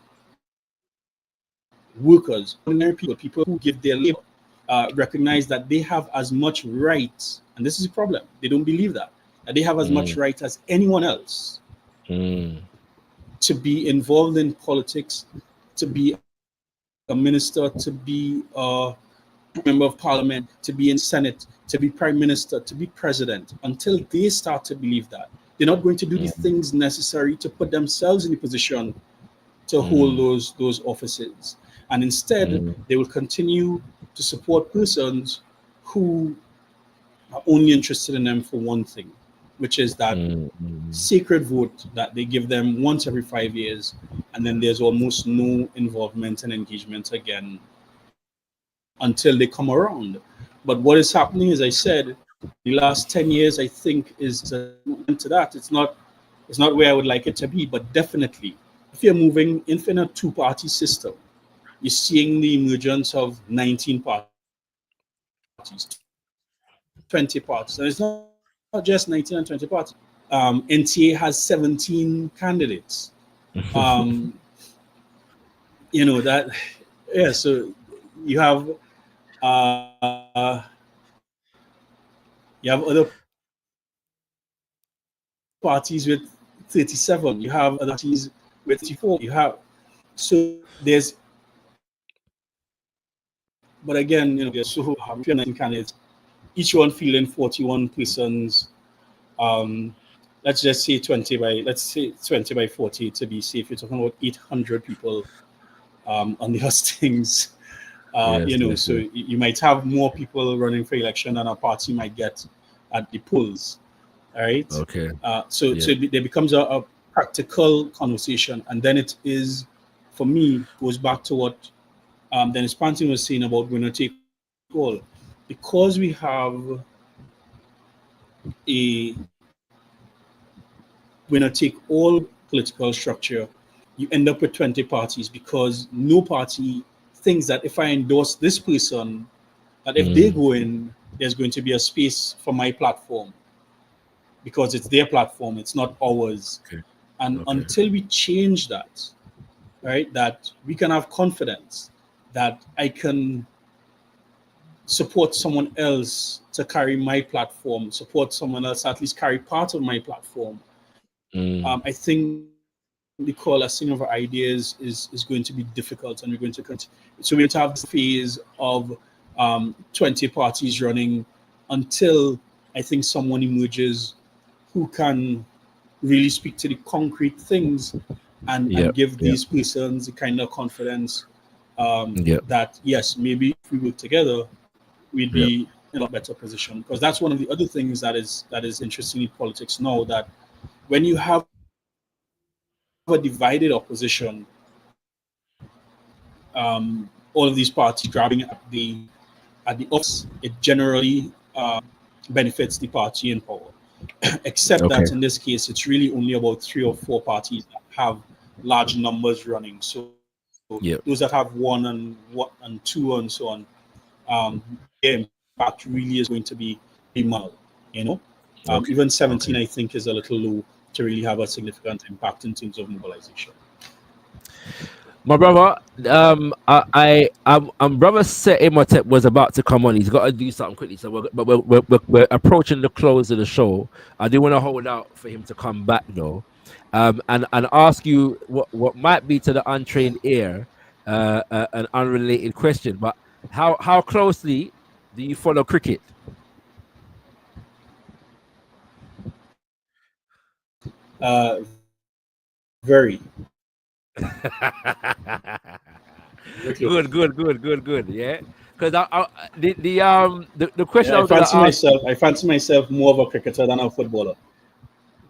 workers, ordinary people who give their labor, recognize that they have as much right, and this is a problem, they don't believe that they have as much right as anyone else to be involved in politics, to be a minister, to be a member of parliament, to be in Senate, to be prime minister, to be president. Until they start to believe that, they're not going to do the things necessary to put themselves in the position to hold those offices. And instead, they will continue to support persons who are only interested in them for one thing, which is that sacred vote that they give them once every 5 years, and then there's almost no involvement and engagement again until they come around. But what is happening, as I said, the last 10 years, I think, is to that. It's not where I would like it to be, but definitely, if you're moving in a two-party system, you're seeing the emergence of 19 parties, 20 parties. And it's not just 19 and 20 parties. NTA has 17 candidates. You know, that, so you have other parties with 37. You have other parties with 34. So there's, but again, you know, there's so 19 candidates, each one fielding 41 persons. Let's just say 20 by 40 to be safe. You're talking about 800 people on the hustings. So you might have more people running for election than a party might get at the polls. All right. Okay. So there becomes a practical conversation, and then it is, for me, goes back to what Dennis Panton was saying about winner take all. Because we have a winner take all political structure, you end up with 20 parties, because no party thinks that if I endorse this person, that if they go in, there's going to be a space for my platform, because it's their platform, it's not ours. Okay. And until we change that, right, that we can have confidence that I can support someone else to carry my platform, support someone else, at least carry part of my platform. I think the coalescing of ideas is going to be difficult, and we're going to continue. So we're going to have this phase of 20 parties running until I think someone emerges who can really speak to the concrete things and give these persons the kind of confidence that, yes, maybe if we work together, we'd be in a lot better position, because that's one of the other things that is interesting in politics now, that when you have a divided opposition, all of these parties grabbing at the office, it generally benefits the party in power. Except Okay. that in this case, it's really only about 3 or 4 parties that have large numbers running. So Yeah. those that have 1 and 2 and so on, their impact really is going to be minimal. You know, Okay. even 17, I think, is a little low to really have a significant impact in terms of mobilization. My brother, brother Sir Imhotep was about to come on. He's got to do something quickly, so we're approaching the close of the show. I do want to hold out for him to come back though, and ask you what might be to the untrained ear, an unrelated question. But how closely do you follow cricket? Very. Good. Yeah, because the question Yeah, I was gonna ask. I fancy myself more of a cricketer than a footballer.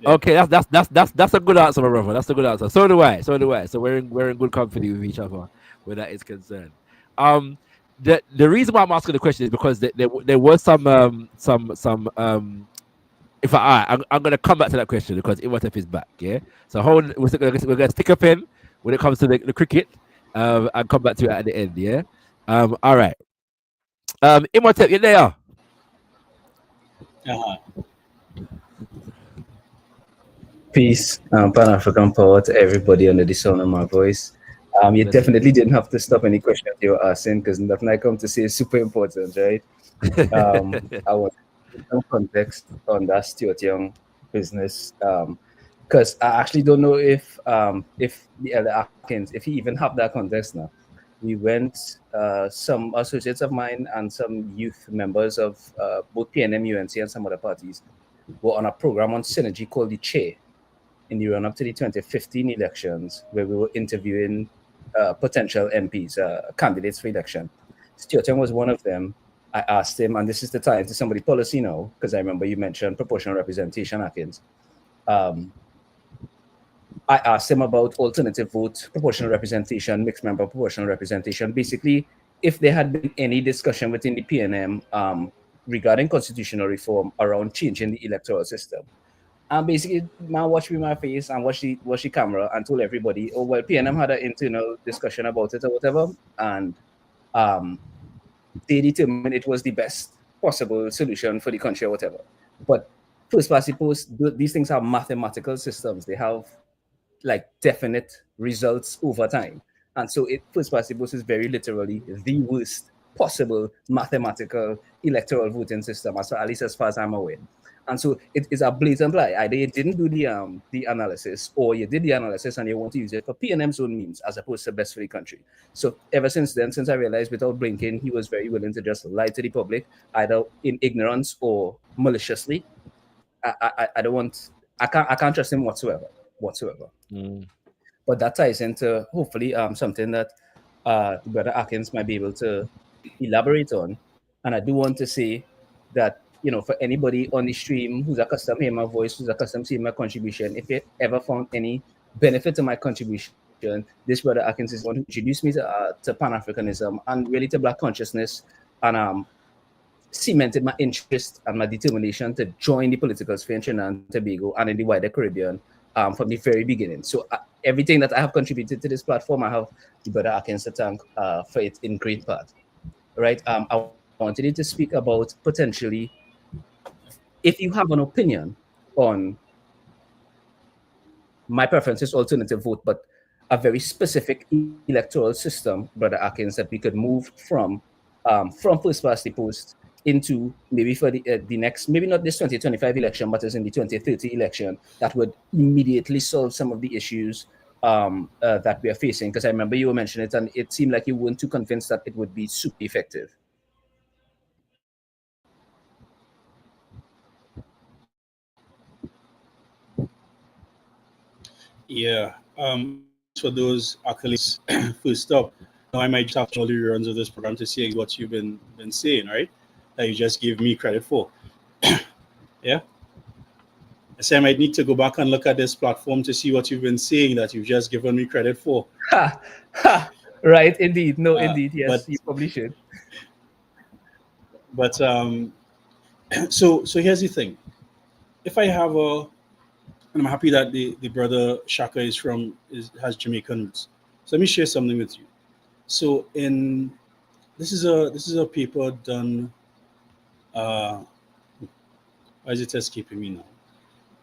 Yeah. Okay, that's a good answer, my brother. That's a good answer. So do I. So we're in good company with each other where that is concerned. The reason why I'm asking the question is because there was some if I'm gonna come back to that question because Imhotep is back. Yeah. So we're gonna stick a pin when it comes to the cricket, and come back to it at the end. Yeah. All right. Imhotep, you're there. Uh-huh. Peace, Pan-African power to everybody under the sound of my voice. You definitely didn't have to stop any questions you were asking because nothing I come to say is super important, right? I want some context on that Stuart Young business because I actually don't know if the elder Akins, if he even have that context now. We went, some associates of mine and some youth members of both PNM, UNC, and some other parties were on a program on synergy called the Chair in the run up to the 2015 elections, where we were interviewing potential MPs, candidates for election. Stuart Young was one of them. I asked him, and this is the time to somebody policy now, because I remember you mentioned proportional representation, Akins. I asked him about alternative vote, proportional representation, mixed member proportional representation. Basically, if there had been any discussion within the PNM regarding constitutional reform around changing the electoral system. And basically, man watched me my face and watched the camera and told everybody, oh, well, PNM had an internal discussion about it or whatever. And they determined it was the best possible solution for the country or whatever. But first past the post, these things are mathematical systems. They have like definite results over time. And so first past the post is very literally the worst possible mathematical electoral voting system, at least as far as I'm aware. And so it is a blatant lie. Either you didn't do the analysis, or you did the analysis and you want to use it for PNM's own means as opposed to best for the country. So ever since then, since I realized without blinking, he was very willing to just lie to the public, either in ignorance or maliciously. I don't want. I can't trust him whatsoever. Mm. But that ties into hopefully something that Brother Akins might be able to elaborate on. And I do want to say that, for anybody on the stream who's accustomed to hearing my voice, who's accustomed to seeing my contribution, if you ever found any benefit to my contribution, this Brother Akins is one who introduced me to Pan-Africanism and really to Black consciousness, and cemented my interest and my determination to join the political sphere in Trinidad and Tobago and in the wider Caribbean from the very beginning. So everything that I have contributed to this platform, I have the Brother Akins to thank for it in great part. Right? I wanted you to speak about potentially, if you have an opinion on my preference is alternative vote, but a very specific electoral system, Brother Akins, that we could move from first past the post into maybe for the next, maybe not this 2025 election, but as in the 2030 election, that would immediately solve some of the issues that we are facing. Because I remember you were mentioning it, and it seemed like you weren't too convinced that it would be super effective. Yeah. For those accolades, first up, I might just have all the runs of this program to see what you've been saying, right? that you just gave me credit for. Yeah. I say I might need to go back and look at this platform to see what you've been saying that you've just given me credit for. Ha, ha. Right, indeed. No, indeed. Yes, But you probably should. But so here's the thing. If I have and I'm happy that the brother Shaka has Jamaican roots. So let me share something with you. So this is a paper done. Why is it escaping me now?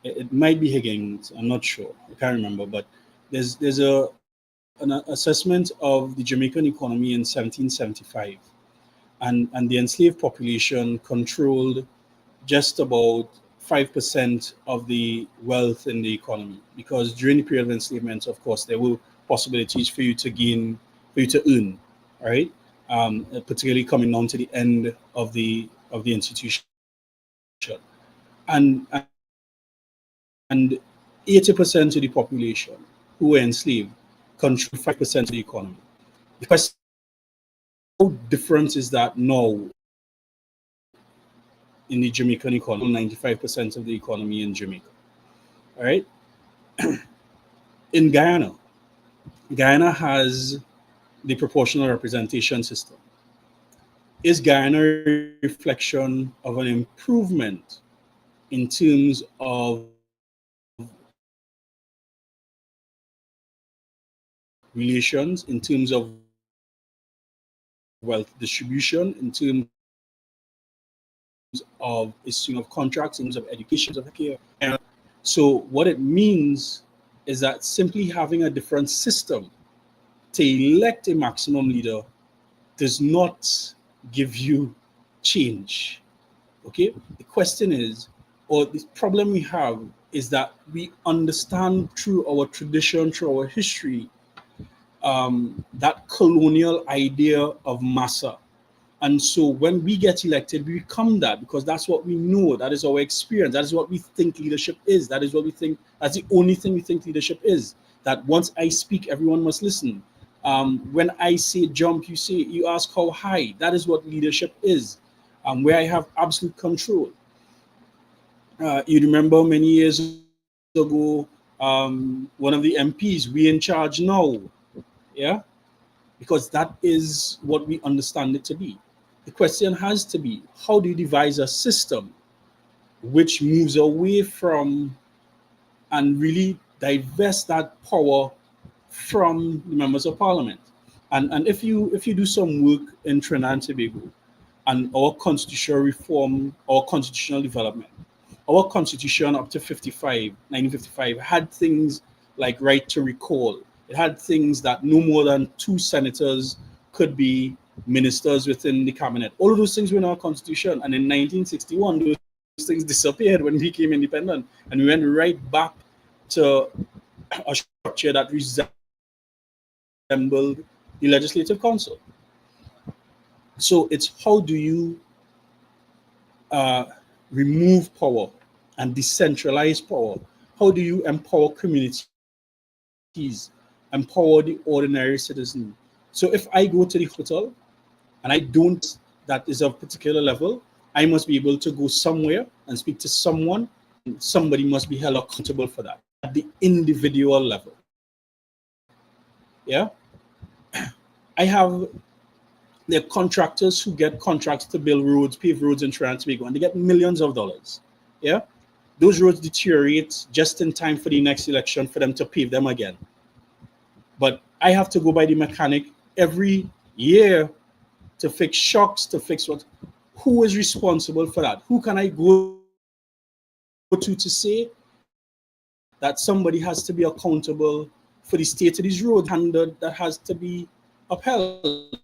It might be Higgins. I'm not sure. I can't remember. But there's an assessment of the Jamaican economy in 1775, and the enslaved population controlled just about 5% of the wealth in the economy, because during the period of enslavement, of course, there were possibilities for you to earn, right? Particularly coming down to the end of the institution, and 80% of the population who were enslaved control 5% of the economy. The question: how different is that now in the Jamaican economy? 95% of the economy in Jamaica. All right. In Guyana has the proportional representation system. Is Guyana a reflection of an improvement in terms of relations, in terms of wealth distribution, in terms of issuing of contracts, in terms of education, of care? So what it means is that simply having a different system to elect a maximum leader does not give you change. Okay? The question is, or the problem we have, is that we understand through our tradition, through our history, that colonial idea of massa. And so when we get elected, we become that, because that's what we know. That is our experience. That is what we think leadership is. That is what we think. That's the only thing we think leadership is. That once I speak, everyone must listen. When I say jump, you ask how high. That is what leadership is, where I have absolute control. You remember many years ago, one of the MPs, we in charge now. Yeah, because that is what we understand it to be. The question has to be, how do you devise a system which moves away from and really divest that power from the members of parliament? And if you do some work in Trinidad and Tobago and our constitutional reform, our constitutional development, our constitution up to 1955 had things like right to recall. It had things that no more than 2 senators could be ministers within the cabinet. All of those things were in our constitution. And in 1961, those things disappeared when we became independent. And we went right back to a structure that resembled the Legislative Council. So it's, how do you remove power and decentralize power? How do you empower communities, empower the ordinary citizen? So if I go to the hotel and I don't, that is of particular level, I must be able to go somewhere and speak to someone. Somebody must be held accountable for that at the individual level. Yeah. There are contractors who get contracts to build roads, pave roads in Trinidad and Tobago, and they get millions of dollars. Yeah. Those roads deteriorate just in time for the next election for them to pave them again. But I have to go by the mechanic every year to fix shocks, to fix what? Who is responsible for that? Who can I go to say that somebody has to be accountable for the state of these roads, standard that has to be upheld?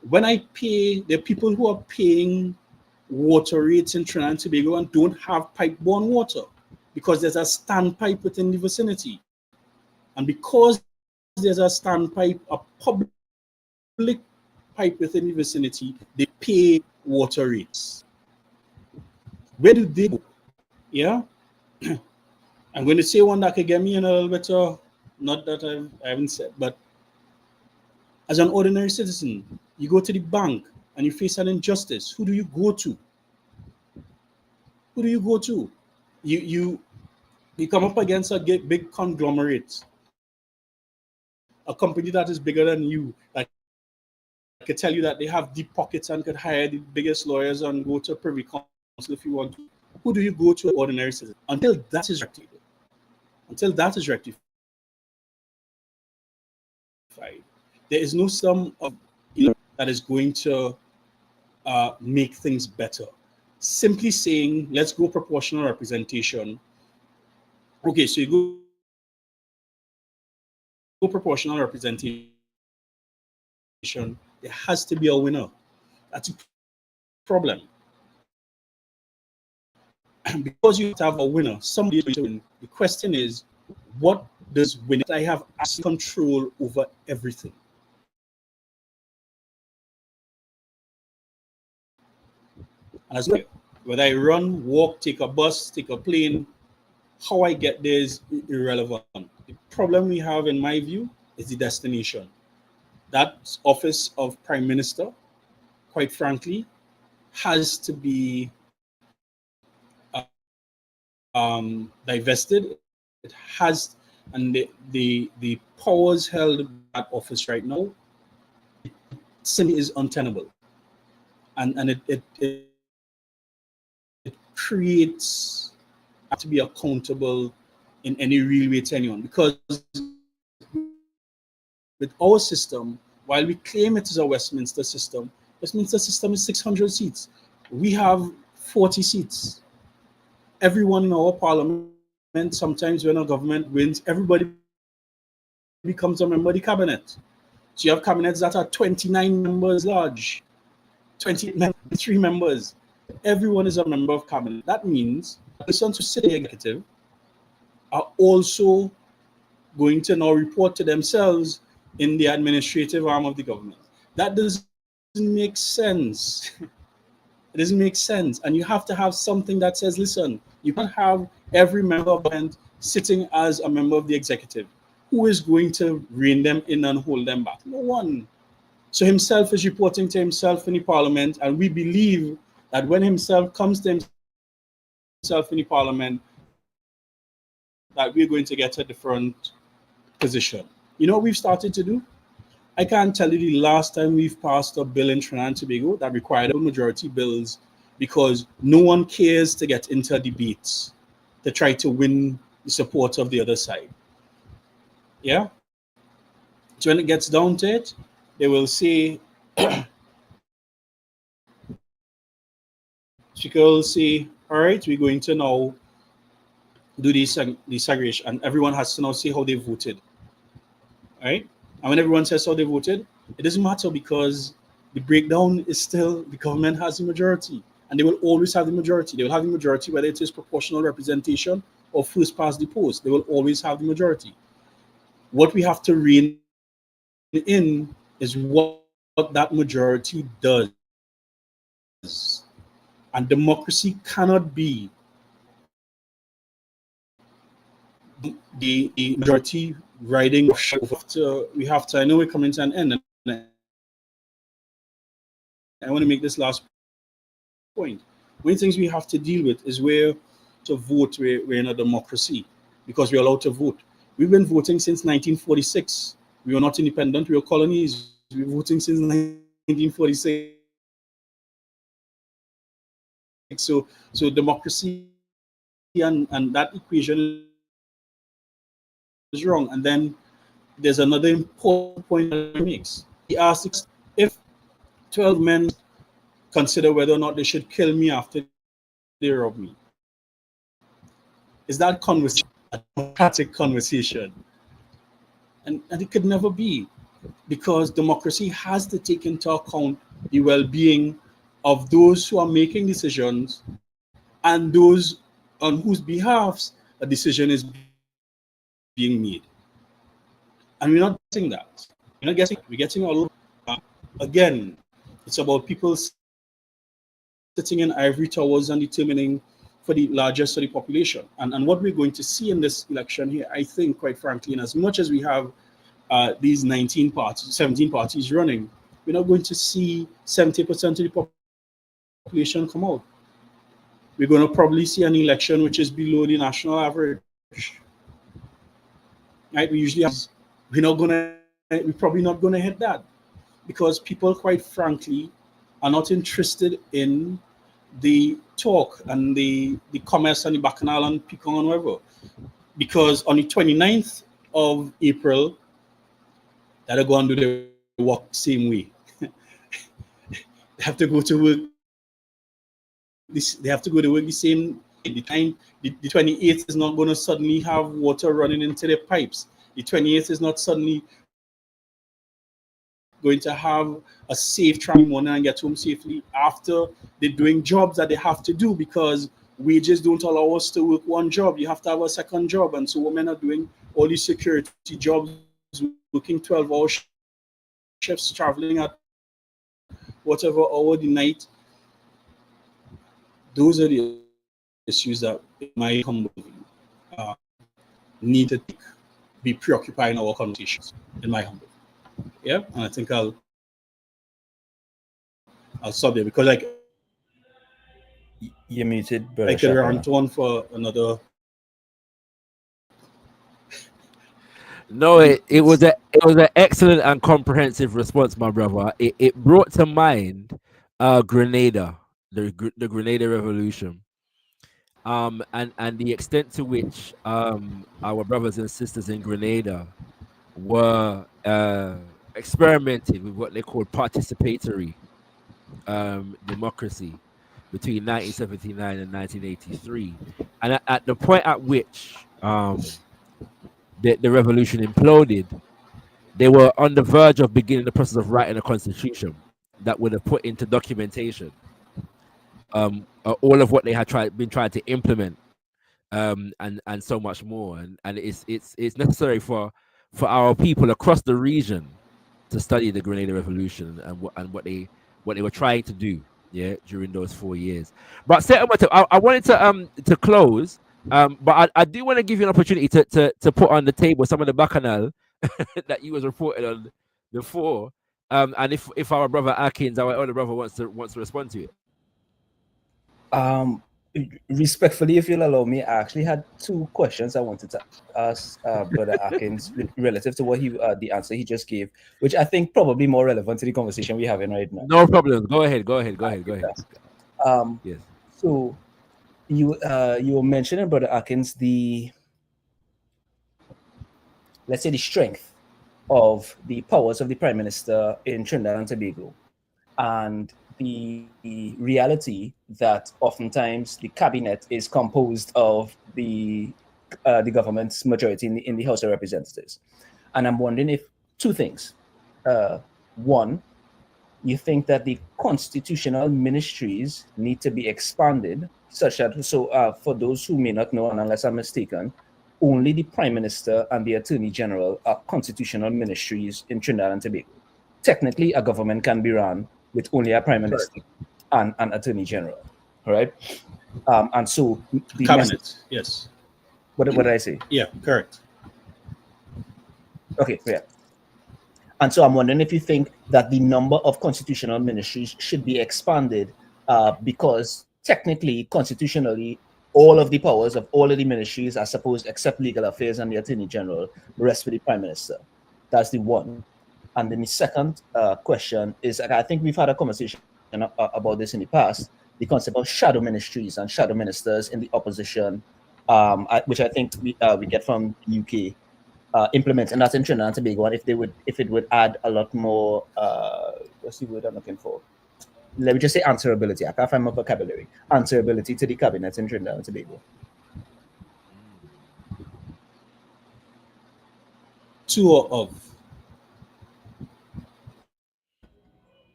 When I pay, there are people who are paying water rates in Trinidad and Tobago and don't have pipe-borne water because there's a standpipe within the vicinity. And because there's a standpipe, a public pipe within the vicinity, they pay water rates. Where do they go? Yeah. I'm going to say one that could get me in a little bit, not that I haven't said, but as an ordinary citizen, you go to the bank and you face an injustice, who do you go to? Who do you go to? You come up against a big conglomerate, a company that is bigger than you, that could tell you that they have deep pockets and could hire the biggest lawyers and go to Privy Council if you want to. Who do you go to, ordinary citizen? Until that is rectified. Until that is rectified, there is no sum of that is going to make things better. Simply saying, let's go proportional representation. Okay, so you go proportional representation. There has to be a winner. That's a problem. Because you have a winner, somebody is going to win. The question is, what does winning? I have control over everything. And as well, whether I run, walk, take a bus, take a plane, how I get there is irrelevant. The problem we have, in my view, is the destination. That office of Prime Minister, quite frankly, has to be divested. It has, and the powers held by that office right now, it simply is untenable, and it creates to be accountable in any real way to anyone, because with our system, while we claim it is a Westminster system is 600 seats. We have 40 seats. Everyone in our parliament, sometimes when a government wins, everybody becomes a member of the cabinet. So you have cabinets that are 29 members large, 23 members. Everyone is a member of cabinet. That means the persons who sit in the executive are also going to now report to themselves in the administrative arm of the government. That doesn't make sense. It doesn't make sense. And you have to have something that says, listen, you can't have every member of parliament sitting as a member of the executive. Who is going to rein them in and hold them back? No one. So himself is reporting to himself in the parliament, and we believe that when himself comes to himself in the parliament, that we're going to get a different position. You know what we've started to do? I can't tell you the last time we've passed a bill in Trinidad and Tobago that required a majority bills, because no one cares to get into debates to try to win the support of the other side. Yeah? So when it gets down to it, they will say, she will say, all right, we're going to now do the segregation, and everyone has to now say how they voted. All right? And when everyone says how they voted, it doesn't matter, because the breakdown is still the government has the majority, and they will always have the majority. They will have the majority whether it is proportional representation or first past the post. They will always have the majority. What we have to rein in is what that majority does. And democracy cannot be the majority riding over. We have to, I know we're coming to an end, and I want to make this last point. One of the things we have to deal with is where to vote, we're in a democracy, because we're allowed to vote. We've been voting since 1946. We were not independent, we were colonies. We were voting since 1946. So democracy and that equation is wrong. And then there's another important point that he makes. He asks if 12 men consider whether or not they should kill me after they rob me. Is that conversation a democratic conversation? And it could never be, because democracy has to take into account the well-being of those who are making decisions and those on whose behalf a decision is being made. And we're not getting that. We're getting all again, it's about people sitting in ivory towers and determining for the largest of the population. And what we're going to see in this election here, I think, quite frankly, in as much as we have these 17 parties running, we're not going to see 70% of the population come out. We're going to probably see an election which is below the national average. Right? We're probably not going to hit that, because people, quite frankly, are not interested in the talk and the commerce and the bacchanal and picon and whatever. Because on the 29th of April, they'll go and do the work same way. They have to go to work. They have to go to work the same. The 28th is not going to suddenly have water running into their pipes. The 28th is not suddenly going to have a safe travel morning and get home safely after they're doing jobs that they have to do, because wages don't allow us to work one job. You have to have a second job. And so women are doing all these security jobs, working 12-hour shifts, traveling at whatever hour of the night. Those are the issues that, in my humble view, need to be preoccupied in our conversations, in my humble. Yeah, and I think I'll stop there, because you're muted, brother. I could rant on for another. No, it was an excellent and comprehensive response, my brother. It brought to mind Grenada, the Grenada Revolution, and the extent to which our brothers and sisters in Grenada were experimenting with what they called participatory democracy between 1979 and 1983, and at the point at which the revolution imploded, they were on the verge of beginning the process of writing a constitution that would have put into documentation all of what they had been trying to implement, and so much more. And it's necessary for our people across the region to study the Grenada Revolution and what they were trying to do, during those 4 years. But I wanted to close. But I do want to give you an opportunity to put on the table some of the bacchanal that you was reported on before. And if our brother Akins, our other brother, wants to respond to it. Respectfully, if you'll allow me, I actually had 2 questions I wanted to ask Brother Akins relative to what the answer he just gave, which I think probably more relevant to the conversation we're having right now. No problem. Go ahead. Yes. So you were mentioning, Brother Akins, let's say the strength of the powers of the Prime Minister in Trinidad and Tobago, and the reality that oftentimes the cabinet is composed of the government's majority in the House of Representatives. And I'm wondering if 2 things. One, you think that the constitutional ministries need to be expanded, such that, for those who may not know, and unless I'm mistaken, only the Prime Minister and the Attorney General are constitutional ministries in Trinidad and Tobago. Technically, a government can be run with only a Prime Minister and an Attorney General, right? And so the cabinet, yes. What did I say? Yeah, correct. Okay, yeah. And so I'm wondering if you think that the number of constitutional ministries should be expanded, because technically, constitutionally, all of the powers of all of the ministries are supposed, except legal affairs and the Attorney General, rest with the Prime Minister. That's the one. And then the second question is, I think we've had a conversation about this in the past, the concept of shadow ministries and shadow ministers in the opposition, which I think we get from the UK, implementing that in Trinidad and Tobago, and if it would add a lot more, what's the word I'm looking for? Let me just say answerability. I can't find my vocabulary. Answerability to the cabinet in Trinidad and Tobago. 2 of.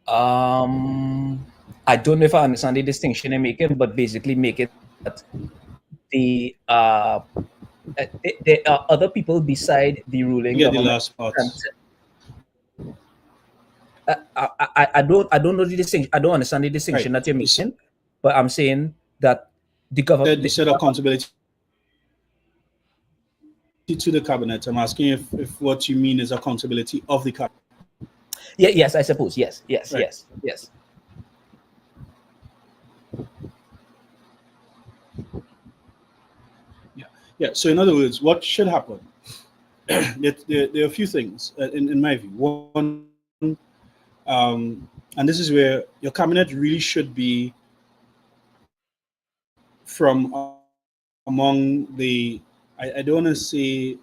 I don't know if I understand the distinction you're making, but basically make it that there are other people beside the ruling government. The last part. I don't know the distinction. I don't understand the distinction that you're making, but I'm saying that the government. They said accountability to the cabinet. I'm asking if what you mean is accountability of the cabinet. Yeah, yes, I suppose. Yes. Right. Yes. Yeah. So in other words, what should happen? There are a few things in my view. One, and this is where your cabinet really should be from among the, I don't want to say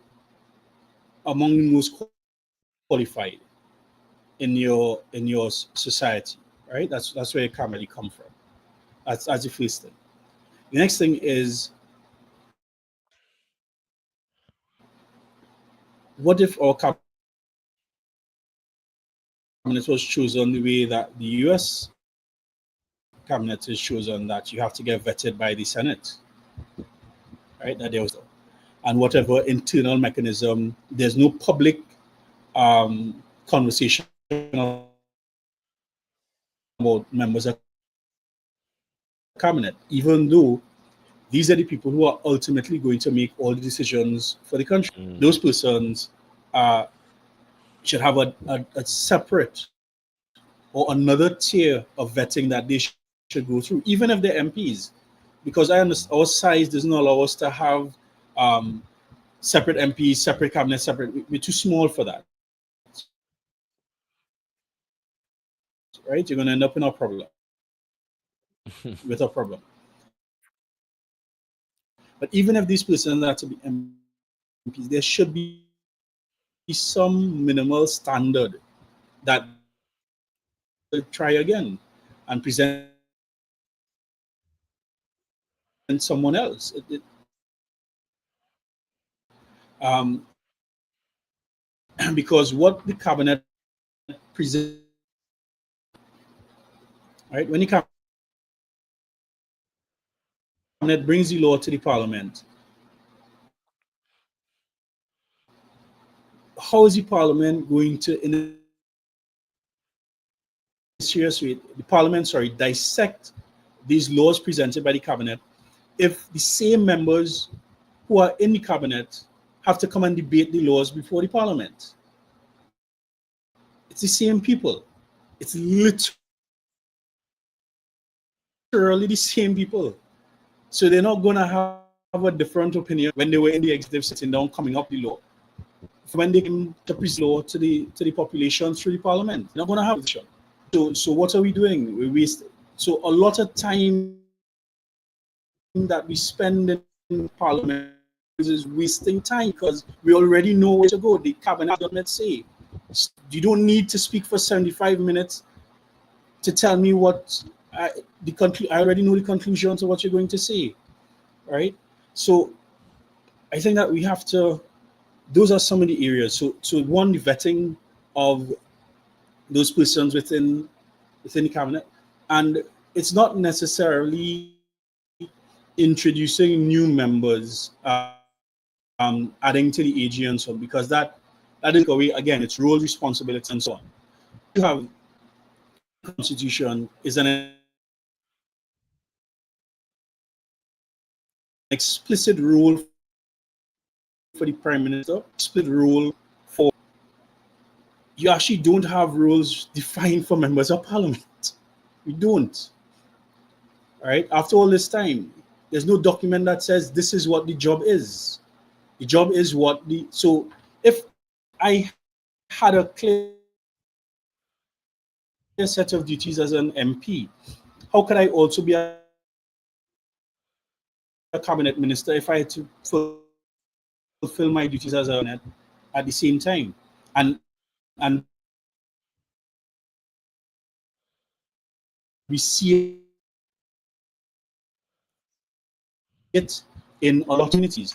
among the most qualified in your society, right? That's where your cabinet come from. That's the first thing. The next thing is, what if our cabinet was chosen the way that the US cabinet is chosen, that you have to get vetted by the Senate, right? That there was, and whatever internal mechanism, there's no public conversation about members of cabinet, even though these are the people who are ultimately going to make all the decisions for the country. Those persons should have a separate or another tier of vetting that they should go through, even if they're MPs, because I understand our size doesn't allow us to have separate MPs, separate cabinet, separate. We're too small for that, right? You're going to end up in a problem with a problem. But even if these persons are to be MPs, there should be some minimal standard that try again and present someone else. Because what the cabinet presents, right? When the cabinet brings the law to the parliament, how is the parliament going to, in a serious way, dissect these laws presented by the cabinet if the same members who are in the cabinet have to come and debate the laws before the parliament? It's the same people. It's literally the same people. So they're not going to have a different opinion when they were in the executive sitting down coming up the law. When they came to present law to the population through the parliament, they're not going to have a vision. So what are we doing? We waste. So a lot of time that we spend in parliament is wasting time because we already know where to go. The cabinet doesn't say. You don't need to speak for 75 minutes to tell me what I already know the conclusion to what you're going to say, right? So I think that we have to. Those are some of the areas. So one, the vetting of those persons within the cabinet, and it's not necessarily introducing new members, adding to the AG and so on, because that is the way. Again, it's role, responsibility, and so on. You have the Constitution is an explicit rule for the Prime Minister, explicit rule for. You actually don't have rules defined for members of Parliament. We don't. All right. After all this time, there's no document that says this is what the job is. The job is what the. So if I had a clear set of duties as an MP, how could I also be a cabinet minister if I had to fulfill my duties as a at the same time? And we see it in a lot of communities,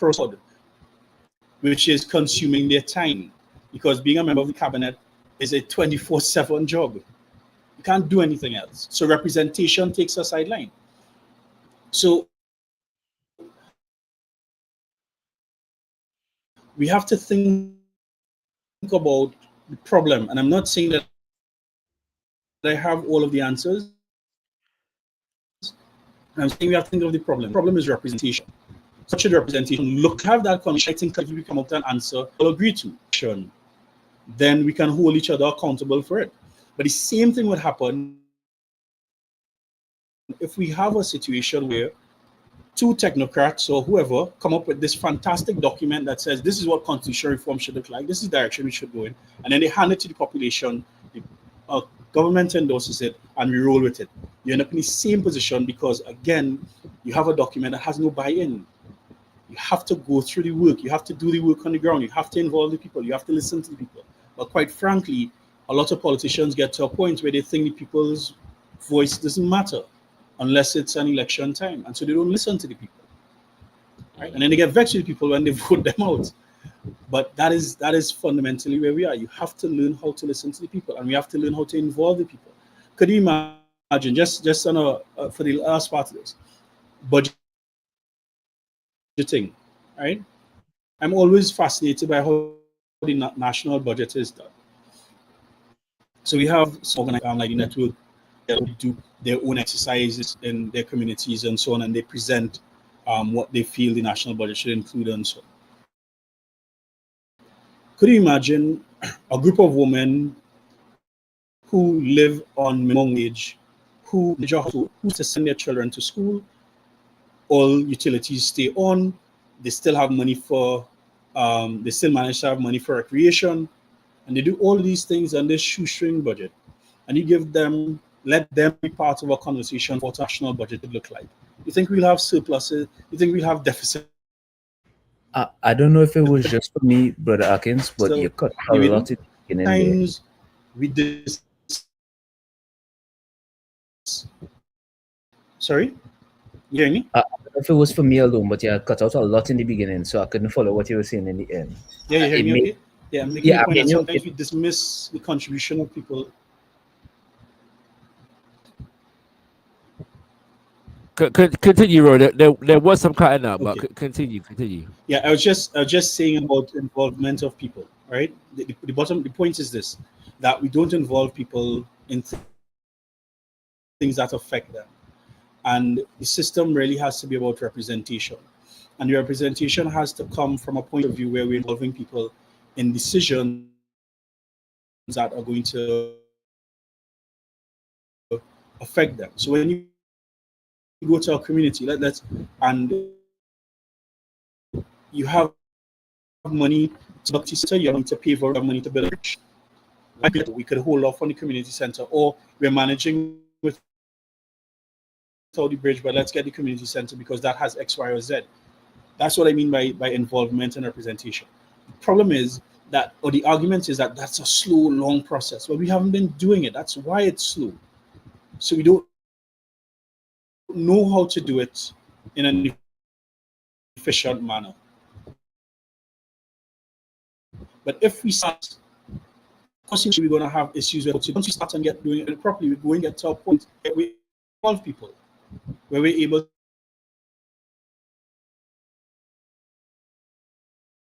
which is consuming their time, because being a member of the cabinet is a 24/7 job. You can't do anything else. So representation takes a sideline. So we have to think about the problem. And I'm not saying that I have all of the answers. I'm saying we have to think of the problem. The problem is representation. Such a representation, look, have that conversation. I think if we come up with an answer we'll agree to, then we can hold each other accountable for it. But the same thing would happen if we have a situation where two technocrats or whoever come up with this fantastic document that says this is what constitutional reform should look like, this is the direction we should go in, and then they hand it to the population, the government endorses it, and we roll with it. You end up in the same position because, again, you have a document that has no buy-in. You have to go through the work. You have to do the work on the ground. You have to involve the people. You have to listen to the people. But quite frankly, a lot of politicians get to a point where they think the people's voice doesn't matter unless it's an election time. And so they don't listen to the people. Right? And then they get vexed with people when they vote them out. But that is fundamentally where we are. You have to learn how to listen to the people, and we have to learn how to involve the people. Could you imagine, just on for the last part of this, budgeting, right? I'm always fascinated by how the national budget is done. So we have some organizations like the network that do their own exercises in their communities and so on, and they present what they feel the national budget should include and so on. Could you imagine a group of women who live on minimum wage, who to send their children to school, all utilities stay on, they still have money for, they still manage to have money for recreation, and they do all these things on this shoestring budget, and you give them, let them be part of a conversation of what national budget would look like. You think we'll have surpluses? You think we'll have deficits? I don't know if it was just for me, Brother Akins, but you cut a lot in there. We did. Sorry? You hear me? I don't know if it was for me alone, but yeah, cut out a lot in the beginning, so I couldn't follow what you were saying in the end. Yeah, you hear me okay? Yeah, I'm making the point that sometimes we dismiss the contribution of people. Continue, Ro. There was some cutting out, okay. But continue. Yeah, I was just saying about involvement of people, right? The point is this, that we don't involve people in things that affect them. And the system really has to be about representation. And the representation has to come from a point of view where we're involving people in decisions that are going to affect them. So when you go to a community, and you have money to you need to pay for money to build a bridge. We could hold off on the community center, or we're managing with the bridge, but let's get the community center because that has X, Y, or Z. That's what I mean by involvement and representation. The problem is that, or the argument is that that's a slow, long process. Well, we haven't been doing it. That's why it's slow. So we don't know how to do it in an efficient manner. But if we start, constantly we're going to have issues with it. Once we start and get doing it properly, we're going to get to a point where we involve people, where we're able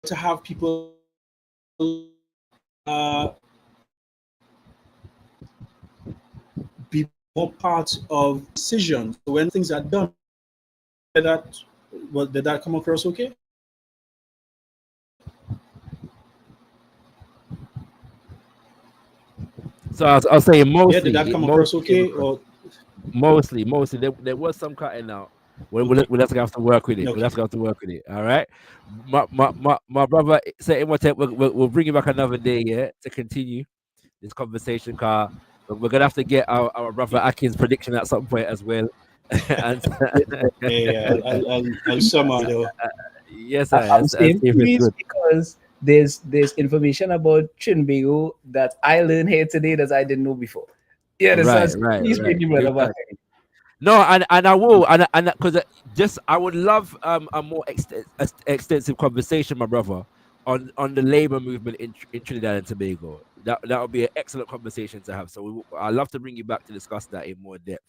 to have people be more part of decisions. So when things are done, did that come across okay? So I'll say mostly. Yeah, did that come across okay? Or mostly. There was some cutting out. We'll have to work with it. Okay. We'll have to work with it. All right. My brother said we'll bring you back another day, yeah, to continue this conversation. Car we're gonna have to get our brother Akins' prediction at some point as well. And I'll somehow. Yes, I'm saying please, because there's information about TOBAGO that I learned here today that I didn't know before. Yeah, right. Please bring me brother. No, and I will, and because I would love a more extensive conversation, my brother, on the labor movement in Trinidad and Tobago. That would be an excellent conversation to have. So I'd love to bring you back to discuss that in more depth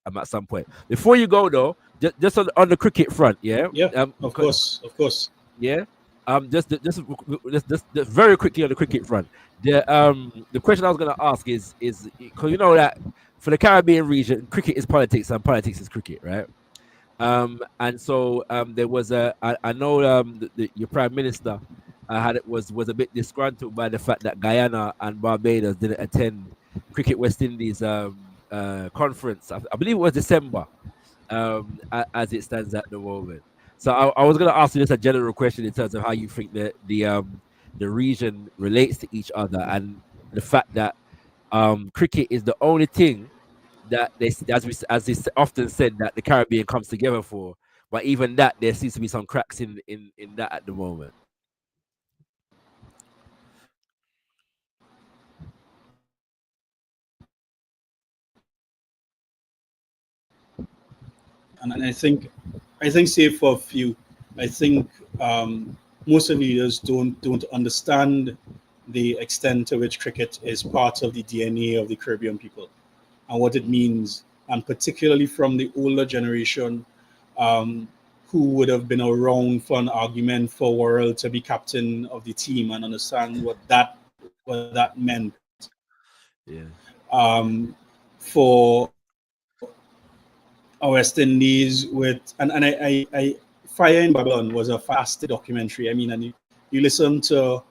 at some point. Before you go though, just on the cricket front, yeah, of course, yeah. Just very quickly on the cricket front. The question I was going to ask is because you know that for the Caribbean region, cricket is politics and politics is cricket, right? And so there was I know your prime minister was a bit disgruntled by the fact that Guyana and Barbados didn't attend Cricket West Indies conference. I believe it was December, as it stands at the moment. So I was going to ask you just a general question in terms of how you think that the region relates to each other, and the fact that cricket is the only thing that they, as is often said, that the Caribbean comes together for. But even that, there seems to be some cracks in that at the moment. And I think say for a few, I think most of leaders don't understand the extent to which cricket is part of the DNA of the Caribbean people and what it means, and particularly from the older generation, um, who would have been around for an argument for Worrell to be captain of the team and understand what that meant. Yeah. For our West Indies with I Fire in Babylon was a fantastic documentary. I mean, and you listen to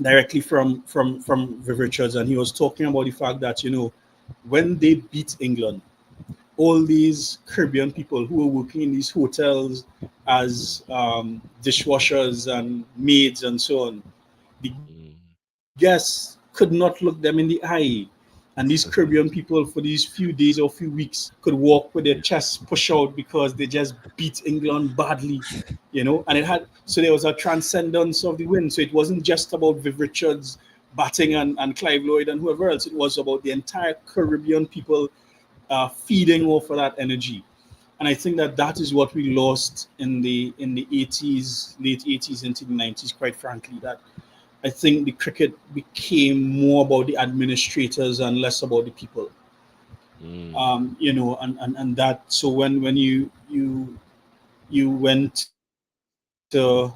directly from Viv Richards, and he was talking about the fact that when they beat England, all these Caribbean people who were working in these hotels as dishwashers and maids and so on, the guests could not look them in the eye. And these Caribbean people, for these few days or few weeks, could walk with their chests pushed out because they just beat England badly, And there was a transcendence of the win. So it wasn't just about Viv Richards batting and Clive Lloyd and whoever else. It was about the entire Caribbean people feeding off of that energy. And I think that is what we lost in the 80s, late 80s into the 90s, quite frankly. That I think the cricket became more about the administrators and less about the people. And that, so when you went to,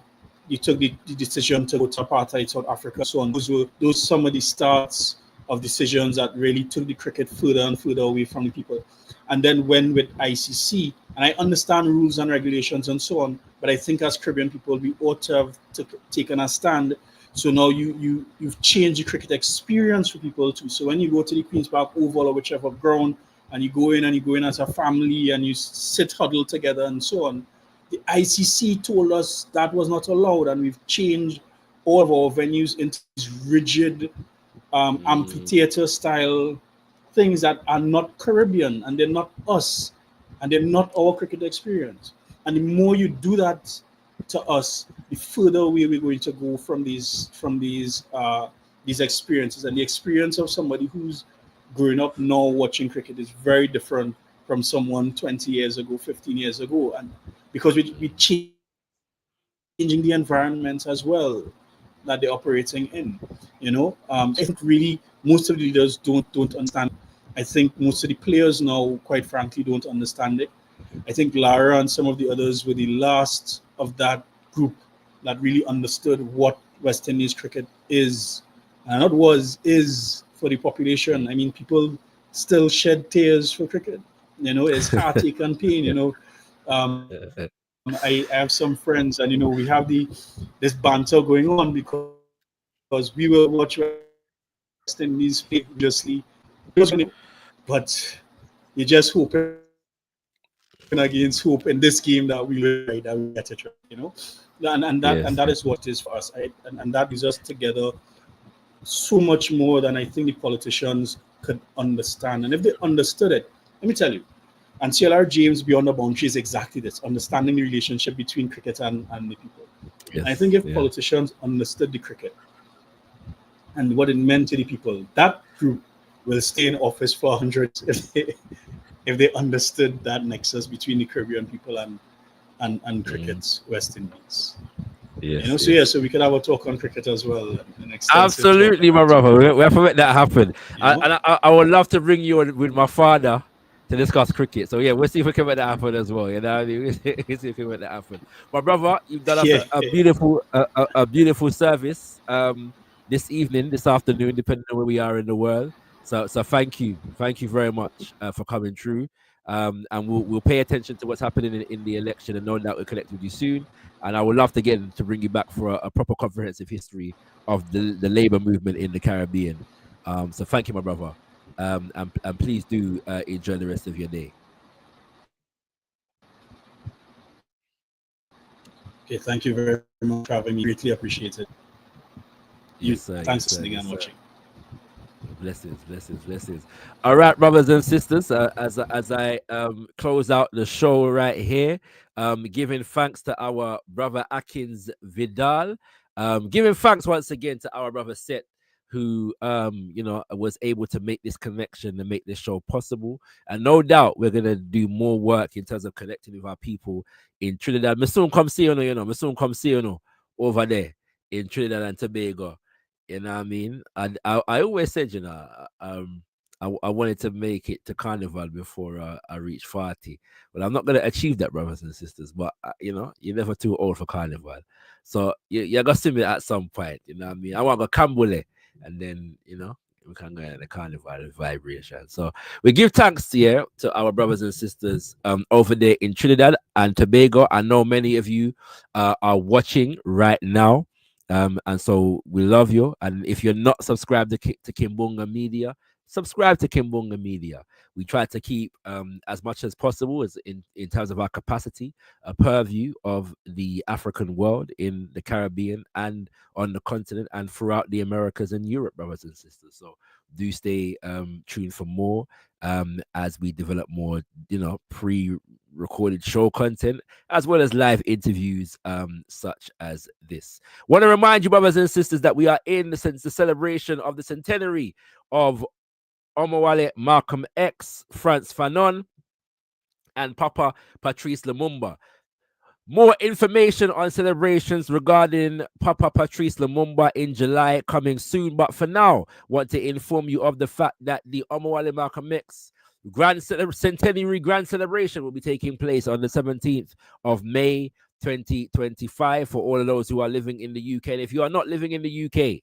you took the decision to go to apartheid South Africa, so on, those some of the starts of decisions that really took the cricket further and further away from the people. And then when with ICC, and I understand rules and regulations and so on, but I think as Caribbean people, we ought to have taken a stand. So now you've changed the cricket experience for people too. So when you go to the Queen's Park Oval or whichever ground, and you go in as a family and you sit huddled together and so on, the ICC told us that was not allowed, and we've changed all of our venues into these rigid amphitheater style things that are not Caribbean, and they're not us, and they're not our cricket experience. And the more you do that to us, the further away we're going to go from these experiences. And the experience of somebody who's growing up now watching cricket is very different from someone 20 years ago, 15 years ago, and because we changing the environment as well that they're operating in. I think really most of the leaders don't understand. I think most of the players now, quite frankly, don't understand it. I think Lara and some of the others were the last of that group that really understood what West Indies cricket is, and not was, is for the population. I mean, people still shed tears for cricket. It's heartache and pain. I have some friends, and we have this banter going on because we will watch West Indies play religiously, but you just hoping against hope in this game that we get it right, and that is what it is for us, and that brings us together so much more than I think the politicians could understand. And if they understood it, let me tell you, and CLR James Beyond the Boundary is exactly this, understanding the relationship between cricket and the people. And I think if politicians understood the cricket and what it meant to the people, that group will stay in office for 100 if they understood that nexus between the Caribbean people and cricket's West Indies. So we could have a talk on cricket as well. Absolutely, my brother. We have to make that happen. I would love to bring you on with my father to discuss cricket. So we'll see if we can make that happen as well. We'll see if we can make that happen. My brother, you've done us a beautiful service this evening, this afternoon, depending on where we are in the world. So thank you very much for coming through. And we'll pay attention to what's happening in the election, and knowing that we'll connect with you soon. And I would love to bring you back for a proper comprehensive history of the labor movement in the Caribbean. So thank you, my brother. And please do enjoy the rest of your day. Okay, thank you very much for having me. Greatly appreciate it. Yes, sir. Thanks Yes, for listening yes, and watching. Blessings, blessings, blessings. All right, brothers and sisters, as I close out the show right here, giving thanks to our brother Akins Vidale, giving thanks once again to our brother Seth, who was able to make this connection and make this show possible. And no doubt we're gonna do more work in terms of connecting with our people in Trinidad. Me soon come see you, me soon come see you over there in Trinidad and Tobago. You know what I mean? And I always said, I wanted to make it to Carnival before I reach 40. Well, I'm not going to achieve that, brothers and sisters, but, you're never too old for Carnival. So you got to see me at some point, you know what I mean? I want to go Cambule, and then, we can go in the Carnival vibration. So we give thanks to our brothers and sisters over there in Trinidad and Tobago. I know many of you are watching right now. And so we love you. And if you're not subscribed to Kimbunga Media, subscribe to Kimbunga Media. We try to keep as much as possible as in terms of our capacity, a purview of the African world in the Caribbean and on the continent and throughout the Americas and Europe, brothers and sisters. So do stay tuned for more as we develop more, pre-recorded show content as well as live interviews such as this. Want to remind you, brothers and sisters, that we are in the celebration of the centenary of Omowale Malcolm X, Frantz Fanon, and Papa Patrice Lumumba. More information on celebrations regarding Papa Patrice Lumumba in July coming soon. But for now, want to inform you of the fact that the Omowale Malcolm X centenary grand celebration will be taking place on the 17th of May 2025 for all of those who are living in the UK. And if you are not living in the UK,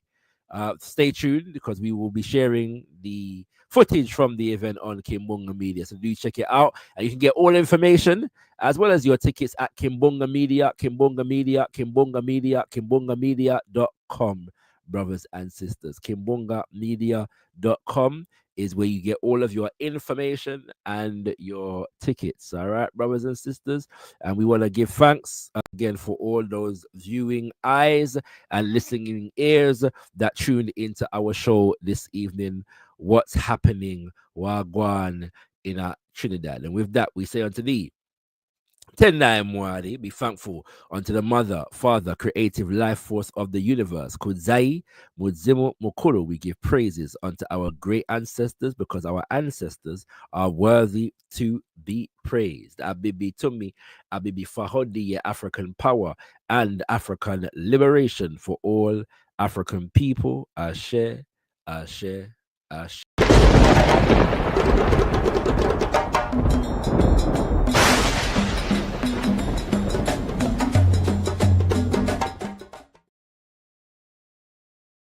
stay tuned because we will be sharing the footage from the event on Kimbunga Media. So do check it out. And you can get all information as well as your tickets at Kimbunga Media, KimbungaMedia.com, brothers and sisters. KimbungaMedia.com is where you get all of your information and your tickets. All right, brothers and sisters. And we want to give thanks again for all those viewing eyes and listening ears that tuned into our show this evening. What's happening, Wagwan, in Trinidad? And with that, we say unto thee, Tendai Mwari, be thankful unto the Mother, Father, creative life force of the universe. Kudzai, Mudzimu, Mukuru, we give praises unto our great ancestors because our ancestors are worthy to be praised. Abibi Tumi, Abibi Fahodi, African power and African liberation for all African people. Ashe, Ashe, Ashe.